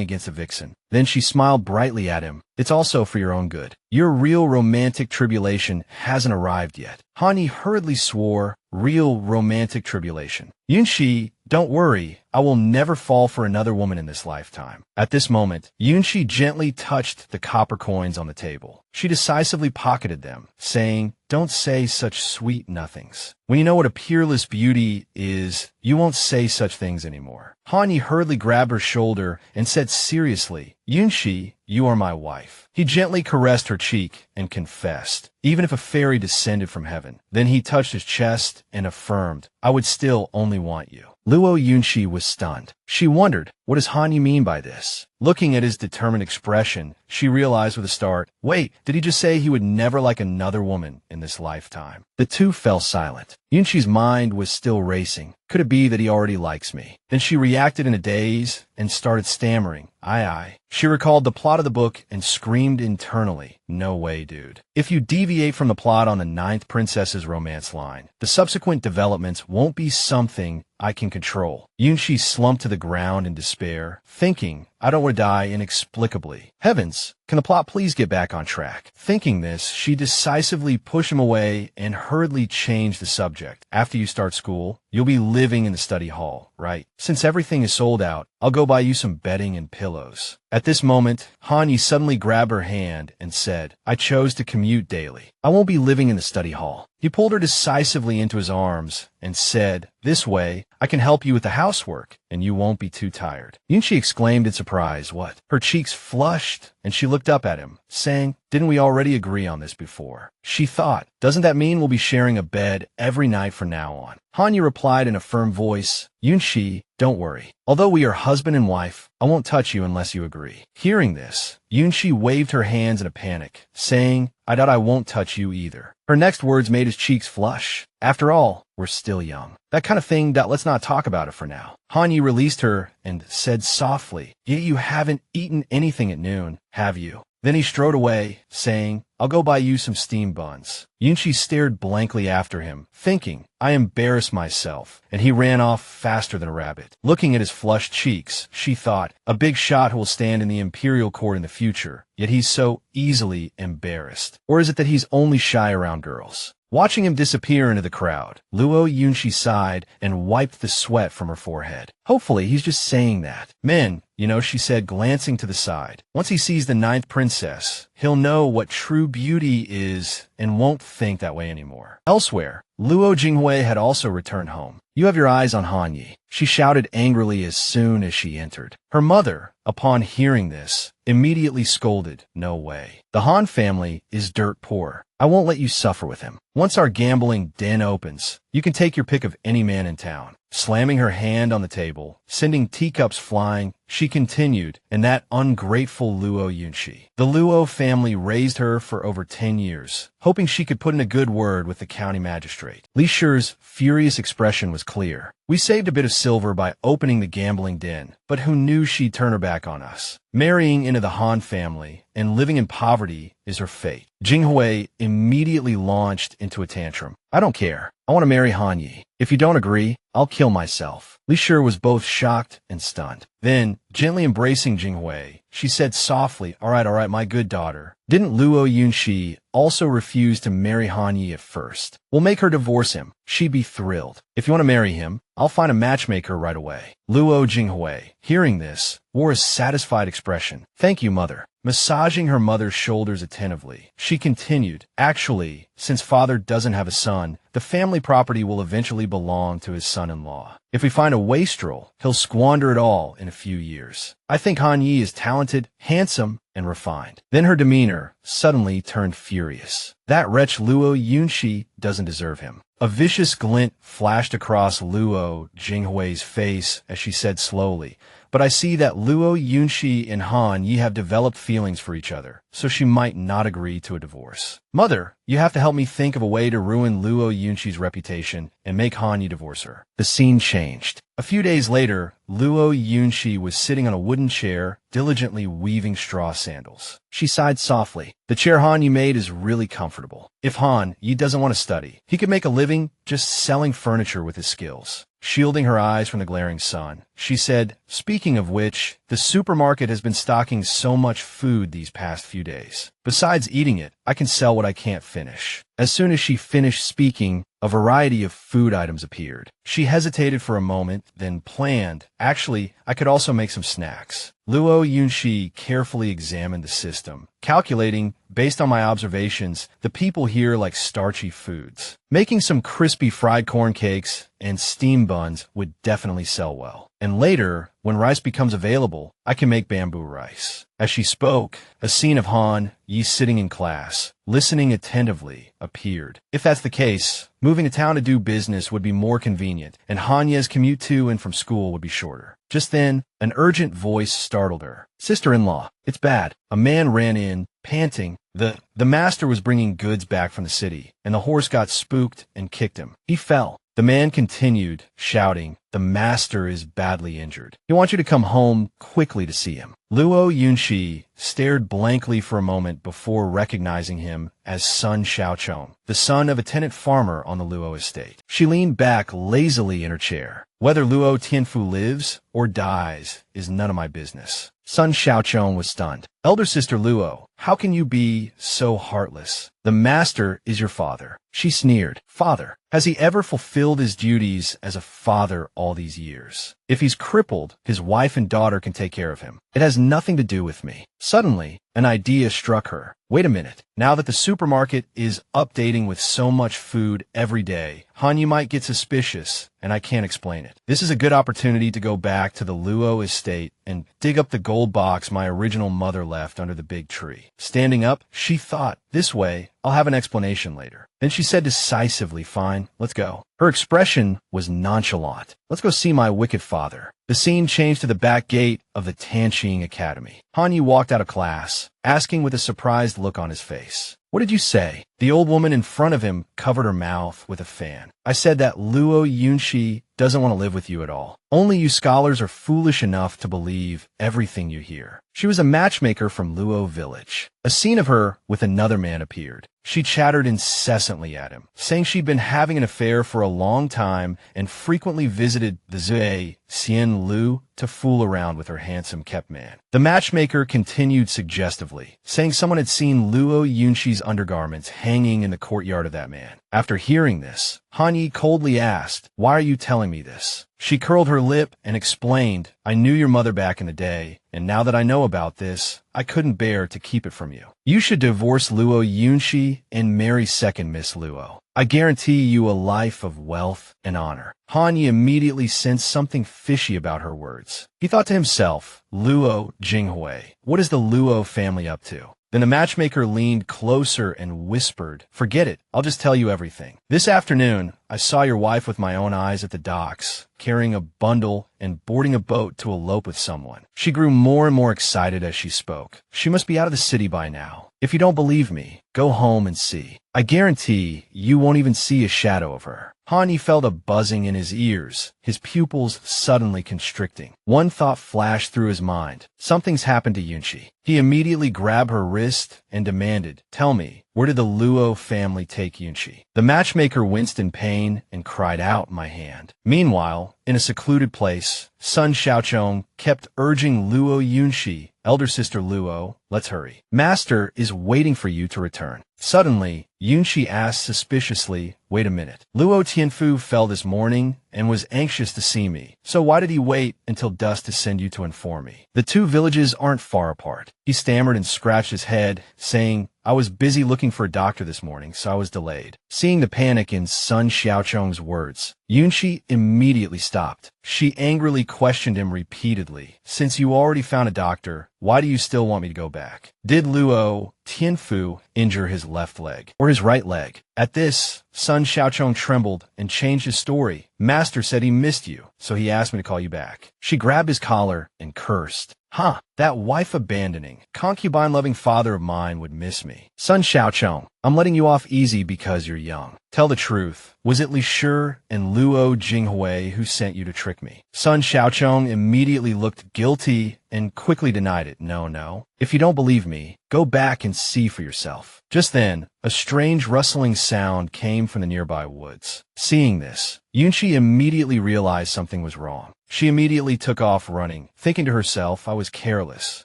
against a vixen. Then she smiled brightly at him. It's also for your own good. Your real romantic tribulation hasn't arrived yet. Hanyi hurriedly swore, real romantic tribulation. Yunshi, don't worry. I will never fall for another woman in this lifetime. At this moment, Yunshi gently touched the copper coins on the table. She decisively pocketed them, saying, don't say such sweet nothings. When you know what a peerless beauty is, you won't say such things anymore. Hanyi hurriedly grabbed her shoulder and said seriously, Yunshi, you are my wife. He gently caressed her cheek and confessed, even if a fairy descended from heaven. Then he touched his chest and affirmed, I would still only want you. Luo Yunshi was stunned. She wondered, what does Hanyi mean by this? Looking at his determined expression, she realized with a start, wait, did he just say he would never like another woman in this lifetime? The two fell silent. Yunshi's mind was still racing. Could it be that he already likes me? Then she reacted in a daze and started stammering. Aye. She recalled the plot of the book and screamed internally. No way, dude. If you deviate from the plot on the 9th princess's romance line, the subsequent developments won't be something I can control. Yunshi slumped to the ground in despair, thinking, I don't want to die inexplicably. Heavens, can the plot please get back on track? Thinking this, she decisively pushed him away and hurriedly changed the subject. After you start school, you'll be living in the study hall, right? Since everything is sold out, I'll go buy you some bedding and pillows. At this moment, Hanyi suddenly grabbed her hand and said, I chose to commute daily. I won't be living in the study hall. He pulled her decisively into his arms and said, this way, I can help you with the housework, and you won't be too tired. Yunshi exclaimed in surprise. What? Her cheeks flushed, and she looked up at him, saying, didn't we already agree on this before? She thought, doesn't that mean we'll be sharing a bed every night from now on? Hanyi replied in a firm voice, Yunshi, don't worry. Although we are husband and wife, I won't touch you unless you agree. Hearing this, Yunshi waved her hands in a panic, saying, I doubt I won't touch you either. Her next words made his cheeks flush. After all, we're still young. That kind of thing, let's not talk about it for now. Hanyi released her and said softly, yet you haven't eaten anything at noon, have you? Then he strode away, saying, I'll go buy you some steamed buns. Yunshi stared blankly after him, thinking, I embarrassed myself, and he ran off faster than a rabbit. Looking at his flushed cheeks, she thought, a big shot who will stand in the imperial court in the future, yet he's so easily embarrassed. Or is it that he's only shy around girls? Watching him disappear into the crowd, Luo Yunshi sighed and wiped the sweat from her forehead. Hopefully, he's just saying that. Men, she said, glancing to the side. Once he sees the 9th princess, he'll know what true beauty is and won't think that way anymore. Elsewhere, Luo Jinghui had also returned home. You have your eyes on Hanyi, she shouted angrily as soon as she entered. Her mother, upon hearing this, immediately scolded, no way. The Han family is dirt poor. I won't let you suffer with him. Once our gambling den opens, you can take your pick of any man in town. Slamming her hand on the table, sending teacups flying, she continued, and that ungrateful Luo Yunshi. The Luo family raised her for over 10 years, hoping she could put in a good word with the county magistrate. Li Shi's furious expression was clear. We saved a bit of silver by opening the gambling den, but who knew she'd turn her back on us? Marrying into the Han family and living in poverty is her fate. Jinghui immediately launched into a tantrum. I don't care. I want to marry Hanyi. If you don't agree, I'll kill myself. Li Shi was both shocked and stunned. Then, gently embracing Jinghui, she said softly, all right, my good daughter. Didn't Luo Yunshi also refuse to marry Hanyi at first? We'll make her divorce him. She'd be thrilled. If you want to marry him, I'll find a matchmaker right away. Luo Jinghui, hearing this, wore a satisfied expression. Thank you, mother. Massaging her mother's shoulders attentively, she continued, actually, since father doesn't have a son, the family property will eventually belong to his son-in-law. If we find a wastrel, he'll squander it all in a few years. I think Hanyi is talented, handsome, and refined. Then her demeanor suddenly turned furious. That wretch Luo Yunshi doesn't deserve him. A vicious glint flashed across Luo Jinghui's face as she said slowly, but I see that Luo Yunshi and Hanyi have developed feelings for each other, so she might not agree to a divorce. Mother, you have to help me think of a way to ruin Luo Yunshi's reputation and make Hanyi divorce her. The scene changed. A few days later, Luo Yunshi was sitting on a wooden chair, diligently weaving straw sandals. She sighed softly. The chair Hanyi made is really comfortable. If Hanyi doesn't want to study, he could make a living just selling furniture with his skills. Shielding her eyes from the glaring sun, she said, speaking of which, the supermarket has been stocking so much food these past few days. Besides eating it, I can sell what I can't finish. As soon as she finished speaking, a variety of food items appeared. She hesitated for a moment, then planned, actually, I could also make some snacks. Luo Yunshi carefully examined the system, calculating, based on my observations, the people here like starchy foods. Making some crispy fried corn cakes and steam buns would definitely sell well. and later, when rice becomes available, I can make bamboo rice. As she spoke, a scene of Han Yi sitting in class, listening attentively, appeared. If that's the case, moving to town to do business would be more convenient, and Hanya's commute to and from school would be shorter. Just then, an urgent voice startled her. "Sister-in-law, it's bad." A man ran in, panting. The master was bringing goods back from the city, and the horse got spooked and kicked him. He fell. The man continued, shouting, "The master is badly injured. He wants you to come home quickly to see him." Luo Yunshi stared blankly for a moment before recognizing him as Sun Xiaochong, the son of a tenant farmer on the Luo estate. She leaned back lazily in her chair. "Whether Luo Tianfu lives or dies is none of my business." Sun Xiaochong was stunned. "Elder sister Luo, how can you be so heartless? The master is your father." She sneered. "Father? Has he ever fulfilled his duties as a father all these years? If he's crippled, his wife and daughter can take care of him. It has nothing to do with me." Suddenly, an idea struck her. Wait a minute. Now that the supermarket is updating with so much food every day, Hanyu might get suspicious, and I can't explain it. This is a good opportunity to go back to the Luo estate and dig up the gold box my original mother left under the big tree. Standing up, she thought, this way, I'll have an explanation later. Then she said decisively, "Fine, let's go." Her expression was nonchalant. "Let's go see my wicked father." The scene changed to the back gate of the Tanqing Academy. Hanyu walked out of class, asking with a surprised look on his face. "What did you say?" The old woman in front of him covered her mouth with a fan. "I said that Luo Yunshi doesn't want to live with you at all. Only you scholars are foolish enough to believe everything you hear." She was a matchmaker from Luo village. A scene of her with another man appeared. She chattered incessantly at him, saying she'd been having an affair for a long time and frequently visited the Zui Xian Lu to fool around with her handsome kept man. The matchmaker continued suggestively, saying someone had seen Luo Yunshi's undergarments hanging in the courtyard of that man. After hearing this, Han Yi coldly asked, "Why are you telling me this?" She curled her lip and explained, "I knew your mother back in the day, and now that I know about this, I couldn't bear to keep it from you. You should divorce Luo Yunshi and marry second Miss Luo. I guarantee you a life of wealth and honor." Han Yi immediately sensed something fishy about her words. He thought to himself, Luo Jinghui, what is the Luo family up to? Then the matchmaker leaned closer and whispered, "Forget it, I'll just tell you everything. This afternoon, I saw your wife with my own eyes at the docks, carrying a bundle and boarding a boat to elope with someone." She grew more and more excited as she spoke. "She must be out of the city by now. If you don't believe me, go home and see. I guarantee you won't even see a shadow of her." Han Yi felt a buzzing in his ears, his pupils suddenly constricting. One thought flashed through his mind. Something's happened to Yunshi. He immediately grabbed her wrist and demanded, "Tell me, where did the Luo family take Yunshi?" The matchmaker winced in pain and cried out, "My hand." Meanwhile, in a secluded place, Sun Xiaochong kept urging Luo Yunshi, "Elder sister Luo, let's hurry. Master is waiting for you to return." Suddenly, Yunshi asked suspiciously, "Wait a minute. Luo Tianfu fell this morning and was anxious to see me. So why did he wait until dusk to send you to inform me? The two villages aren't far apart." He stammered and scratched his head, saying, "I was busy looking for a doctor this morning, so I was delayed." Seeing the panic in Sun Xiaochong's words, Yunshi immediately stopped. She angrily questioned him repeatedly. "Since you already found a doctor, why do you still want me to go back? Did Luo Tianfu injure his left leg or his right leg?" At this, Sun Xiaochong trembled and changed his story. "Master said he missed you, so he asked me to call you back." She grabbed his collar and cursed. "Huh, that wife-abandoning, concubine-loving father of mine would miss me. Sun Xiaochong, I'm letting you off easy because you're young. Tell the truth. Was it Li Shi and Luo Jinghui who sent you to trick me?" Sun Xiaochong immediately looked guilty and quickly denied it. No. If you don't believe me, go back and see for yourself." Just then, a strange rustling sound came from the nearby woods. Seeing this, Yunshi immediately realized something was wrong. She immediately took off running, thinking to herself, "I was careless.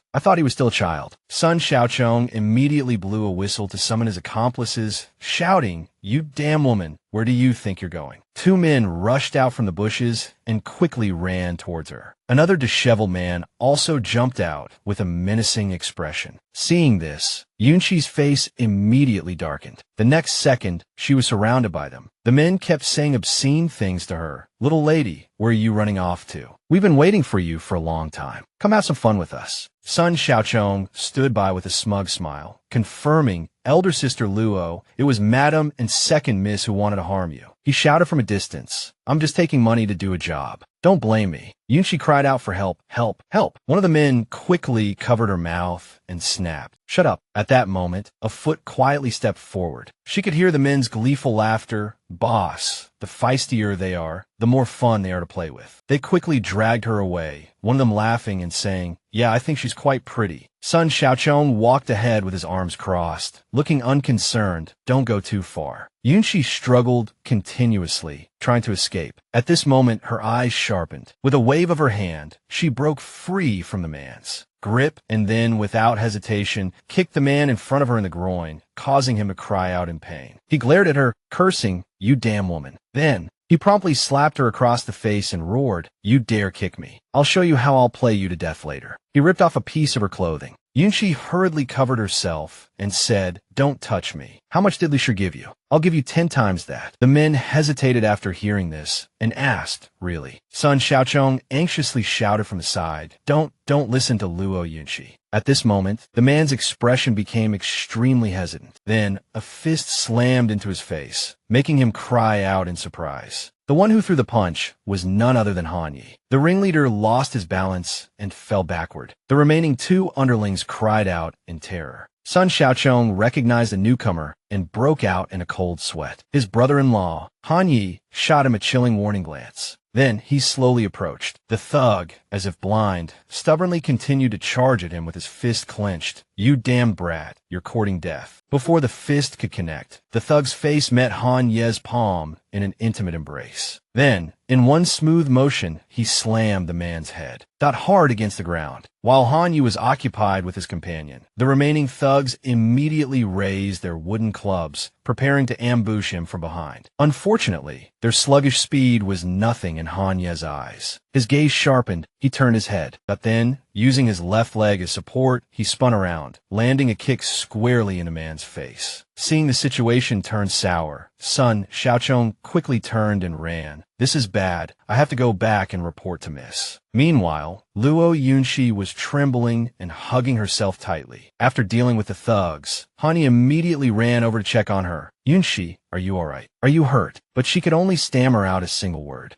I thought he was still a child." Sun Xiaochong immediately blew a whistle to summon his accomplices, shouting, "You damn woman, where do you think you're going?" Two men rushed out from the bushes and quickly ran towards her. Another disheveled man also jumped out with a menacing expression. Seeing this, Yunshi's face immediately darkened. The next second, she was surrounded by them. The men kept saying obscene things to her. "Little lady, where are you running off to? We've been waiting for you for a long time. Come have some fun with us." Sun Xiaochong stood by with a smug smile, confirming elder sister Luo, "It was Madam and second Miss who wanted to harm you." He shouted from a distance, "I'm just taking money to do a job. Don't blame me." Yunshi cried out for help, help, help. One of the men quickly covered her mouth and snapped, "Shut up." At that moment, a foot quietly stepped forward. She could hear the men's gleeful laughter. "Boss, the feistier they are, the more fun they are to play with." They quickly dragged her away, one of them laughing and saying, "Yeah, I think she's quite pretty." Sun Xiaochong walked ahead with his arms crossed, looking unconcerned. "Don't go too far." Yunshi struggled continuously, trying to escape. At this moment, her eyes sharpened. With a wave of her hand, she broke free from the man's grip and then, without hesitation, kicked the man in front of her in the groin, causing him to cry out in pain. He glared at her, cursing, "You damn woman." Then, he promptly slapped her across the face and roared, "You dare kick me. I'll show you how I'll play you to death later." He ripped off a piece of her clothing. Yunshi hurriedly covered herself and said, "Don't touch me. How much did Li Shi give you?" "I'll give you 10 times that." The men hesitated after hearing this and asked, "Really?" Sun Xiaochong anxiously shouted from the side, Don't listen to Luo Yunshi." At this moment, the man's expression became extremely hesitant. Then, a fist slammed into his face, making him cry out in surprise. The one who threw the punch was none other than Han Yi. The ringleader lost his balance and fell backward. The remaining 2 underlings cried out in terror. Sun Xiaochong recognized the newcomer and broke out in a cold sweat. His brother-in-law, Han Yi, shot him a chilling warning glance. Then he slowly approached. The thug, as if blind, stubbornly continued to charge at him with his fist clenched. "You damned brat, you're courting death." Before the fist could connect, the thug's face met Han Ye's palm in an intimate embrace. Then, in one smooth motion, he slammed the man's head hard against the ground. While Han Yu was occupied with his companion, the remaining thugs immediately raised their wooden clubs, preparing to ambush him from behind. Unfortunately, their sluggish speed was nothing in Han Ye's eyes. His gaze sharpened, he turned his head, but then, using his left leg as support, he spun around, landing a kick squarely in the man's face. Seeing the situation turn sour, Sun Xiaochong quickly turned and ran. "This is bad. I have to go back and report to Miss." Meanwhile, Luo Yunshi was trembling and hugging herself tightly. After dealing with the thugs, Hani immediately ran over to check on her. "Yunshi, are you all right? Are you hurt?" But she could only stammer out a single word.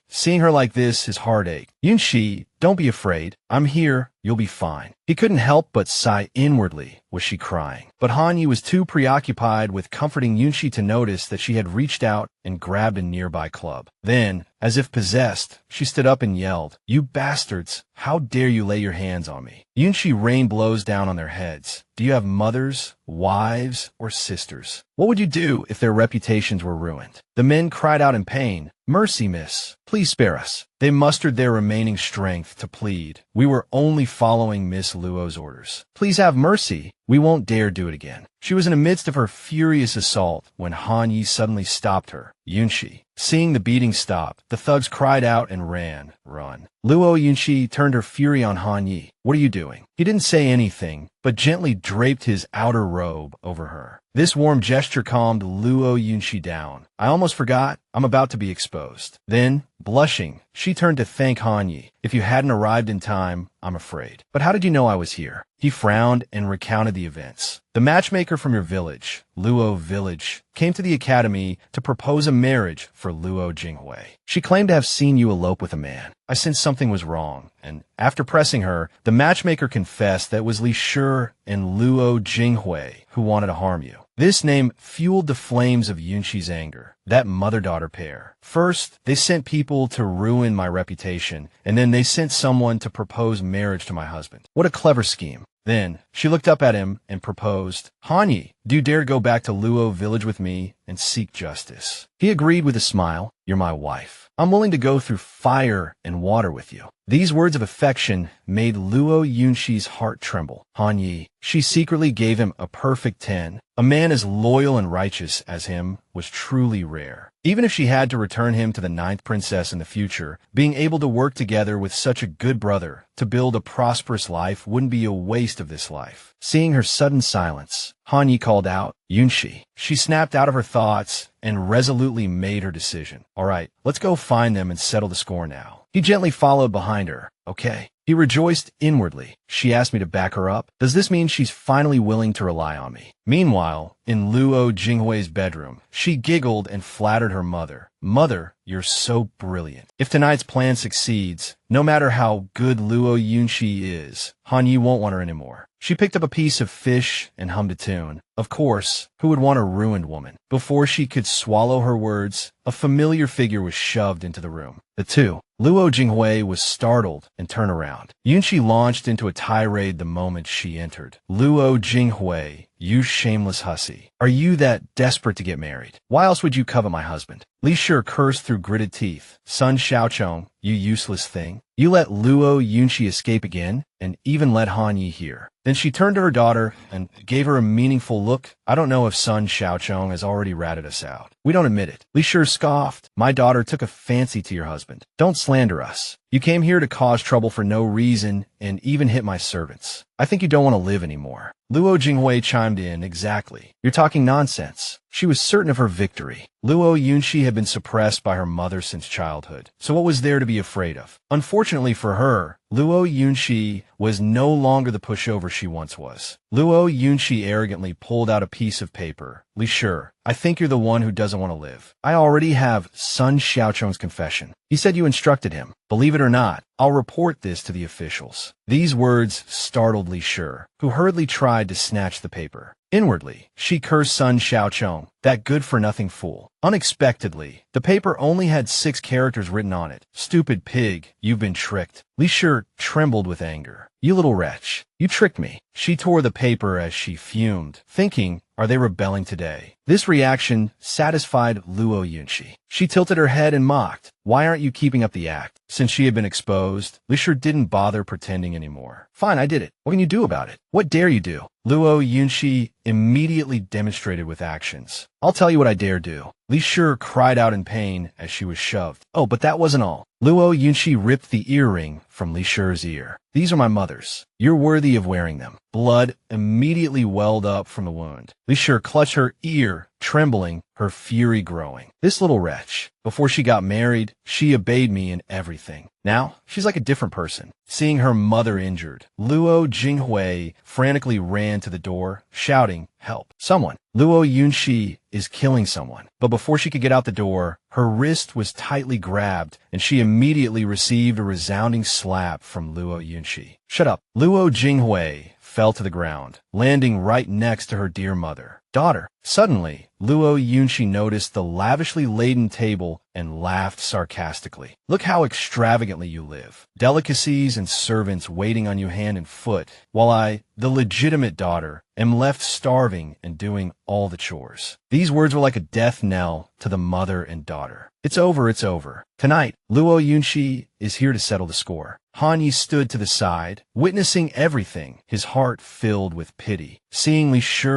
Seeing her like this, his heart ached. "Yunshi, don't be afraid. I'm here. You'll be fine." He couldn't help but sigh inwardly. Was she crying? But Hanyi was too preoccupied with comforting Yunshi to notice that she had reached out and grabbed a nearby club. Then, as if possessed, she stood up and yelled, "You bastards! How dare you lay your hands on me?" Yunshi rained blows down on their heads. "Do you have mothers, wives, or sisters? What would you do if their reputations were ruined?" The men cried out in pain, "Mercy, miss. Please spare us." They mustered their remaining strength to plead, "We were only following Miss Luo's orders. Please have mercy. We won't dare do it again." She was in the midst of her furious assault when Han Yi suddenly stopped her. Yunshi. Seeing the beating stop, the thugs cried out and ran. Run. Luo Yunshi turned her fury on Han Yi. "What are you doing?" He didn't say anything, but gently draped his outer robe over her. This warm gesture calmed Luo Yunshi down. "I almost forgot. I'm about to be exposed." Then, blushing, she turned to thank Han Yi. "If you hadn't arrived in time, I'm afraid. But how did you know I was here?" He frowned and recounted the events. "The matchmaker from your village, Luo Village, came to the academy to propose a marriage for Luo Jinghui. She claimed to have seen you elope with a man. I sensed something was wrong, and after pressing her, the matchmaker confessed that it was Li Shi and Luo Jinghui who wanted to harm you." This name fueled the flames of Yunshi's anger. That mother-daughter pair. First, they sent people to ruin my reputation, and then they sent someone to propose marriage to my husband. What a clever scheme. Then, she looked up at him and proposed, "Hanyi, do you dare go back to Luo Village with me and seek justice?" He agreed with a smile. you're my wife. I'm willing to go through fire and water with you. These words of affection made Luo Yunshi's heart tremble. Han Yi, she secretly gave him a perfect 10. A man as loyal and righteous as him was truly rare. Even if she had to return him to the 9th princess in the future, being able to work together with such a good brother to build a prosperous life wouldn't be a waste of this life. Seeing her sudden silence, Han Yi called out, Yunshi. She snapped out of her thoughts and resolutely made her decision. All right, let's go find them and settle the score now. He gently followed behind her. Okay. He rejoiced inwardly. She asked me to back her up. Does this mean she's finally willing to rely on me? Meanwhile, in Luo Jinghui's bedroom, she giggled and flattered her mother. Mother, you're so brilliant. If tonight's plan succeeds, no matter how good Luo Yunshi is, Han Yi won't want her anymore. She picked up a piece of fish and hummed a tune. Of course, who would want a ruined woman? Before she could swallow her words, a familiar figure was shoved into the room. The two, Luo Jinghui was startled and turned around. Yunshi launched into a tirade the moment she entered. Luo Jinghui, you shameless hussy. Are you that desperate to get married? Why else would you covet my husband? Li Shi cursed through gritted teeth. Sun Xiaochong, you useless thing. You let Luo Yunshi escape again, and even let Han Yi hear. Then she turned to her daughter and gave her a meaningful look. I don't know if Sun Xiaochong has already ratted us out. We don't admit it. Li Shi scoffed. My daughter took a fancy to your husband. Don't slander us. You came here to cause trouble for no reason and even hit my servants. I think you don't want to live anymore. Luo Jinghui chimed in. Exactly. You're talking nonsense. She was certain of her victory. Luo Yunshi had been suppressed by her mother since childhood, so what was there to be afraid of? Unfortunately for her, Luo Yunshi was no longer the pushover she once was. Luo Yunshi arrogantly pulled out a piece of paper. Li Shi, I think you're the one who doesn't want to live. I already have Sun Xiaochong's confession. He said you instructed him. Believe it or not, I'll report this to the officials. These words startled Li Shi, who hurriedly tried to snatch the paper. Inwardly, she cursed Sun Xiaochong, that good-for-nothing fool. Unexpectedly, the paper only had 6 characters written on it. Stupid pig, you've been tricked. Li Shi trembled with anger. You little wretch, you tricked me. She tore the paper as she fumed, thinking, are they rebelling today? This reaction satisfied Luo Yunshi. She tilted her head and mocked. Why aren't you keeping up the act? Since she had been exposed, Li Shi didn't bother pretending anymore. Fine, I did it. What can you do about it? What dare you do? Luo Yunshi immediately demonstrated with actions. I'll tell you what I dare do. Li Shi cried out in pain as she was shoved. Oh, but that wasn't all. Luo Yunshi ripped the earring from Li Shi's ear. These are my mother's. You're worthy of wearing them. Blood immediately welled up from the wound. Li Shi clutched her ear, trembling, her fury growing. This little wretch. Before she got married, she obeyed me in everything. Now, she's like a different person. Seeing her mother injured, Luo Jinghui frantically ran to the door, shouting, help, someone. Luo Yunshi is killing someone. But before she could get out the door, her wrist was tightly grabbed, and she immediately received a resounding slap from Luo Yunshi. Shut up. Luo Jinghui fell to the ground, landing right next to her dear mother. Daughter. Suddenly, Luo Yunshi noticed the lavishly laden table and laughed sarcastically. Look how extravagantly you live. Delicacies and servants waiting on you hand and foot, while I, the legitimate daughter, am left starving and doing all the chores. These words were like a death knell to the mother and daughter. It's over, it's over. Tonight, Luo Yunshi is here to settle the score. Han Yi stood to the side, witnessing everything, his heart filled with pity. Seeing Li Shi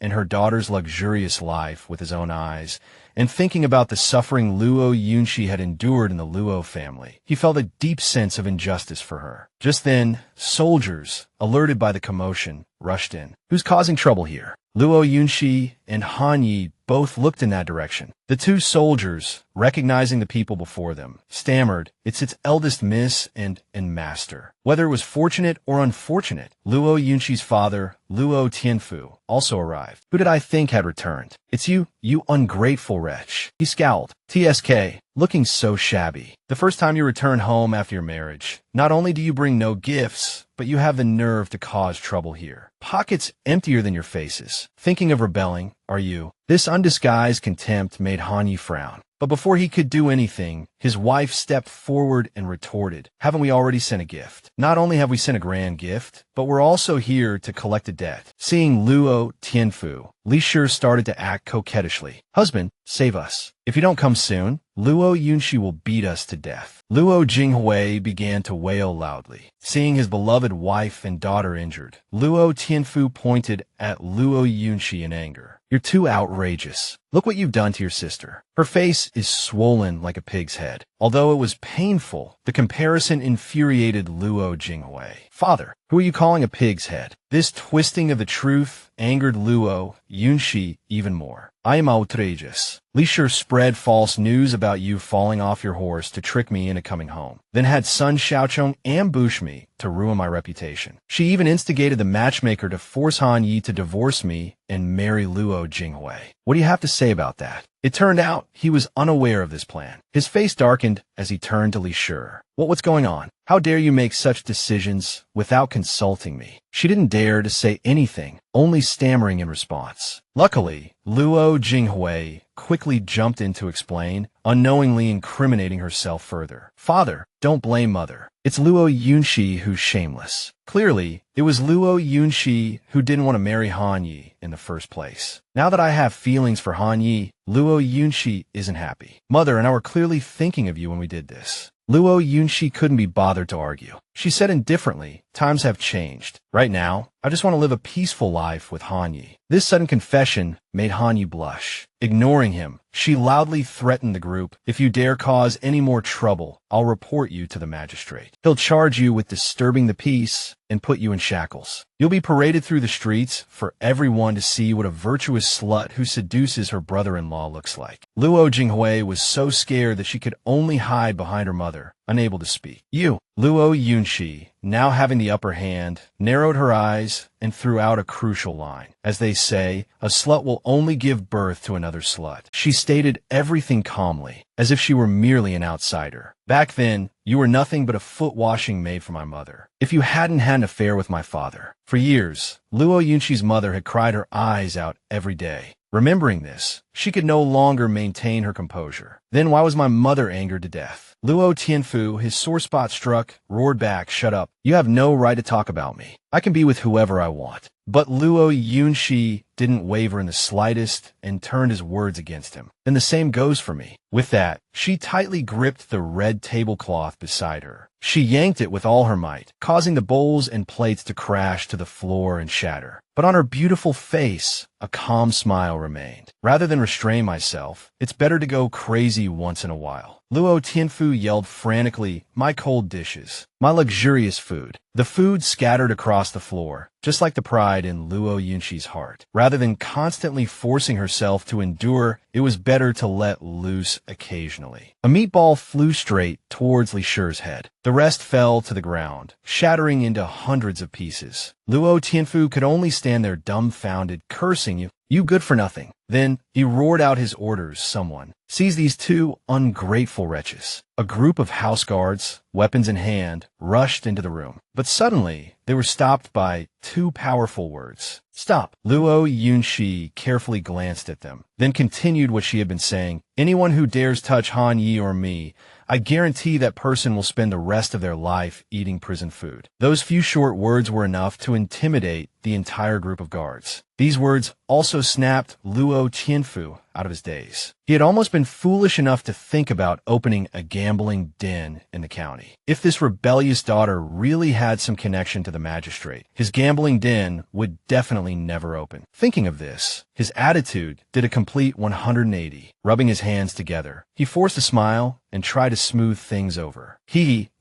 and her daughter's luxurious life with his own eyes, and thinking about the suffering Luo Yunshi had endured in the Luo family, he felt a deep sense of injustice for her. Just then, soldiers, alerted by the commotion, rushed in. Who's causing trouble here? Luo Yunshi and Han Yi both looked in that direction. The two soldiers, recognizing the people before them, stammered, it's its eldest miss and master. Whether it was fortunate or unfortunate, Luo Yunshi's father, Luo Tianfu, also arrived. Who did I think had returned? It's you, you ungrateful wretch. He scowled. TSK, looking so shabby. The first time you return home after your marriage, not only do you bring no gifts, but you have the nerve to cause trouble here. Pockets emptier than your faces. Thinking of rebelling, are you? This undisguised contempt made Han Yi frown. But before he could do anything, his wife stepped forward and retorted, haven't we already sent a gift? Not only have we sent a grand gift, but we're also here to collect a debt. Seeing Luo Tianfu, Li Shi started to act coquettishly. Husband, save us. If you don't come soon, Luo Yunshi will beat us to death. Luo Jinghui began to wail loudly. Seeing his beloved wife and daughter injured, Luo Tianfu pointed at Luo Yunshi in anger. You're too outrageous. Look what you've done to your sister. Her face is swollen like a pig's head. Although it was painful, the comparison infuriated Luo Jinghui. Father, who are you calling a pig's head? This twisting of the truth angered Luo Yunshi even more. I am outrageous. Li Shi spread false news about you falling off your horse to trick me into coming home, then had Sun Xiaochong ambush me to ruin my reputation. She even instigated the matchmaker to force Han Yi to divorce me and marry Luo Jinghui. What do you have to say about that? It turned out he was unaware of this plan. His face darkened as he turned to Li Shi. What's going on? How dare you make such decisions without consulting me? She didn't dare to say anything, only stammering in response. Luckily, Luo Jinghui quickly jumped in to explain, unknowingly incriminating herself further. Father, don't blame mother. It's Luo Yunshi who's shameless. Clearly, it was Luo Yunshi who didn't want to marry Han Yi in the first place. Now that I have feelings for Han Yi, Luo Yunshi isn't happy. Mother and I were clearly thinking of you when we did this. Luo Yunshi couldn't be bothered to argue. She said indifferently, times have changed. Right now, I just want to live a peaceful life with Han Yi. This sudden confession made Han Yi blush. Ignoring him, she loudly threatened the group, if you dare cause any more trouble, I'll report you to the magistrate. He'll charge you with disturbing the peace and put you in shackles. You'll be paraded through the streets for everyone to see what a virtuous slut who seduces her brother-in-law looks like. Luo Jinghui was so scared that she could only hide behind her mother, unable to speak. You, Luo Yunshi, now having the upper hand, narrowed her eyes and threw out a crucial line. As they say, a slut will only give birth to another slut. She stated everything calmly, as if she were merely an outsider. Back then, you were nothing but a foot-washing maid for my mother. If you hadn't had an affair with my father. For years, Luo Yunshi's mother had cried her eyes out every day. Remembering this, she could no longer maintain her composure. Then why was my mother angered to death? Luo Tianfu, his sore spot struck, roared back, "Shut up. You have no right to talk about me. I can be with whoever I want." But Luo Yunshi didn't waver in the slightest and turned his words against him. Then the same goes for me. With that, she tightly gripped the red tablecloth beside her. She yanked it with all her might, causing the bowls and plates to crash to the floor and shatter. But on her beautiful face, a calm smile remained. Rather than restrain myself, it's better to go crazy once in a while. Luo Tianfu yelled frantically, "My cold dishes, my luxurious food." The food scattered across the floor, just like the pride in Luo Yunshi's heart. Rather than constantly forcing herself to endure, it was better to let loose occasionally. A meatball flew straight towards Li Shi's head. The rest fell to the ground, shattering into hundreds of pieces. Luo Tianfu could only stand there dumbfounded, cursing, You good for nothing." Then he roared out his orders. "Someone seize these two ungrateful wretches." A group of house guards, weapons in hand, rushed into the room. But suddenly, they were stopped by two powerful words. "Stop." Luo Yunshi carefully glanced at them, then continued what she had been saying. "Anyone who dares touch Han Yi or me, I guarantee that person will spend the rest of their life eating prison food." Those few short words were enough to intimidate the entire group of guards. These words also snapped Luo Tianfu out of his daze. He had almost been foolish enough to think about opening a gambling den in the county. If this rebellious daughter really had some connection to the magistrate, his gambling den would definitely never open. Thinking of this, his attitude did a complete 180. Rubbing his hands together, he forced a smile and tried to smooth things over.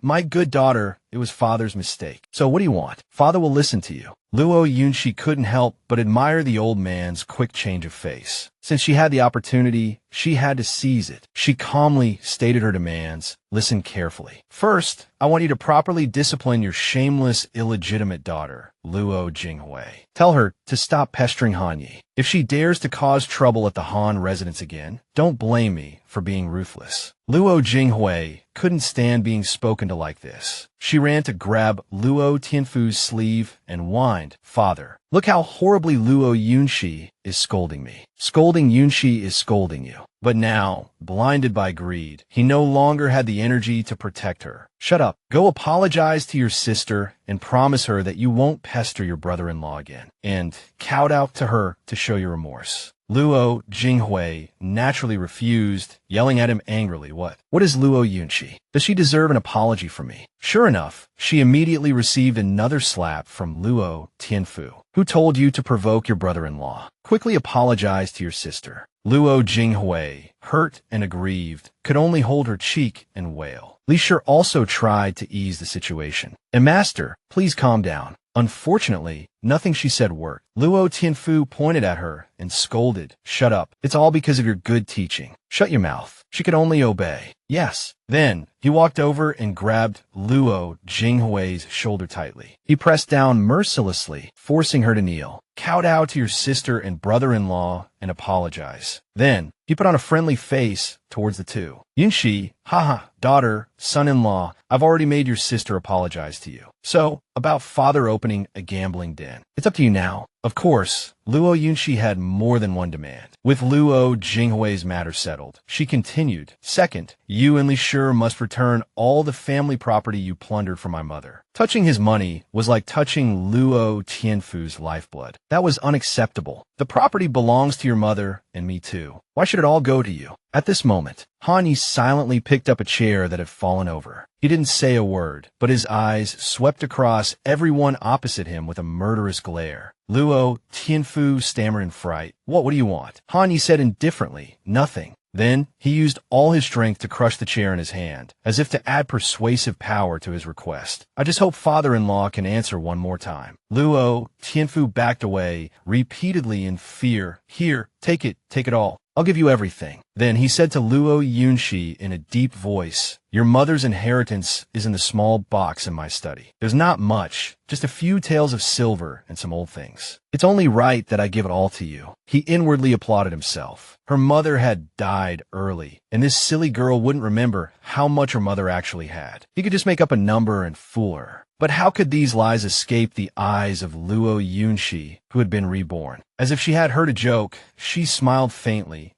My good daughter, it was father's mistake. So what do you want? Father will listen to you." Luo Yunshi couldn't help but admire the old man's quick change of face. Since she had the opportunity, she had to seize it. She calmly stated her demands. "Listen carefully. First, I want you to properly discipline your shameless, illegitimate daughter, Luo Jinghui. Tell her to stop pestering Han Yi. If she dares to cause trouble at the Han residence again, don't blame me for being ruthless." Luo Jinghui couldn't stand being spoken to like this. She ran to grab Luo Tianfu's sleeve and whined, "Father, look how horribly Luo Yunshi is scolding me." "Scolding Yunshi is scolding you. But now, blinded by greed, he no longer had the energy to protect her. Shut up. Go apologize to your sister and promise her that you won't pester your brother-in-law again. And kowtow to her to show your remorse. Luo Jinghui naturally refused, yelling at him angrily. What is Luo Yunqi? Does she deserve an apology from me? Sure enough, she immediately received another slap from Luo Tianfu. Who told you to provoke your brother-in-law? Quickly apologize to your sister. Luo Jinghui, hurt and aggrieved, could only hold her cheek and wail. Li Shi also tried to ease the situation. Master, please calm down. Unfortunately, nothing she said worked. Luo Tianfu pointed at her and scolded. Shut up. It's all because of your good teaching. Shut your mouth. She could only obey. Yes. Then, he walked over and grabbed Luo Jinghui's shoulder tightly. He pressed down mercilessly, forcing her to kneel. Kowtow to your sister and brother-in-law and apologize. Then, he put on a friendly face towards the two. Yunqi, haha, daughter, son-in-law, I've already made your sister apologize to you. So, about father opening a gambling den. It's up to you now. Of course, Luo Yunqi had more than one demand. With Luo Jinghui's matter settled, she continued, Second, you and Li Shi must return all the family property you plundered from my mother. Touching his money was like touching Luo Tianfu's lifeblood. That was unacceptable. The property belongs to your mother and me too. Why should it all go to you? At this moment, Han Yi silently picked up a chair that had fallen over. He didn't say a word, but his eyes swept across everyone opposite him with a murderous glare. Luo Tianfu stammered in fright. What do you want? Han Yi said indifferently, nothing. Then, he used all his strength to crush the chair in his hand, as if to add persuasive power to his request. I just hope father-in-law can answer one more time. Luo Tianfu backed away, repeatedly in fear. Here, take it all. I'll give you everything. Then he said to Luo Yunqi in a deep voice, Your mother's inheritance is in the small box in my study. There's not much, just a few taels of silver and some old things. It's only right that I give it all to you. He inwardly applauded himself. Her mother had died early, and this silly girl wouldn't remember how much her mother actually had. He could just make up a number and fool her. But how could these lies escape the eyes of Luo Yunqi, who had been reborn? As if she had heard a joke, she smiled faintly.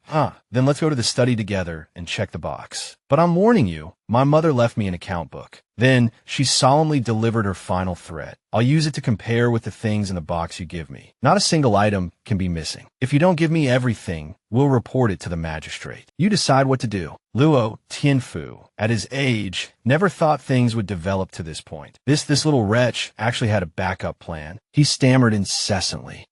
Then let's go to the study together and check the box. But I'm warning you, my mother left me an account book. Then she solemnly delivered her final threat. I'll use it to compare with the things in the box you give me. Not a single item can be missing. If you don't give me everything, we'll report it to the magistrate. You decide what to do. Luo Tianfu, at his age, never thought things would develop to this point. This little wretch actually had a backup plan. He stammered incessantly.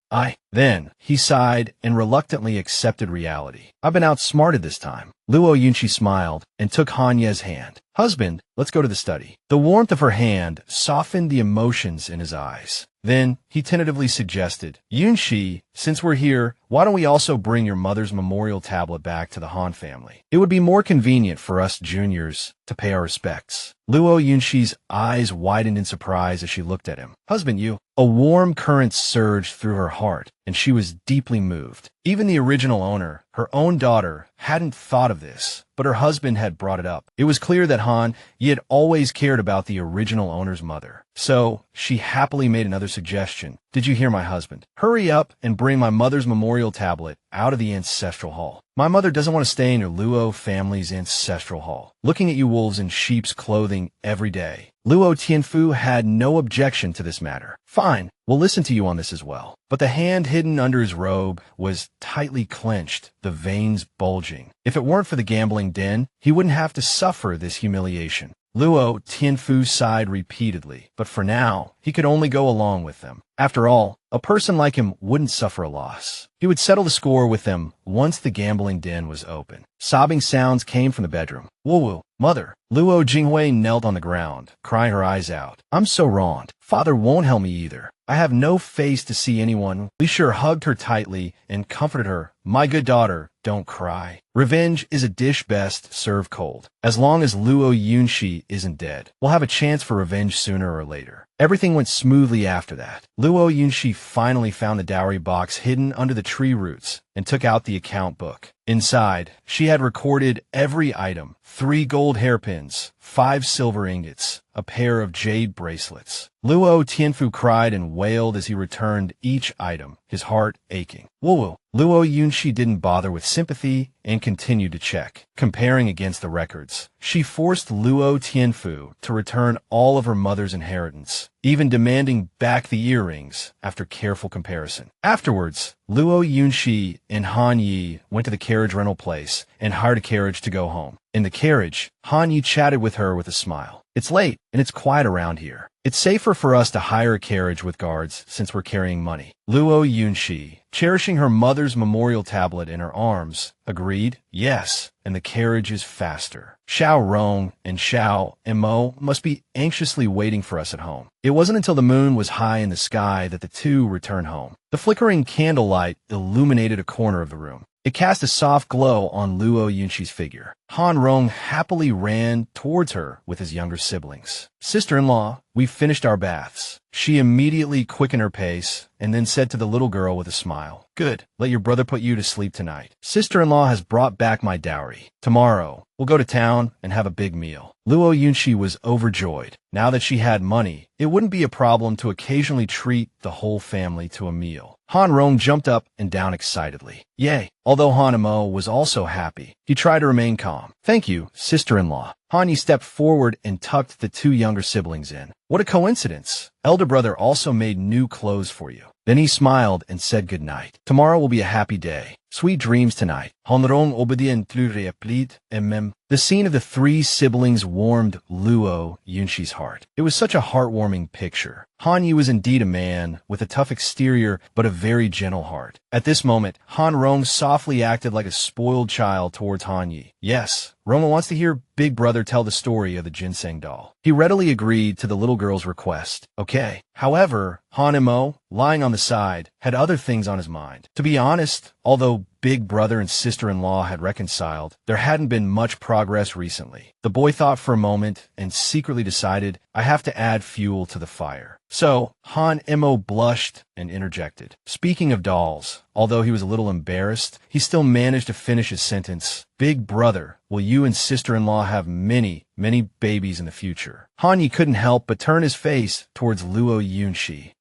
Then, he sighed and reluctantly accepted reality. I've been outsmarted this time. Luo Yunqi smiled and took Han Ye's hand. Husband, let's go to the study. The warmth of her hand softened the emotions in his eyes. Then, he tentatively suggested, Yunqi, since we're here, why don't we also bring your mother's memorial tablet back to the Han family? It would be more convenient for us juniors to pay our respects. Luo Yunqi's eyes widened in surprise as she looked at him. Husband, you. A warm current surged through her heart, and she was deeply moved. Even the original owner, her own daughter, hadn't thought of this, but her husband had brought it up. It was clear that Han Yi had always cared about the original owner's mother. So, she happily made another suggestion. Did you hear my husband? Hurry up and bring my mother's memorial tablet out of the ancestral hall. My mother doesn't want to stay in your Luo family's ancestral hall, looking at you wolves in sheep's clothing every day. Luo Tianfu had no objection to this matter. Fine, we'll listen to you on this as well. But the hand hidden under his robe was tightly clenched, the veins bulging. If it weren't for the gambling den, he wouldn't have to suffer this humiliation. Luo Tianfu sighed repeatedly, but for now, he could only go along with them. After all, a person like him wouldn't suffer a loss. He would settle the score with them once the gambling den was open. Sobbing sounds came from the bedroom. Woo-woo, mother. Luo Jinghui knelt on the ground, crying her eyes out. I'm so wronged. Father won't help me either. I have no face to see anyone. Li Shi hugged her tightly and comforted her. My good daughter, don't cry. Revenge is a dish best served cold. As long as Luo Yunqi isn't dead, we'll have a chance for revenge sooner or later. Everything went smoothly after that. Luo Yunqi finally found the dowry box hidden under the tree roots and took out the account book. Inside, she had recorded every item: 3 gold hairpins, 5 silver ingots, a pair of jade bracelets. Luo Tianfu cried and wailed as he returned each item, his heart aching. Woo-woo. Luo Yunqi didn't bother with sympathy and and continued to check, comparing against the records. She forced Luo Tianfu to return all of her mother's inheritance, even demanding back the earrings after careful comparison. Afterwards, Luo Yunxi and Han Yi went to the carriage rental place and hired a carriage to go home. In the carriage, Han Yi chatted with her with a smile. "It's late, and it's quiet around here. It's safer for us to hire a carriage with guards since we're carrying money." Luo Yunxi, cherishing her mother's memorial tablet in her arms, agreed, "Yes, and the carriage is faster. Xiao Rong and Xiao Mo must be anxiously waiting for us at home." It wasn't until the moon was high in the sky that the two returned home. The flickering candlelight illuminated a corner of the room. It cast a soft glow on Luo Yunxi's figure. Han Rong happily ran towards her with his younger siblings. "Sister-in-law, we've finished our baths." She immediately quickened her pace and then said to the little girl with a smile, "Good, let your brother put you to sleep tonight. Sister-in-law has brought back my dowry. Tomorrow, we'll go to town and have a big meal." Luo Yunxi was overjoyed. Now that she had money, it wouldn't be a problem to occasionally treat the whole family to a meal. Han Rong jumped up and down excitedly. Yay! Although Han Mo was also happy, he tried to remain calm. "Thank you, sister-in-law." Han Yi stepped forward and tucked the two younger siblings in. "What a coincidence. Elder brother also made new clothes for you." Then he smiled and said goodnight. "Tomorrow will be a happy day. Sweet dreams tonight." Han Rong obedient to replit mem. The scene of the three siblings warmed Luo Yunxi's heart. It was such a heartwarming picture. Han Yi was indeed a man, with a tough exterior but a very gentle heart. At this moment, Han Rong softly acted like a spoiled child towards Han Yi. "Yes, Roma wants to hear Big Brother tell the story of the ginseng doll." He readily agreed to the little girl's request. Okay. However, Han Mo, lying on the side, had other things on his mind. To be honest, although Big Brother and sister-in-law had reconciled, there hadn't been much progress recently. The boy thought for a moment and secretly decided, "I have to add fuel to the fire." So, Han Mo blushed and interjected. "Speaking of dolls," although he was a little embarrassed, he still managed to finish his sentence. "Big Brother, will you and sister-in-law have many, many babies in the future?" Han Yi couldn't help but turn his face towards Luo Yunxi.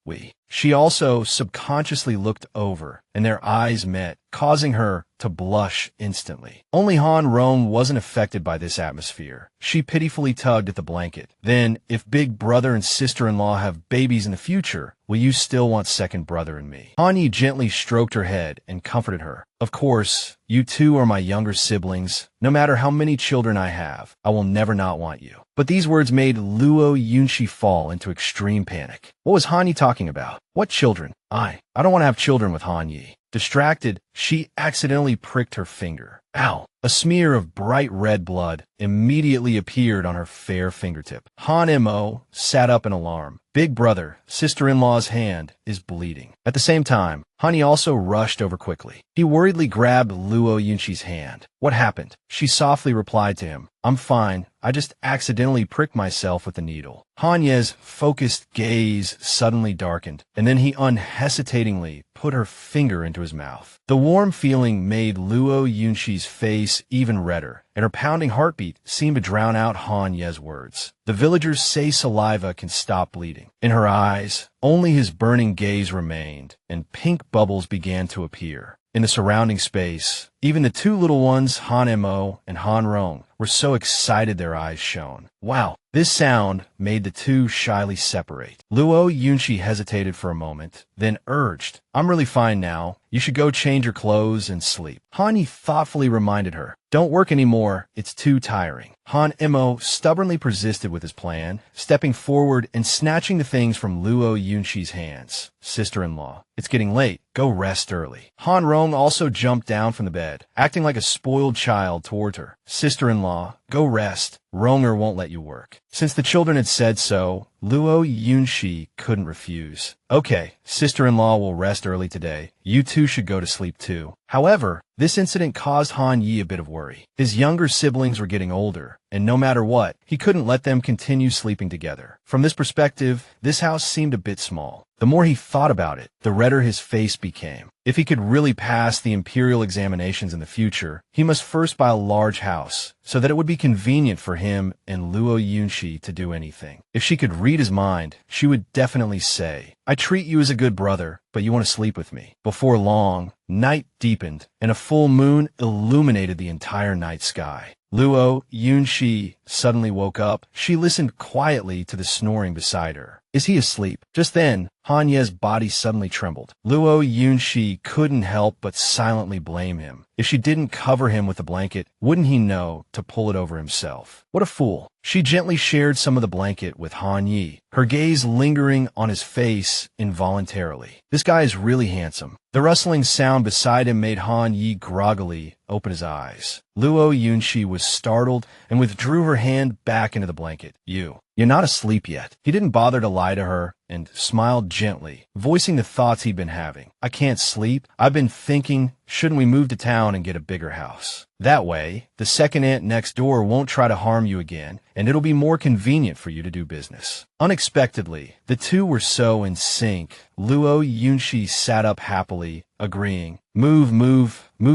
She also subconsciously looked over, and their eyes met, causing her to blush instantly. Only Han Rong wasn't affected by this atmosphere. She pitifully tugged at the blanket. "Then, if Big Brother and sister-in-law have babies in the future, will you still want second brother and me?" Han Yi gently stroked her head and comforted her. "Of course, you two are my younger siblings. No matter how many children I have, I will never not want you." But these words made Luo Yunxi fall into extreme panic. What was Han Yi talking about? What children? I don't want to have children with Han Yi. Distracted, she accidentally pricked her finger. Ow! A smear of bright red blood immediately appeared on her fair fingertip. Han Mo sat up in alarm. Big Brother, sister-in-law's hand, is bleeding. At the same time, Han Yi also rushed over quickly. He worriedly grabbed Luo Yunxi's hand. "What happened?" She softly replied to him. "I'm fine. I just accidentally pricked myself with the needle." Han Ye's focused gaze suddenly darkened, and then he unhesitatingly put her finger into his mouth. The warm feeling made Luo Yunxi's face even redder, and her pounding heartbeat seemed to drown out Han Ye's words. The villagers say saliva can stop bleeding. In her eyes, only his burning gaze remained, and pink bubbles began to appear. In the surrounding space, even the two little ones, Han Mo and Han Rong, were so excited their eyes shone. Wow! This sound made the two shyly separate. Luo Yunxi hesitated for a moment, then urged, "I'm really fine now. You should go change your clothes and sleep." Han Yi thoughtfully reminded her, "Don't work anymore. It's too tiring." Han Mo stubbornly persisted with his plan, stepping forward and snatching the things from Luo Yunxi's hands. "Sister-in-law, it's getting late. Go rest early." Han Rong also jumped down from the bed, acting like a spoiled child toward her. "Sister-in-law, go rest. Ronger won't let you work." Since the children had said so, Luo Yunxi couldn't refuse. "Okay, sister-in-law will rest early today. You two should go to sleep too." However, this incident caused Han Yi a bit of worry. His younger siblings were getting older, and no matter what, he couldn't let them continue sleeping together. From this perspective, this house seemed a bit small. The more he thought about it, the redder his face became. If he could really pass the imperial examinations in the future, he must first buy a large house, so that it would be convenient for him and Luo Yunshi to do anything. If she could read his mind, she would definitely say, "I treat you as a good brother, but you want to sleep with me." Before long, night deepened, and a full moon illuminated the entire night sky. Luo Yunshi suddenly woke up. She listened quietly to the snoring beside her. Is he asleep? Just then, Han Ye's body suddenly trembled. Luo Yunshi couldn't help but silently blame him. If she didn't cover him with a blanket, wouldn't he know to pull it over himself? What a fool. She gently shared some of the blanket with Han Yi, her gaze lingering on his face involuntarily. This guy is really handsome. The rustling sound beside him made Han Yi groggily open his eyes. Luo Yunshi was startled and withdrew her hand back into the blanket. You're not asleep yet. He didn't bother to lie to her and smiled gently, voicing the thoughts he'd been having. I can't sleep. I've been thinking, shouldn't we move to town and get a bigger house? That way, the second aunt next door won't try to harm you again, and it'll be more convenient for you to do business. Unexpectedly, the two were so in sync, Luo Yunshi sat up happily, agreeing. Move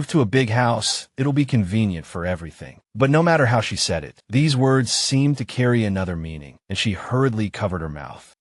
to a big house. It'll be convenient for everything. But no matter how she said it, these words seemed to carry another meaning, and she hurriedly covered her mouth.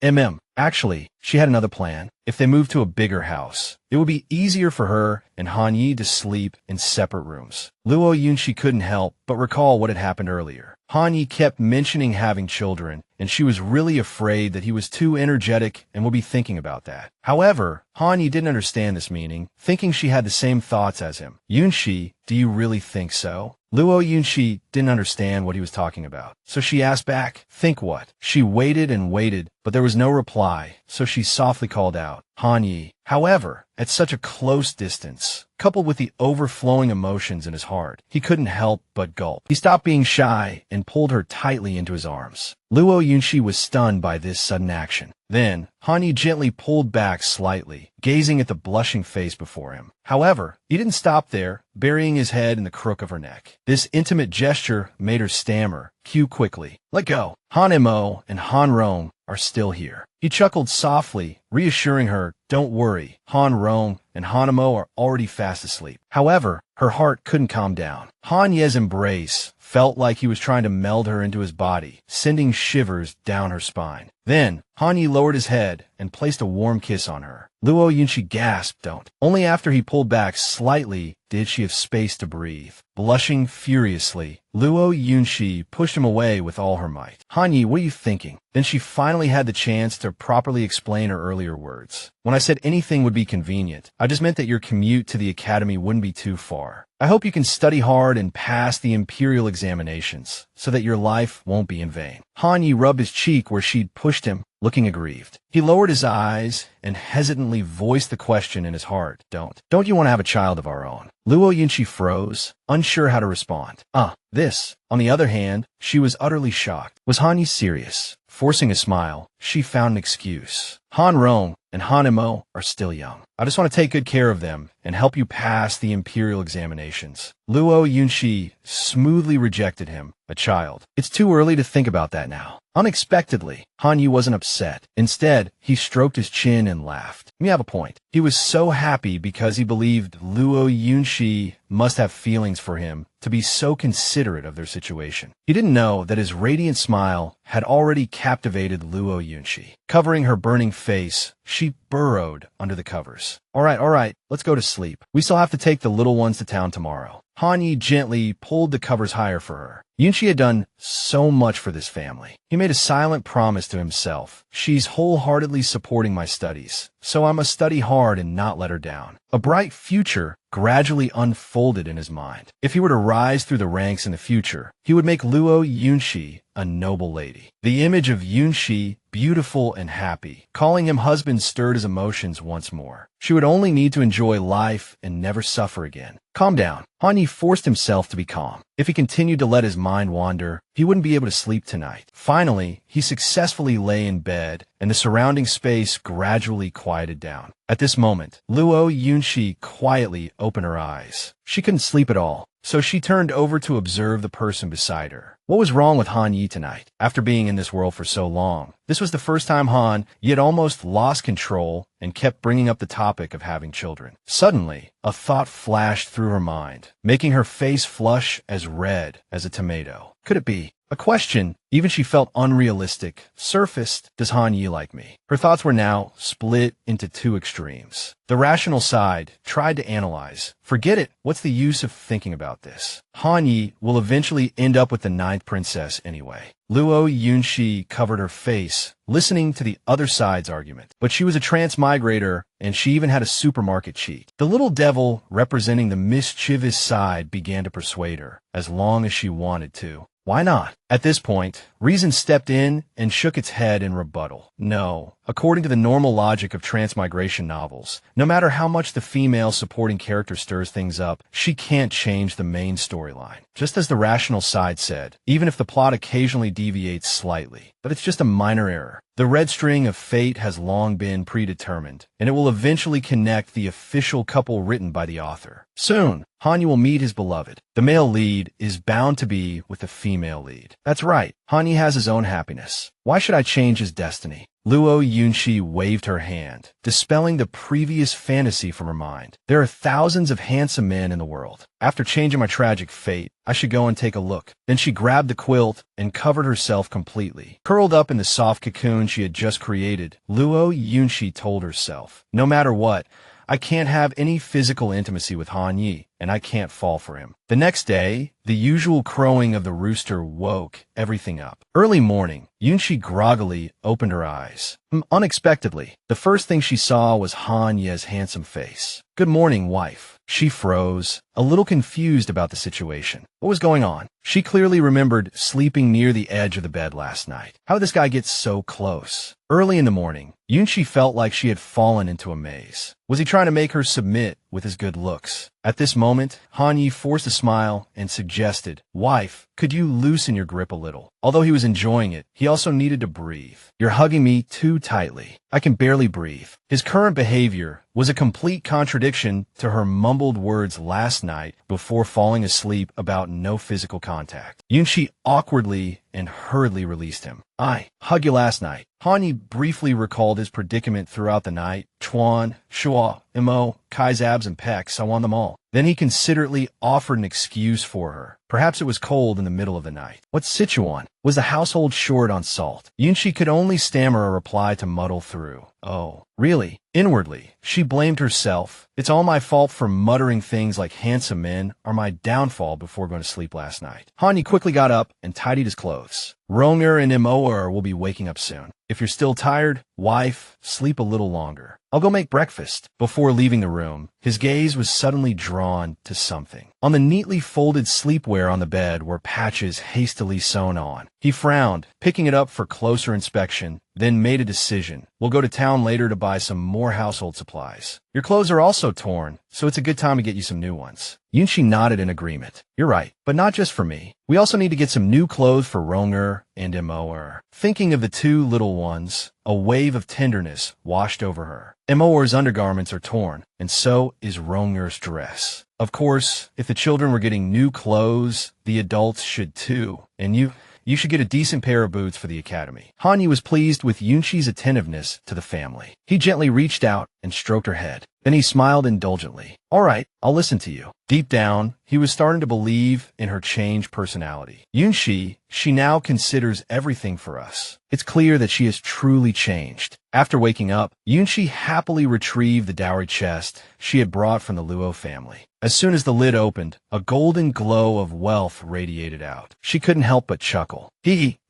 Actually, she had another plan. If they moved to a bigger house, it would be easier for her and Han Yi to sleep in separate rooms. Luo Yunshi couldn't help but recall what had happened earlier. Han Yi kept mentioning having children, and she was really afraid that he was too energetic and would be thinking about that. However, Han Yi didn't understand this meaning, thinking she had the same thoughts as him. Yunshi, do you really think so? Luo Yunshi didn't understand what he was talking about, so she asked back, think what? She waited and waited, but there was no reply, so she softly called out, Han Yi. However, at such a close distance, coupled with the overflowing emotions in his heart, he couldn't help but gulp. He stopped being shy and pulled her tightly into his arms. Luo Yunshi was stunned by this sudden action. Then, Han Yi gently pulled back slightly, gazing at the blushing face before him. However, he didn't stop there, burying his head in the crook of her neck. This intimate gesture made her stammer, cue quickly. Let go. Han Mo and Han Rong are still here. He chuckled softly, reassuring her, don't worry, Han Rong and Han Mo are already fast asleep. However, her heart couldn't calm down. Han Ye's embrace felt like he was trying to meld her into his body, sending shivers down her spine. Then, Han Yi lowered his head and placed a warm kiss on her. Luo Yunshi gasped, don't. Only after he pulled back slightly did she have space to breathe. Blushing furiously, Luo Yunshi pushed him away with all her might. Han Yi, what are you thinking? Then she finally had the chance to properly explain her earlier words. When I said anything would be convenient, I just meant that your commute to the academy wouldn't be too far. I hope you can study hard and pass the imperial examinations, so that your life won't be in vain. Han Yi rubbed his cheek where she'd pushed him, looking aggrieved. He lowered his eyes and hesitantly voiced the question in his heart. Don't you want to have a child of our own? Luo Yunshi froze, unsure how to respond. This. On the other hand, she was utterly shocked. Was Han Yi serious? Forcing a smile, she found an excuse. Han Rong and Han Mo are still young. I just want to take good care of them and help you pass the imperial examinations. Luo Yunshi smoothly rejected him, a child. It's too early to think about that now. Unexpectedly, Han Yi wasn't upset. Instead, he stroked his chin and laughed. You have a point. He was so happy because he believed Luo Yunshi must have feelings for him to be so considerate of their situation. He didn't know that his radiant smile had already captivated Luo Yunshi. Covering her burning face, she burrowed under the covers. All right, let's go to sleep. We still have to take the little ones to town tomorrow. Han Yi gently pulled the covers higher for her. Yunshi had done so much for this family. He made a silent promise to himself. She's wholeheartedly supporting my studies, so I must study hard and not let her down. A bright future gradually unfolded in his mind. If he were to rise through the ranks in the future, he would make Luo Yunshi a noble lady. The image of Yunshi, beautiful and happy, calling him husband, stirred his emotions once more. She would only need to enjoy life and never suffer again. Calm down. Han Yi forced himself to be calm. If he continued to let his mind wander, he wouldn't be able to sleep tonight. Finally, he successfully lay in bed, and the surrounding space gradually quieted down. At this moment, Luo Yunshi quietly opened her eyes. She couldn't sleep at all, so she turned over to observe the person beside her. What was wrong with Han Yi tonight? After being in this world for so long, this was the first time Han Yi had almost lost control and kept bringing up the topic of having children. Suddenly, a thought flashed through her mind, making her face flush as red as a tomato. Could it be? A question, even she felt unrealistic, surfaced. Does Han Yi like me? Her thoughts were now split into two extremes. The rational side tried to analyze. Forget it. What's the use of thinking about this? Han Yi will eventually end up with the ninth princess anyway. Luo Yunxi covered her face, listening to the other side's argument. But she was a transmigrator, and she even had a supermarket cheat. The little devil, representing the mischievous side, began to persuade her, as long as she wanted to. Why not? At this point, reason stepped in and shook its head in rebuttal. No. According to the normal logic of transmigration novels, no matter how much the female supporting character stirs things up, she can't change the main storyline. Just as the rational side said, even if the plot occasionally deviates slightly. But it's just a minor error. The red string of fate has long been predetermined, and it will eventually connect the official couple written by the author. Soon, Han Yi will meet his beloved. The male lead is bound to be with the female lead. That's right, Han Yi has his own happiness. Why should I change his destiny? Luo Yunxi waved her hand, dispelling the previous fantasy from her mind. There are thousands of handsome men in the world. After changing my tragic fate, I should go and take a look. Then she grabbed the quilt and covered herself completely. Curled up in the soft cocoon she had just created, Luo Yunxi told herself, no matter what, I can't have any physical intimacy with Han Yi, and I can't fall for him. The next day, the usual crowing of the rooster woke everything up. Early morning, Yunxi groggily opened her eyes. Unexpectedly, the first thing she saw was Han Ye's handsome face. Good morning, wife. She froze, a little confused about the situation. What was going on? She clearly remembered sleeping near the edge of the bed last night. How did this guy get so close? Early in the morning, Yunxi felt like she had fallen into a maze. Was he trying to make her submit with his good looks? At this moment, Han Yi forced a smile and suggested, wife, could you loosen your grip a little? Although he was enjoying it, he also needed to breathe. You're hugging me too tightly. I can barely breathe. His current behavior was a complete contradiction to her mumbled words last night before falling asleep about no physical contact. Yunxi awkwardly and hurriedly released him. I hugged you last night. Han Yi briefly recalled his predicament throughout the night. Chuan, Shua, Mo, Kai's abs and pecs, I want them all. Then he considerately offered an excuse for her. Perhaps it was cold in the middle of the night. What Sichuan? Was the household short on salt? Yunxi could only stammer a reply to muddle through. Oh, really? Inwardly, she blamed herself. It's all my fault for muttering things like handsome men are my downfall before going to sleep last night. Han Yi quickly got up and tidied his clothes. Ronger and Moer will be waking up soon. If you're still tired, wife, sleep a little longer. I'll go make breakfast. Before leaving the room, his gaze was suddenly drawn to something. On the neatly folded sleepwear on the bed were patches hastily sewn on. He frowned, picking it up for closer inspection, then made a decision. We'll go to town later to buy some more household supplies. Your clothes are also torn, so it's a good time to get you some new ones. Yunxi nodded in agreement. You're right, but not just for me. We also need to get some new clothes for Ronger and Moer. Thinking of the two little ones, a wave of tenderness washed over her. Moer's undergarments are torn, and so is Ronger's dress. Of course, if the children were getting new clothes, the adults should too. And you should get a decent pair of boots for the academy. Han Yi was pleased with Yunxi's attentiveness to the family. He gently reached out and stroked her head. Then he smiled indulgently. All right, I'll listen to you. Deep down, he was starting to believe in her changed personality. Yunxi, she now considers everything for us. It's clear that she has truly changed. After waking up, Yunxi happily retrieved the dowry chest she had brought from the Luo family. As soon as the lid opened, a golden glow of wealth radiated out. She couldn't help but chuckle.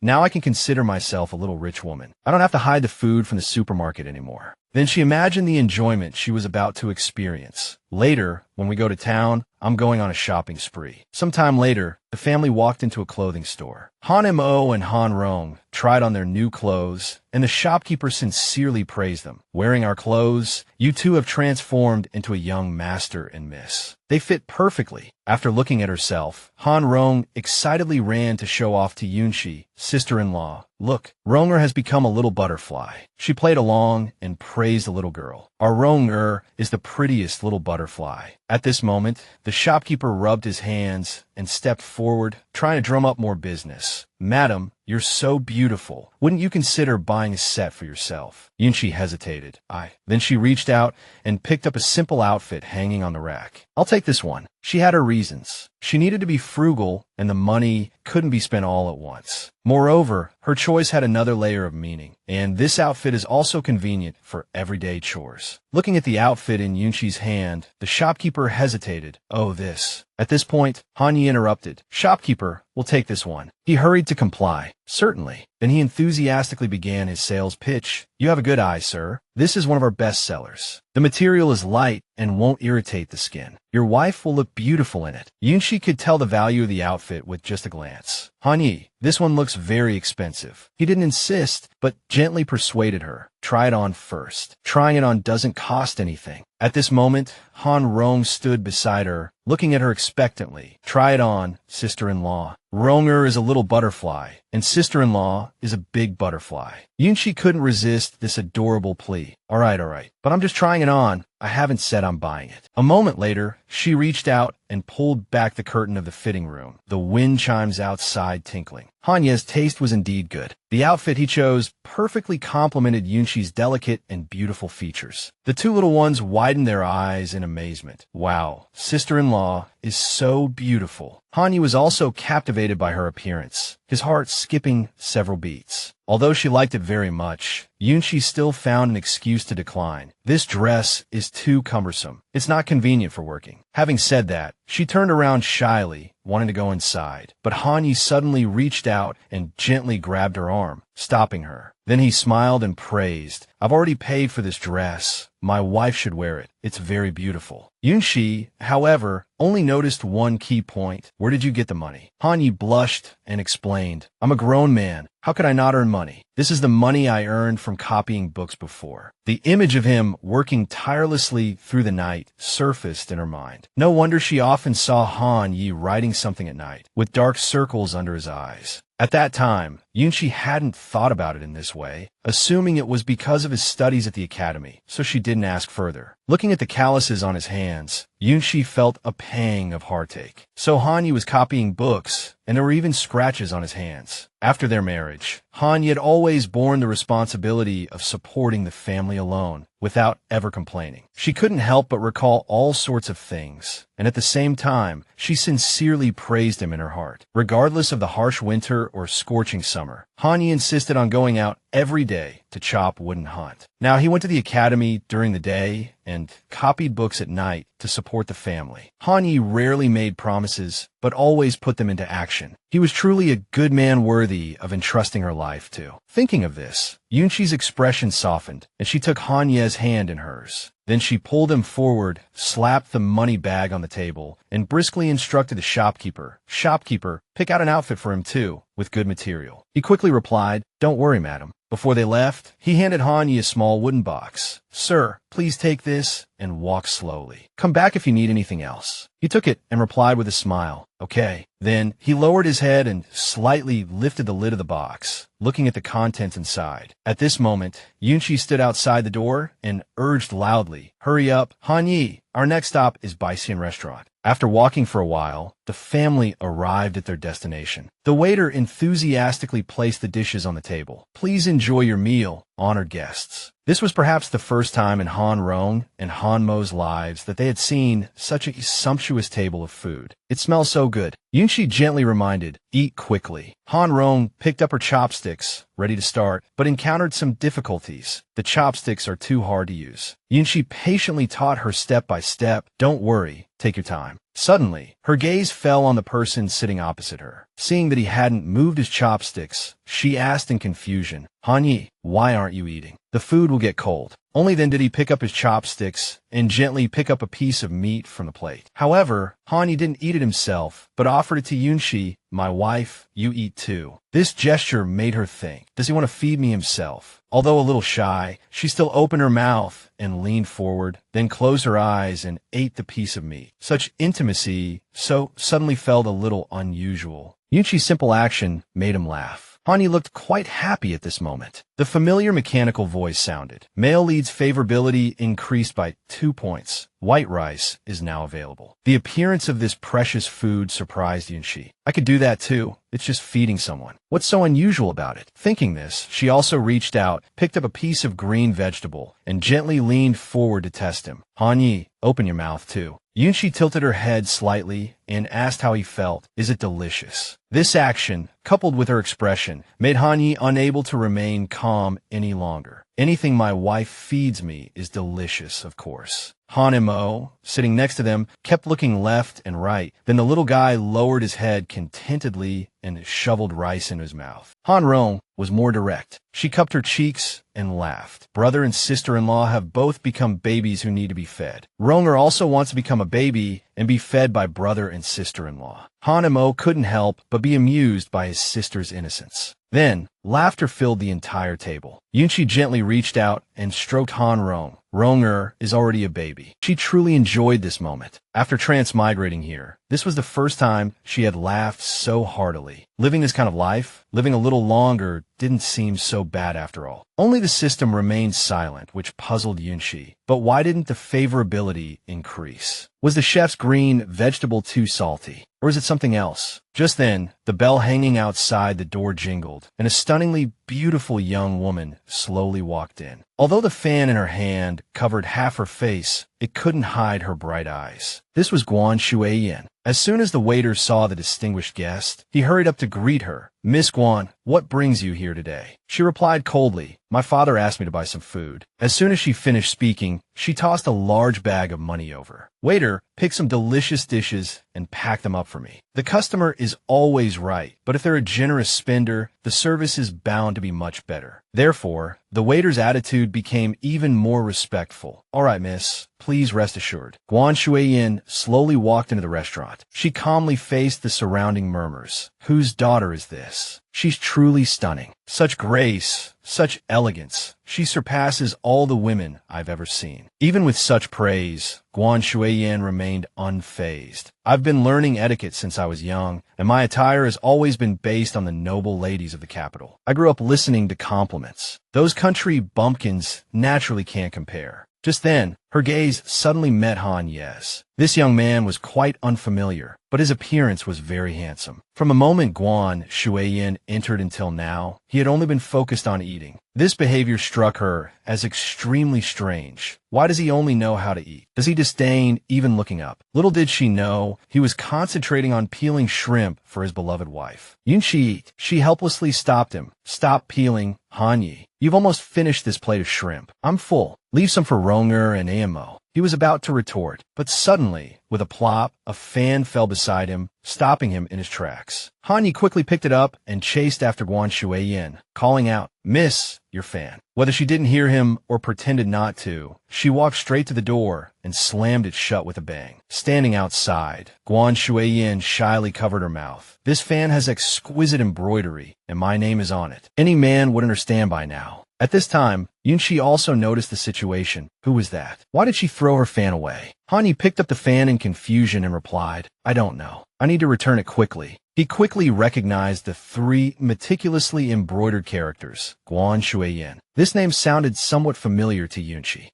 Now I can consider myself a little rich woman. I don't have to hide the food from the supermarket anymore. Then she imagined the enjoyment she was about to experience. Later, when we go to town, I'm going on a shopping spree. Sometime later, the family walked into a clothing store. Han Mo and Han Rong tried on their new clothes, and the shopkeeper sincerely praised them. Wearing our clothes, you two have transformed into a young master and miss. They fit perfectly. After looking at herself, Han Rong excitedly ran to show off to Yunxi, sister-in-law. Look, Ronger has become a little butterfly. She played along and praised the little girl. Our Ronger is the prettiest little butterfly. At this moment, the shopkeeper rubbed his hands and stepped forward, trying to drum up more business. Madam, you're so beautiful. Wouldn't you consider buying a set for yourself? Yunchi hesitated. Then she reached out and picked up a simple outfit hanging on the rack. I'll take this one. She had her reasons. She needed to be frugal, and the money couldn't be spent all at once. Moreover, her choice had another layer of meaning, and this outfit is also convenient for everyday chores. Looking at the outfit in Yunchi's hand, the shopkeeper hesitated. Oh, this. At this point, Hanyi interrupted. Shopkeeper, we'll take this one. He hurried to comply. Certainly. Then he enthusiastically began his sales pitch. You have a good eye, sir. This is one of our best sellers. The material is light and won't irritate the skin. Your wife will look beautiful in it. Yunchi could tell the value of the outfit with just a glance. Hanyi, this one looks very expensive. He didn't insist, but gently persuaded her. Try it on first. Trying it on doesn't cost anything. At this moment, Han Rong stood beside her, looking at her expectantly. Try it on, sister-in-law. Ronger is a little butterfly, and sister-in-law is a big butterfly. Yunchi couldn't resist this adorable plea. All right, but I'm just trying it on. I haven't said I'm buying it. A moment later, she reached out and pulled back the curtain of the fitting room, the wind chimes outside tinkling. Hanya's taste was indeed good. The outfit he chose perfectly complemented Yunchi's delicate and beautiful features. The two little ones widened their eyes in amazement. Wow, sister-in-law is so beautiful. Hanya was also captivated by her appearance, his heart skipping several beats. Although she liked it very much, Yunchi still found an excuse to decline. This dress is too cumbersome. It's not convenient for working. Having said that, she turned around shyly, wanting to go inside. But Hanyi suddenly reached out and gently grabbed her arm, stopping her. Then he smiled and praised. I've already paid for this dress. My wife should wear it. It's very beautiful. Yunchi, however, only noticed one key point. Where did you get the money? Hanyi blushed and explained. I'm a grown man. How could I not earn money? This is the money I earned from copying books before. The image of him working tirelessly through the night surfaced in her mind. No wonder she often saw Han Yi writing something at night, with dark circles under his eyes. At that time, Yunchi hadn't thought about it in this way, assuming it was because of his studies at the academy, so she didn't ask further. Looking at the calluses on his hands, Yunchi felt a pang of heartache. So Hanyi was copying books, and there were even scratches on his hands. After their marriage, Hanyi had always borne the responsibility of supporting the family alone, without ever complaining. She couldn't help but recall all sorts of things, and at the same time, she sincerely praised him in her heart. Regardless of the harsh winter or scorching summer, Hanyi insisted on going out every day to chop wood and hunt. Now, he went to the academy during the day and copied books at night to support the family. Hanyi rarely made promises, but always put them into action. He was truly a good man worthy of entrusting her life to. Thinking of this, Yunchi's expression softened, and she took Hanye's hand in hers. Then she pulled him forward, slapped the money bag on the table, and briskly instructed the shopkeeper, "Shopkeeper, pick out an outfit for him too, with good material." He quickly replied, "Don't worry, madam." Before they left, he handed Hanyi a small wooden box. "Sir, please take this and walk slowly. Come back if you need anything else." He took it and replied with a smile, "Okay." Then he lowered his head and slightly lifted the lid of the box, looking at the contents inside. At this moment, Yunchi stood outside the door and urged loudly, "Hurry up, Hanyi, our next stop is Baisian Restaurant." After walking for a while, the family arrived at their destination. The waiter enthusiastically placed the dishes on the table. "Please enjoy your meal, honored guests." This was perhaps the first time in Han Rong and Han Mo's lives that they had seen such a sumptuous table of food. "It smells so good." Yunchi gently reminded, "Eat quickly." Han Rong picked up her chopsticks, ready to start, but encountered some difficulties. The chopsticks are too hard to use. Yunchi patiently taught her step by step. "Don't worry, take your time." Suddenly, her gaze fell on the person sitting opposite her. Seeing that he hadn't moved his chopsticks, she asked in confusion, "Hanyi, why aren't you eating? The food will get cold." Only then did he pick up his chopsticks and gently pick up a piece of meat from the plate. However, Hanyi didn't eat it himself, but offered it to Yunchi. "My wife, you eat too." This gesture made her think, does he want to feed me himself? Although a little shy, she still opened her mouth and leaned forward, then closed her eyes and ate the piece of meat. Such intimacy suddenly felt a little unusual. Yunchi's simple action made him laugh. Hanyi looked quite happy at this moment. The familiar mechanical voice sounded. Male lead's favorability increased by 2 points. White rice is now available. The appearance of this precious food surprised Yunshi. I could do that too. It's just feeding someone. What's so unusual about it? Thinking this, she also reached out, picked up a piece of green vegetable, and gently leaned forward to test him. Hanyi, open your mouth too. Yunshi tilted her head slightly and asked how he felt. Is it delicious? This action, coupled with her expression, made Hanyi unable to remain calm any longer. Anything my wife feeds me is delicious, of course. Hanemo, sitting next to them, kept looking left and right. Then the little guy lowered his head contentedly and shoveled rice in his mouth. Hanrong was more direct. She cupped her cheeks and laughed. Brother and sister-in-law have both become babies who need to be fed. Ronger also wants to become a baby and be fed by brother and sister-in-law. Hanemo couldn't help but be amused by his sister's innocence. Then, laughter filled the entire table. Yunchi gently reached out and stroked Hanrong. Ronger is already a baby. She truly enjoyed this moment. After transmigrating here, this was the first time she had laughed so heartily. Living this kind of life, living a little longer, didn't seem so bad after all. Only the system remained silent, which puzzled Yunshi. But why didn't the favorability increase? Was the chef's green vegetable too salty? Or is it something else? Just then, the bell hanging outside the door jingled, and a stunningly beautiful young woman slowly walked in. Although the fan in her hand covered half her face, it couldn't hide her bright eyes. This was Guan Shuiyin. As soon as the waiter saw the distinguished guest, he hurried up to greet her. Miss Guan, what brings you here today? She replied coldly, my father asked me to buy some food. As soon as she finished speaking, she tossed a large bag of money over. Waiter, pick some delicious dishes and pack them up for me. The customer is always right, but if they're a generous spender, the service is bound to be much better. Therefore, the waiter's attitude became even more respectful. All right, miss, please rest assured. Guan Shuiyin slowly walked into the restaurant. She calmly faced the surrounding murmurs. Whose daughter is this? She's truly stunning. Such grace, such elegance. She surpasses all the women I've ever seen. Even with such praise, Guan Shuiyin remained unfazed. I've been learning etiquette since I was young, and my attire has always been based on the noble ladies of the capital. I grew up listening to compliments. Those country bumpkins naturally can't compare. Just then, her gaze suddenly met Han Ye's. This young man was quite unfamiliar, but his appearance was very handsome. From the moment Guan Shuiyin entered until now, he had only been focused on eating. This behavior struck her as extremely strange. Why does he only know how to eat? Does he disdain even looking up? Little did she know, he was concentrating on peeling shrimp for his beloved wife. Yunchi eat. She helplessly stopped him. Stop peeling, Hanyi. You've almost finished this plate of shrimp. I'm full. Leave some for Ronger and Amo. He was about to retort, but suddenly, with a plop, a fan fell beside him, stopping him in his tracks. Hanyi quickly picked it up and chased after Guan Shuiyin, calling out, Miss, your fan. Whether she didn't hear him or pretended not to, she walked straight to the door and slammed it shut with a bang. Standing outside, Guan Shuiyin shyly covered her mouth. This fan has exquisite embroidery, and my name is on it. Any man would understand by now. At this time, Yunchi also noticed the situation. Who was that? Why did she throw her fan away? Hanyi picked up the fan in confusion and replied, I don't know. I need to return it quickly. He quickly recognized the 3 meticulously embroidered characters, Guan Shuiyin. This name sounded somewhat familiar to Yunchi.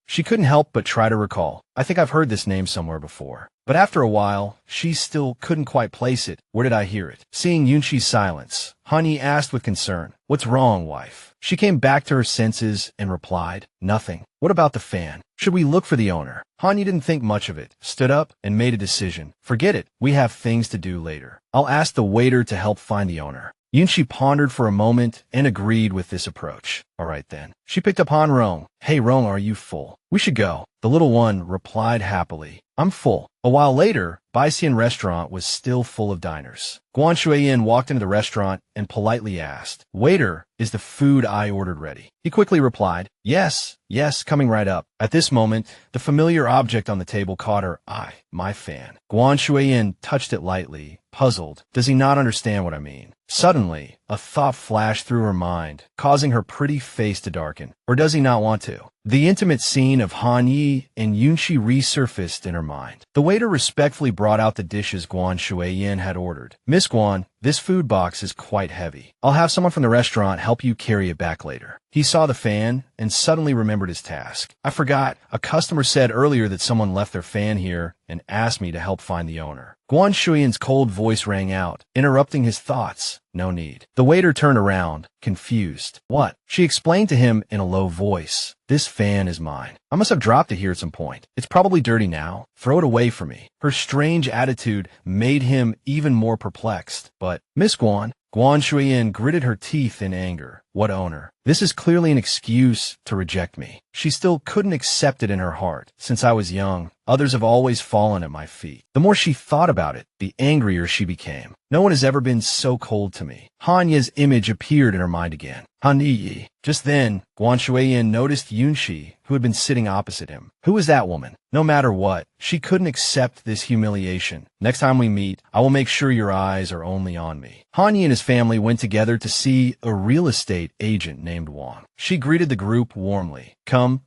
She couldn't help but try to recall. I think I've heard this name somewhere before. But after a while, she still couldn't quite place it. Where did I hear it? Seeing Yunchi's silence, Hanyi asked with concern, What's wrong, wife? She came back to her senses and replied, Nothing. What about the fan? Should we look for the owner? Hanyi didn't think much of it, stood up, and made a decision. Forget it. We have things to do later. I'll ask the waiter to help find the owner. Yunchi pondered for a moment and agreed with this approach. All right then. She picked up Han Rong. Hey Rong, are you full? We should go. The little one replied happily. I'm full. A while later, Baixian restaurant was still full of diners. Guan Shuiyin walked into the restaurant and politely asked, Waiter, is the food I ordered ready? He quickly replied, Yes, yes, coming right up. At this moment, the familiar object on the table caught her eye, my fan. Guan Shuiyin touched it lightly, puzzled. Does he not understand what I mean? Suddenly, a thought flashed through her mind, causing her pretty face to darken. Or does he not want to? The intimate scene of Han Yi and Yunqi resurfaced in her mind. The waiter respectfully brought out the dishes Guan Shuiyin had ordered. Miss Guan, this food box is quite heavy. I'll have someone from the restaurant help you carry it back later. He saw the fan and suddenly remembered his task. I forgot, a customer said earlier that someone left their fan here and asked me to help find the owner. Guan Shuiyin's cold voice rang out, interrupting his thoughts. No need. The waiter turned around, confused. What? She explained to him in a low voice. This fan is mine. I must have dropped it here at some point. It's probably dirty now. Throw it away for me. Her strange attitude made him even more perplexed. But, Miss Guan, Guan Shuiyin gritted her teeth in anger. What owner? This is clearly an excuse to reject me. She still couldn't accept it in her heart. Since I was young, others have always fallen at my feet. The more she thought about it, the angrier she became. No one has ever been so cold to me. Hanya's image appeared in her mind again. Han Yi. Just then, Guan Shuiyin noticed Yunqi, who had been sitting opposite him. Who was that woman? No matter what, she couldn't accept this humiliation. Next time we meet, I will make sure your eyes are only on me. Han Yi and his family went together to see a real estate agent named Wang. She greeted the group warmly. Come,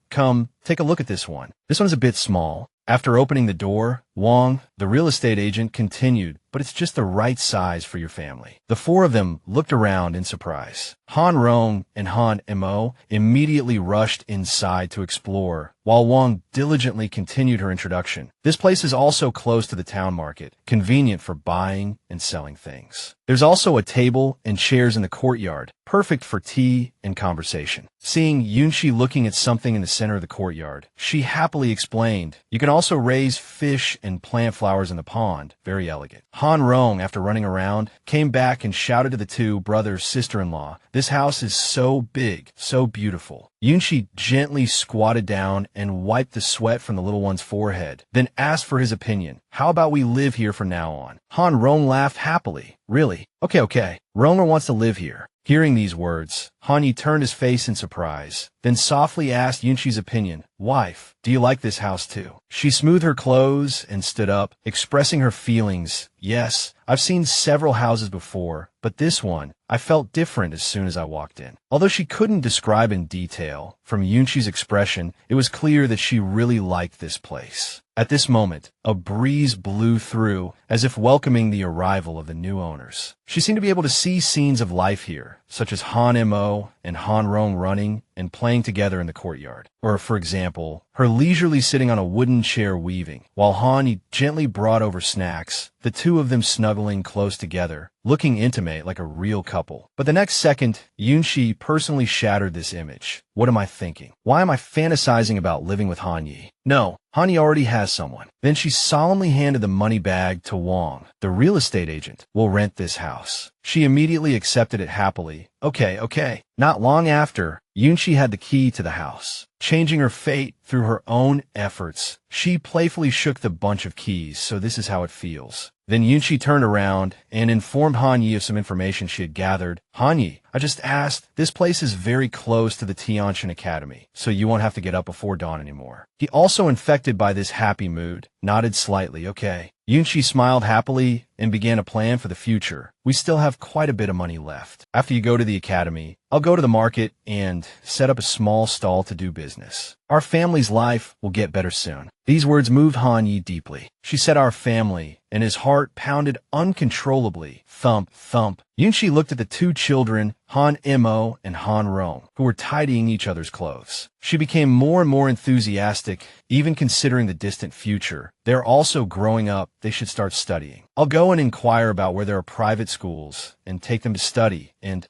take a look at this one. This one's a bit small. After opening the door, Wang, the real estate agent, continued, but it's just the right size for your family. The four of them looked around in surprise. Han Rong and Han Mo immediately rushed inside to explore, while Wang diligently continued her introduction. This place is also close to the town market, convenient for buying and selling things. There's also a table and chairs in the courtyard, perfect for tea and conversation. Seeing Yunqi looking at something in the center of the courtyard, she happily explained, you can also raise fish and plant flowers in the pond. Very elegant. Han Rong, after running around, came back and shouted to the two brothers, sister-in-law, this house is so big, so beautiful. Yunqi gently squatted down and wiped the sweat from the little one's forehead, then asked for his opinion. How about we live here from now on? Han Rong laughed happily. Really? Okay. Ronger wants to live here. Hearing these words, Han Yi turned his face in surprise, then softly asked Yunqi's opinion. Wife, do you like this house too? She smoothed her clothes and stood up, expressing her feelings. Yes, I've seen several houses before, but this one, I felt different as soon as I walked in. Although she couldn't describe in detail, from Yunqi's expression, it was clear that she really liked this place. At this moment, a breeze blew through, as if welcoming the arrival of the new owners. She seemed to be able to see scenes of life here, such as Han Mo and Han Rong running and playing together in the courtyard. Or, for example, her leisurely sitting on a wooden chair weaving, while Han gently brought over snacks, the two of them snuggling close together, looking intimate like a real couple. But the next second, Yunqi personally shattered this image. What am I thinking? Why am I fantasizing about living with Han Yi? No, Han Yi already has someone. Then she solemnly handed the money bag to Wang, the real estate agent. We'll rent this house. She immediately accepted it happily. Okay. Not long after, Yunqi had the key to the house. Changing her fate through her own efforts, she playfully shook the bunch of keys, so this is how it feels. Then Yunqi turned around and informed Han Yi of some information she had gathered. Han Yi, I just asked, this place is very close to the Tianqian Academy, so you won't have to get up before dawn anymore. He, also infected by this happy mood, nodded slightly. Okay. Yunqi smiled happily and began a plan for the future. We still have quite a bit of money left. After you go to the academy, I'll go to the market and set up a small stall to do business. Our family's life will get better soon. These words moved Han Yi deeply. She said our family, and his heart pounded uncontrollably. Thump, thump. Yunqi looked at the two children, Han Mo and Han Rong, who were tidying each other's clothes. She became more and more enthusiastic, even considering the distant future. They're also growing up. They should start studying. I'll go and inquire about where there are private schools and take them to study. And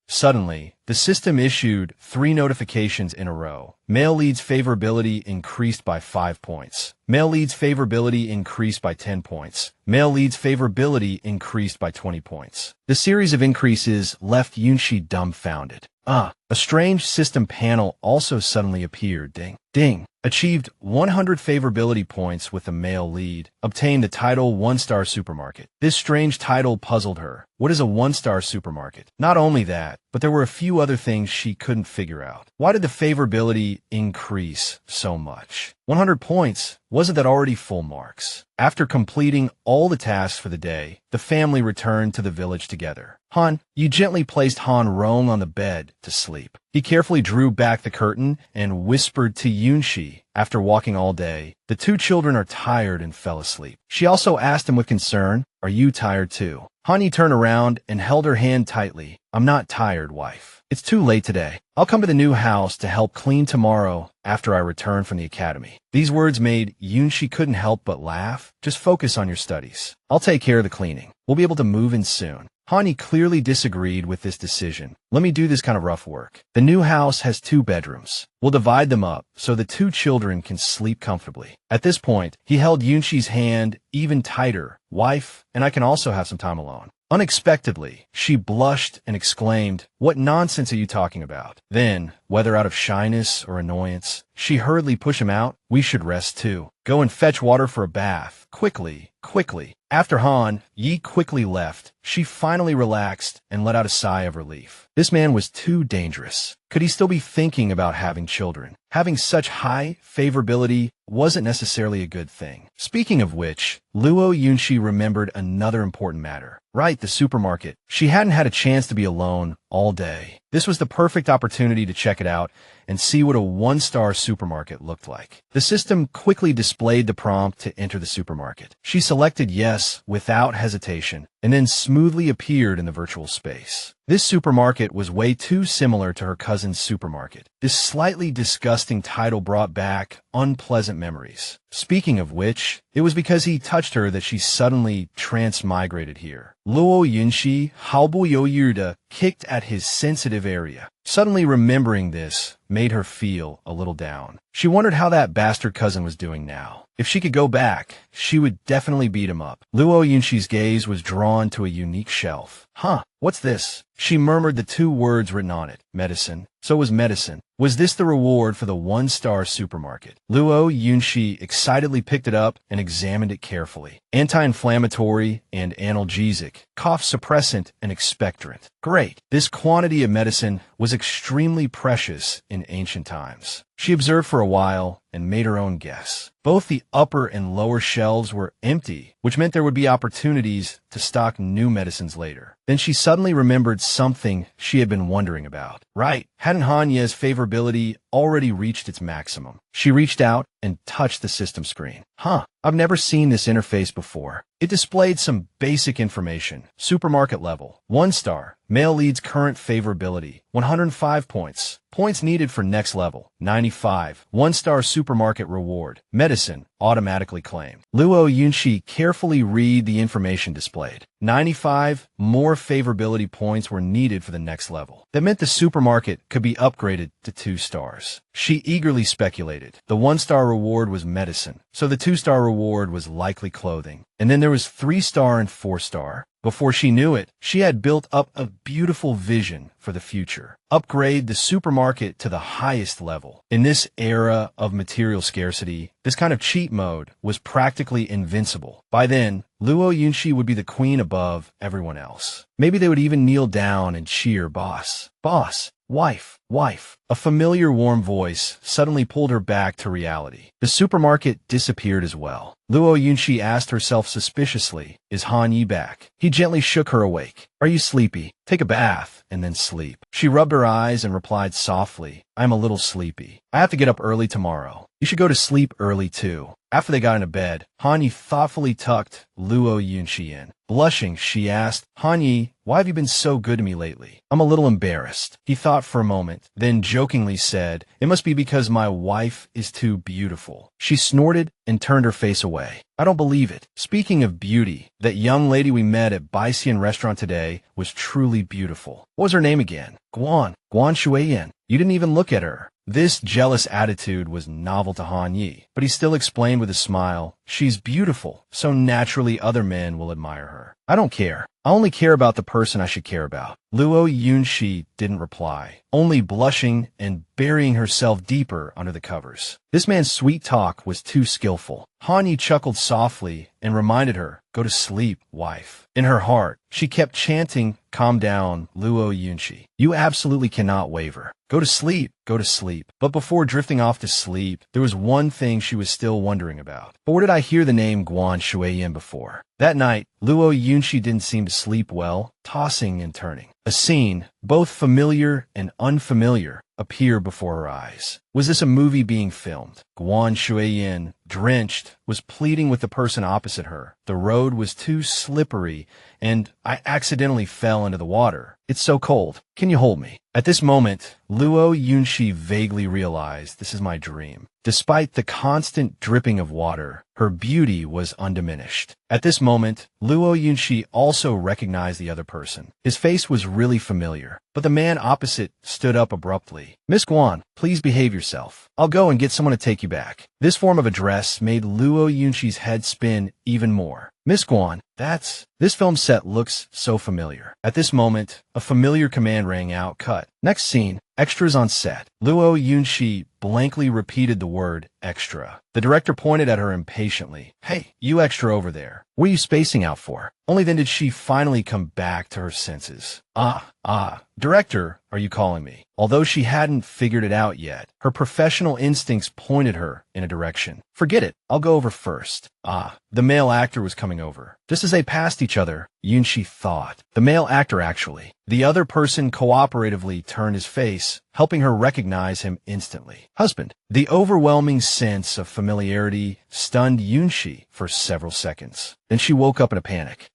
suddenly, the system issued 3 notifications in a row. Male lead's favorability increased by 5 points. Male lead's favorability increased by 10 points. Male lead's favorability increased by 20 points. The series of increases left Yunqi dumbfounded. A strange system panel also suddenly appeared. Ding. Ding. Achieved 100 favorability points with the male lead. Obtained the title 1-star supermarket. This strange title puzzled her. What is a 1-star supermarket? Not only that, but there were a few other things she couldn't figure out. Why did the favorability increase so much? 100 points. Wasn't that already full marks? After completing all the tasks for the day, the family returned to the village together. Han, you gently placed Han Rong on the bed to sleep. He carefully drew back the curtain and whispered to Yunshi. After walking all day, the two children are tired and fell asleep. She also asked him with concern, are you tired too? Han turned around and held her hand tightly. I'm not tired, wife. It's too late today. I'll come to the new house to help clean tomorrow after I return from the academy. These words made Yunshi couldn't help but laugh. Just focus on your studies. I'll take care of the cleaning. We'll be able to move in soon. Hani clearly disagreed with this decision. Let me do this kind of rough work. The new house has 2 bedrooms. We'll divide them up so the 2 children can sleep comfortably. At this point, he held Yunshi's hand even tighter. Wife, and I can also have some time alone. Unexpectedly, she blushed and exclaimed, what nonsense are you talking about? Then, whether out of shyness or annoyance, she hurriedly pushed him out. We should rest too. Go and fetch water for a bath. Quickly, quickly. After Han, Yi quickly left. She finally relaxed and let out a sigh of relief. This man was too dangerous. Could he still be thinking about having children? Having such high favorability wasn't necessarily a good thing. Speaking of which, Luo Yunshi remembered another important matter. Right, the supermarket. She hadn't had a chance to be alone all day. This was the perfect opportunity to check it out and see what a 1-star supermarket looked like. The system quickly displayed the prompt to enter the supermarket. She selected yes without hesitation and then smoothly appeared in the virtual space. This supermarket was way too similar to her cousin's supermarket. This slightly disgusting title brought back unpleasant memories. Speaking of which, it was because he touched her that she suddenly transmigrated here. Luo Yunshi, Haobu Yoyuda, kicked at his sensitive area. Suddenly remembering this made her feel a little down. She wondered how that bastard cousin was doing now. If she could go back, she would definitely beat him up. Luo Yunshi's gaze was drawn to a unique shelf. Huh, what's this? She murmured the 2 words written on it. Medicine. So was medicine. Was this the reward for the 1-star supermarket? Luo Yunshi excitedly picked it up and examined it carefully. Anti-inflammatory and analgesic, cough suppressant and expectorant. Great. This quantity of medicine was extremely precious in ancient times. She observed for a while and made her own guess. Both the upper and lower shelves were empty, which meant there would be opportunities to stock new medicines later. Then she suddenly remembered something she had been wondering about. Right, hadn't Hanye's favorability already reached its maximum? She reached out and touched the system screen. Huh, I've never seen this interface before. It displayed some basic information. Supermarket level, 1-star. Male lead's current favorability, 105 points. Points needed for next level, 95. 1-star supermarket reward. Medicine, automatically claimed. Luo Yunshi carefully read the information displayed. 95 more favorability points were needed for the next level. That meant the supermarket could be upgraded to 2 stars. She eagerly speculated. The 1-star reward was medicine, so the 2-star reward was likely clothing. And then there was 3-star and 4-star. Before she knew it, she had built up a beautiful vision for the future. Upgrade the supermarket to the highest level. In this era of material scarcity, this kind of cheat mode was practically invincible. By then, Luo Yunshi would be the queen above everyone else. Maybe they would even kneel down and cheer, boss, boss, wife, wife. A familiar warm voice suddenly pulled her back to reality. The supermarket disappeared as well. Luo Yunshi asked herself suspiciously, is Han Yi back? He gently shook her awake. Are you sleepy? Take a bath and then sleep. She rubbed her eyes and replied softly, I'm a little sleepy. I have to get up early tomorrow. You should go to sleep early too. After they got into bed, Han Yi thoughtfully tucked Luo Yunshi in. Blushing, she asked, Han Yi, why have you been so good to me lately? I'm a little embarrassed. He thought for a moment, then jokingly said, it must be because my wife is too beautiful. She snorted and turned her face away. I don't believe it. Speaking of beauty, that young lady we met at Baisian restaurant today was truly beautiful. What was her name again? Guan Shuiyan. You didn't even look at her. This jealous attitude was novel to Han Yi, but he still explained with a smile, she's beautiful, so naturally other men will admire her. I don't care. I only care about the person I should care about. Luo Yunshi didn't reply, only blushing and burying herself deeper under the covers. This man's sweet talk was too skillful. Hanyi chuckled softly and reminded her, "Go to sleep, wife." In her heart, she kept chanting, "Calm down, Luo Yunshi. You absolutely cannot waver. Go to sleep, go to sleep." But before drifting off to sleep, there was one thing she was still wondering about. But where did I hear the name Guan Shuiyin before? That night, Luo Yunshi didn't seem to sleep well, tossing and turning. A scene, both familiar and unfamiliar, appeared before her eyes. Was this a movie being filmed? Guan Shuiyin, drenched, was pleading with the person opposite her. The road was too slippery, and I accidentally fell into the water. It's so cold. Can you hold me? At this moment, Luo Yunshi vaguely realized this is my dream. Despite the constant dripping of water, her beauty was undiminished. At this moment, Luo Yunshi also recognized the other person. His face was really familiar, but the man opposite stood up abruptly. "Miss Guan, please behave yourself. I'll go and get someone to take you back." This form of address made Luo Yunshi's head spin even more. "Miss Guan, this film set looks so familiar." At this moment, a familiar command rang out, "Cut." Next scene, extras on set. Luo Yunshi blankly repeated the word extra. The director pointed at her impatiently. "Hey, you extra over there. What are you spacing out for?" Only then did she finally come back to her senses. Director, are you calling me?" Although she hadn't figured it out yet, her professional instincts pointed her in a direction. "Forget it. I'll go over first." The male actor was coming over. Just as they passed each other, Yunshi thought. The male actor, actually. The other person cooperatively turned his face, helping her recognize him instantly. "Husband." The overwhelming sense of familiarity stunned Yunshi for several seconds. Then she woke up in a panic.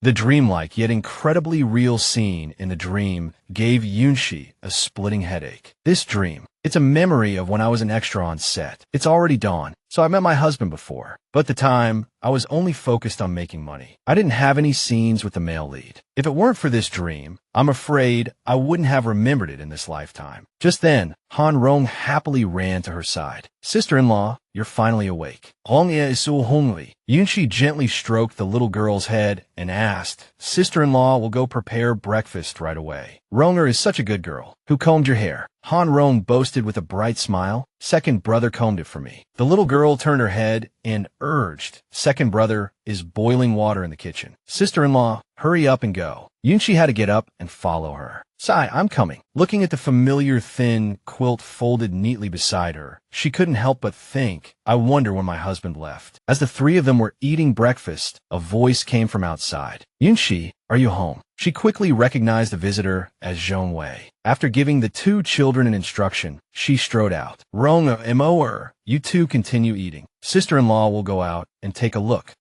The dreamlike yet incredibly real scene in the dream gave Yunshi a splitting headache. This dream, it's a memory of when I was an extra on set. It's already dawn, so I met my husband before. But at the time, I was only focused on making money. I didn't have any scenes with the male lead. If it weren't for this dream, I'm afraid I wouldn't have remembered it in this lifetime. Just then, Han Rong happily ran to her side. "Sister-in-law, you're finally awake." Hong is so hungry. Yunshi gently stroked the little girl's head and asked, "Sister-in-law will go prepare breakfast right away." "Ronger is such a good girl. Who combed your hair?" Han Rong boasted with a bright smile. "Second brother combed it for me." The little girl turned her head and urged, "Second brother is boiling water in the kitchen. Sister-in-law, hurry up and go." Yunshi had to get up and follow her. "Sai, I'm coming." Looking at the familiar thin quilt folded neatly beside her, she couldn't help but think, "I wonder when my husband left." As the three of them were eating breakfast, a voice came from outside. "Yunshi, are you home?" She quickly recognized the visitor as Zhong Wei. After giving the two children an instruction, she strode out. "Rong Moer, you two continue eating. Sister-in-law will go out and take a look."